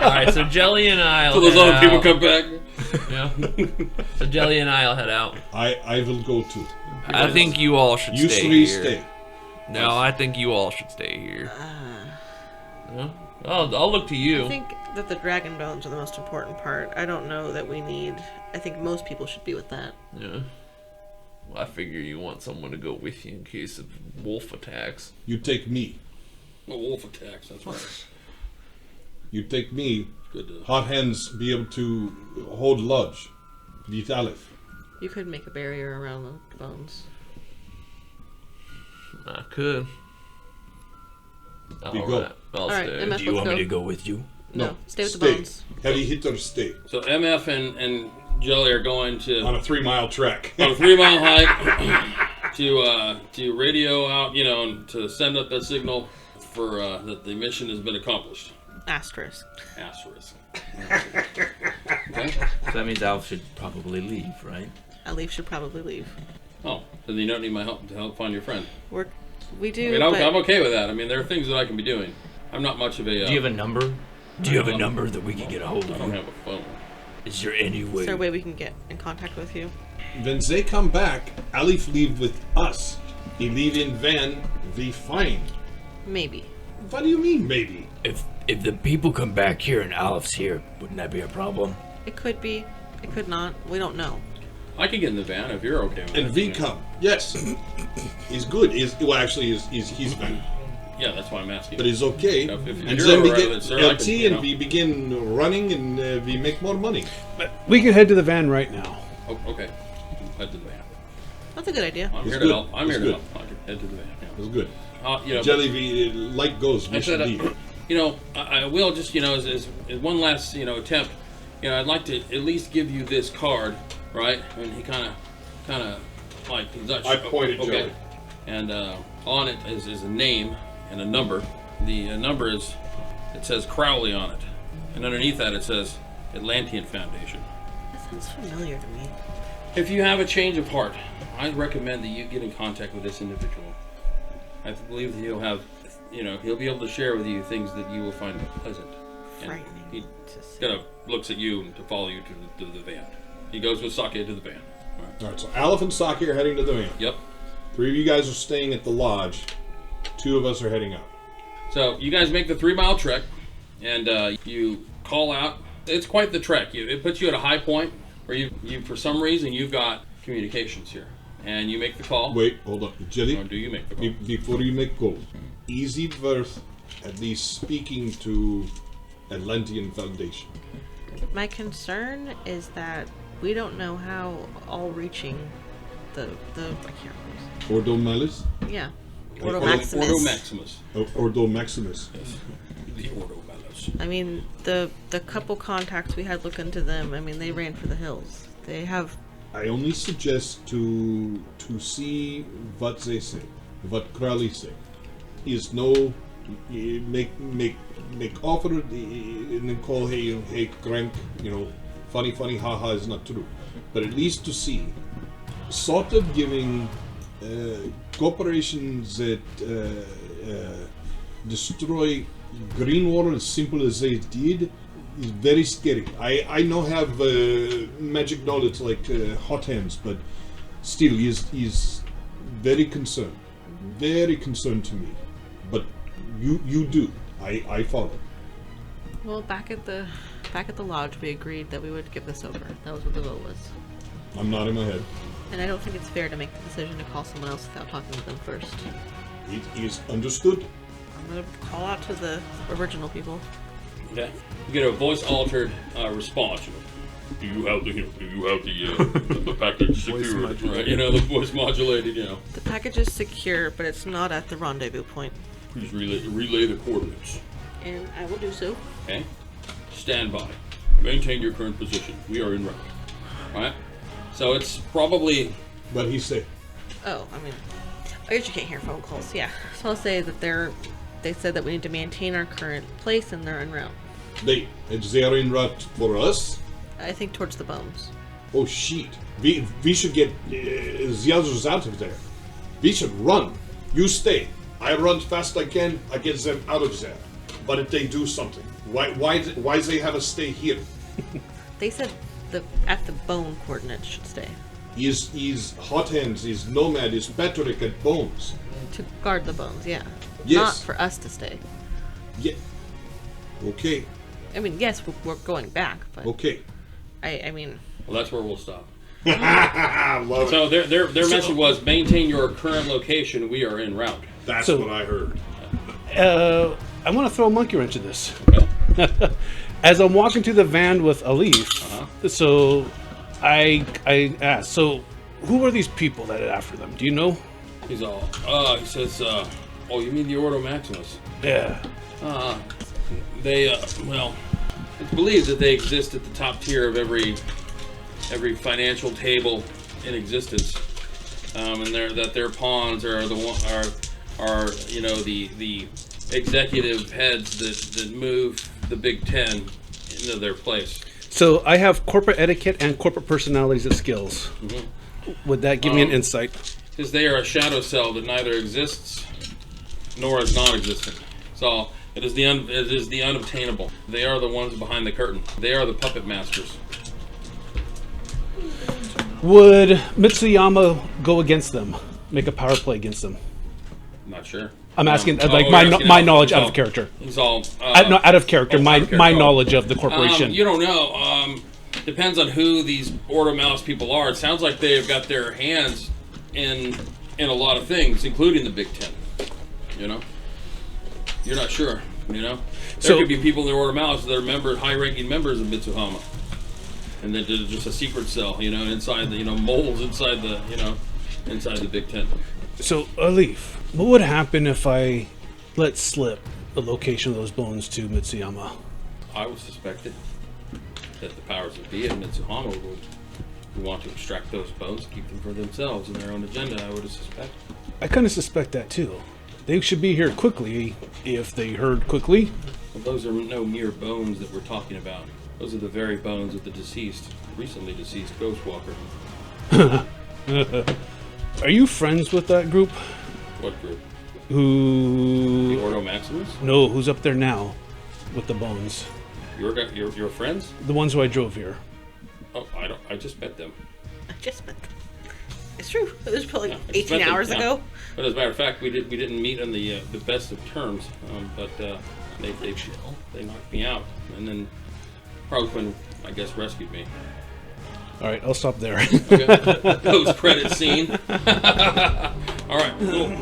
Speaker 7: All right, so Jelly and I'll
Speaker 2: So those
Speaker 7: head
Speaker 2: other people
Speaker 7: out.
Speaker 2: come back.
Speaker 7: Yeah. So Jelly and I'll head out.
Speaker 6: I will go too.
Speaker 7: I think you all should
Speaker 6: You
Speaker 7: stay
Speaker 6: three
Speaker 7: here.
Speaker 6: stay.
Speaker 7: No, I think you all should stay here. Yeah. I'll look to you.
Speaker 8: I think that the dragon bones are the most important part. I don't know that we need... I think most people should be with that.
Speaker 7: Yeah. Well, I figure you want someone to go with you in case of wolf attacks.
Speaker 6: You take me.
Speaker 2: A wolf attacks, that's right.
Speaker 6: You take me.
Speaker 2: Good to...
Speaker 6: Hot hands be able to hold lodge. Beat Aleph.
Speaker 8: You could make a barrier around the bones.
Speaker 7: I could.
Speaker 6: You
Speaker 7: All
Speaker 6: go.
Speaker 7: right, I'll
Speaker 8: Alright,
Speaker 7: stay.
Speaker 8: MF,
Speaker 9: Do you
Speaker 8: let's
Speaker 9: want me
Speaker 8: go.
Speaker 9: to go with you?
Speaker 8: No, stay with the
Speaker 6: stay.
Speaker 8: bones.
Speaker 6: Heavy hitter, stay.
Speaker 2: So MF and Jelly are going to...
Speaker 6: On a 3 mile trek.
Speaker 2: on a 3 mile hike to radio out, and to send up that signal for that the mission has been accomplished.
Speaker 8: Asterisk.
Speaker 2: Asterisk.
Speaker 4: So that means Alf should probably leave, right?
Speaker 8: Alif should probably leave.
Speaker 2: Oh, then you don't need my help to help find your friend.
Speaker 8: We do,
Speaker 2: I mean,
Speaker 8: but
Speaker 2: I'm okay with that. I mean, there are things that I can be doing. I'm not much of a.
Speaker 4: Do you have a number?
Speaker 9: Do you have a number that we can get a hold
Speaker 2: I
Speaker 9: of
Speaker 2: don't
Speaker 9: you?
Speaker 2: have a phone.
Speaker 9: Is there any
Speaker 8: is
Speaker 9: way?
Speaker 8: there a way we can get in contact with you?
Speaker 6: When they come back, Alif leave with us. He leave in van, we fine.
Speaker 8: Maybe.
Speaker 6: What do you mean, maybe?
Speaker 9: If the people come back here and Alepht's here, wouldn't that be a problem?
Speaker 8: It could be. It could not. We don't know.
Speaker 2: I can get in the van if you're okay with it.
Speaker 6: And we come. Yes. He's good. He's his van.
Speaker 2: Yeah, that's why I'm asking.
Speaker 6: But it's okay.
Speaker 2: If
Speaker 6: And
Speaker 2: you're
Speaker 6: then we
Speaker 2: alright
Speaker 6: get
Speaker 2: with it, sir, I
Speaker 6: LT
Speaker 2: can,
Speaker 6: and we begin running and we make more money.
Speaker 5: We can head to the van right now.
Speaker 2: Oh, okay. Head to the van.
Speaker 8: That's a good idea.
Speaker 2: I'm
Speaker 6: It's
Speaker 2: here
Speaker 6: good.
Speaker 2: to help. I'm
Speaker 6: It's
Speaker 2: here to
Speaker 6: good.
Speaker 2: help. I can head to the van. Yeah.
Speaker 6: It's good.
Speaker 2: Jelly.
Speaker 6: Jelly, light goes. We
Speaker 2: I
Speaker 6: should
Speaker 2: said,
Speaker 6: leave.
Speaker 2: I will just, as one last, attempt. I'd like to at least give you this card, right? And he kind of, like he's not.
Speaker 6: I pointed
Speaker 2: okay.
Speaker 6: Jelly.
Speaker 2: And on it is a name and a number. The number it says Crowley on it, and underneath that it says Atlantean Foundation.
Speaker 8: That sounds familiar to me.
Speaker 2: If you have a change of heart, I recommend that you get in contact with this individual. I believe that he'll have, he'll be able to share with you things that you will find pleasant. And
Speaker 8: Frightening
Speaker 2: he
Speaker 8: to see.
Speaker 2: kind of looks at you to follow you to the van. He goes with Saki to the van. All right.
Speaker 6: All right, so Aleph and Saki are heading to the van.
Speaker 2: Yep.
Speaker 6: 3 of you guys are staying at the lodge. 2 of us are heading out.
Speaker 2: So you guys make the 3 mile trek, and you call out. It's quite the trek. It puts you at a high point where you for some reason you've got communications here, and you make the call.
Speaker 6: Wait, hold on. Jelly,
Speaker 2: Or do you make the call?
Speaker 6: before you make call, is it worth at least speaking to Atlantean Foundation?
Speaker 8: My concern is that we don't know how all-reaching the I can't remember.
Speaker 6: Ordo Malis?
Speaker 8: Yeah.
Speaker 6: Ordo
Speaker 8: Ordo Maximus.
Speaker 2: Ordo Maximus.
Speaker 6: Ordo Maximus.
Speaker 2: Yes. The Ordo Maximus.
Speaker 8: I mean, the couple contacts we had look into them. I mean, they ran for the hills. They have.
Speaker 6: I only suggest to see what they say, what Crowley say. Is no make offer and then call hey crank, funny haha is not true, but at least to see, sort of giving corporations that destroy Greenwater as simple as they did is very scary. I know have magic knowledge like hot hands, but still he's very concerned to me. But you do. I follow.
Speaker 8: Well, back at the lodge, we agreed that we would give this over. That was what the vote was.
Speaker 6: I'm nodding my head.
Speaker 8: And I don't think it's fair to make the decision to call someone else without talking to them first.
Speaker 6: It is understood.
Speaker 8: I'm gonna call out to the original people.
Speaker 2: Okay. You get a voice-altered response. Do you have the package
Speaker 3: Voice
Speaker 2: secured?
Speaker 3: modulated.
Speaker 2: Right, the voice modulated.
Speaker 8: The package is secure, but it's not at the rendezvous point.
Speaker 2: Please relay the coordinates.
Speaker 8: And I will do so.
Speaker 2: Okay. Stand by. Maintain your current position. We are en route. All right. So it's probably.
Speaker 6: But he said,
Speaker 8: Oh, I guess you can't hear phone calls. Yeah. So I'll say that they said that we need to maintain our current place and they're en route.
Speaker 6: they en route for us?
Speaker 8: I think towards the bones.
Speaker 6: Oh shit. We should get the others out of there. We should run. You stay. I run fast I can. I get them out of there. But if they do something, why they have us stay here?
Speaker 8: They said at the bone coordinates should stay
Speaker 6: Is Hot Hands, is Nomad, is Patrick at Bones?
Speaker 8: to guard the bones. Yeah.
Speaker 6: Yes.
Speaker 8: Not for us to stay.
Speaker 6: Yeah. Okay.
Speaker 8: Yes, we're going back, but
Speaker 6: Okay.
Speaker 2: Well, that's where we'll stop.
Speaker 6: Love
Speaker 2: So
Speaker 6: it.
Speaker 2: their message was maintain your current location. We are en route.
Speaker 6: That's
Speaker 5: So-
Speaker 6: what I heard.
Speaker 5: I want to throw a monkey wrench in this.
Speaker 2: Okay.
Speaker 5: As I'm walking to the van with Alif, so I asked, so who are these people that are after them? Do you know?
Speaker 2: He's all. He says. Oh, you mean the Ordo Maximus?
Speaker 5: Yeah.
Speaker 2: They. Well, it's believed that they exist at the top tier of every financial table in existence, and their pawns are the executive heads that move the Big Ten into their place.
Speaker 5: So I have corporate etiquette and corporate personalities and skills. Would that give me an insight?
Speaker 2: Because they are a shadow cell that neither exists nor is non-existent. So it is the unobtainable. They are the ones behind the curtain. They are the puppet masters.
Speaker 5: Would Mitsuyama go against them? Make a power play against them?
Speaker 2: I'm not sure.
Speaker 5: I'm asking,
Speaker 2: Oh,
Speaker 5: like,
Speaker 2: you're
Speaker 5: my
Speaker 2: asking
Speaker 5: my
Speaker 2: out-
Speaker 5: knowledge
Speaker 2: he's
Speaker 5: out
Speaker 2: all-
Speaker 5: of character.
Speaker 2: He's all.
Speaker 5: No, out of character.
Speaker 2: out
Speaker 5: My
Speaker 2: of character.
Speaker 5: my
Speaker 2: Oh.
Speaker 5: knowledge of the corporation.
Speaker 2: You don't know. Depends on who these Ordo Mouse people are. It sounds like they've got their hands in a lot of things, including the Big Ten. You're not sure. There
Speaker 5: So-
Speaker 2: could be people in the Ordo Mouse that are high-ranking members of Mitsuhama, and then there's just a secret cell, inside the moles inside the Big Ten.
Speaker 5: So, Alif, what would happen if I let slip the location of those bones to Mitsuyama?
Speaker 2: I would suspect that the powers that be in Mitsuhama would want to extract those bones, keep them for themselves and their own agenda. I would suspect.
Speaker 5: I kind of suspect that too. They should be here quickly if they heard quickly.
Speaker 2: Well, those are no mere bones that we're talking about. Those are the very bones of the recently deceased Ghost Walker.
Speaker 5: Are you friends with that group?
Speaker 2: What group? The
Speaker 5: Who?
Speaker 2: Ordo Maximus?
Speaker 5: No, who's up there now with the bones?
Speaker 2: Your friends?
Speaker 5: The ones who I drove here.
Speaker 2: Oh, I just met them.
Speaker 8: I just met them. It's true. It was probably
Speaker 2: Yeah, I just
Speaker 8: 18
Speaker 2: met them,
Speaker 8: hours
Speaker 2: yeah.
Speaker 8: ago.
Speaker 2: But as a matter of fact, we didn't meet on the best of terms. But they knocked me out, and then Harlequin, I guess, rescued me.
Speaker 5: All right, I'll stop there.
Speaker 2: Okay. Post credit scene. All right. Cool.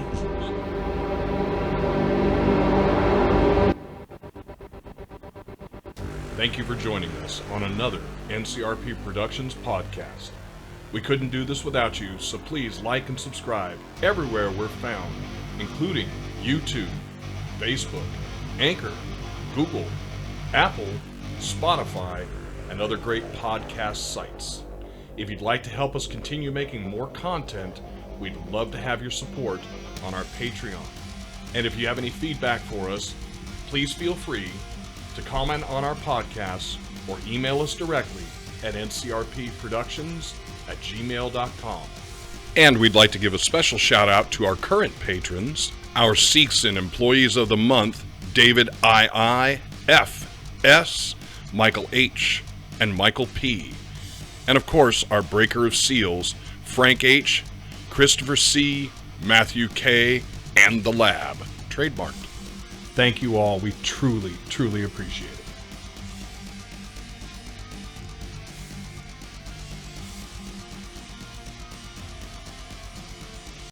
Speaker 1: Thank you for joining us on another NCRP Productions podcast. We couldn't do this without you, so please like and subscribe everywhere we're found, including YouTube, Facebook, Anchor, Google, Apple, Spotify, and other great podcast sites. If you'd like to help us continue making more content, we'd love to have your support on our Patreon. And if you have any feedback for us, please feel free to comment on our podcasts or email us directly at ncrpproductions@gmail.com. And we'd like to give a special shout out to our current patrons, our Seeks and Employees of the Month, David II, F, S, Michael H, and Michael P. And of course, our Breaker of Seals, Frank H, Christopher C, Matthew K, and The Lab, trademarked. Thank you all. We truly, truly appreciate it.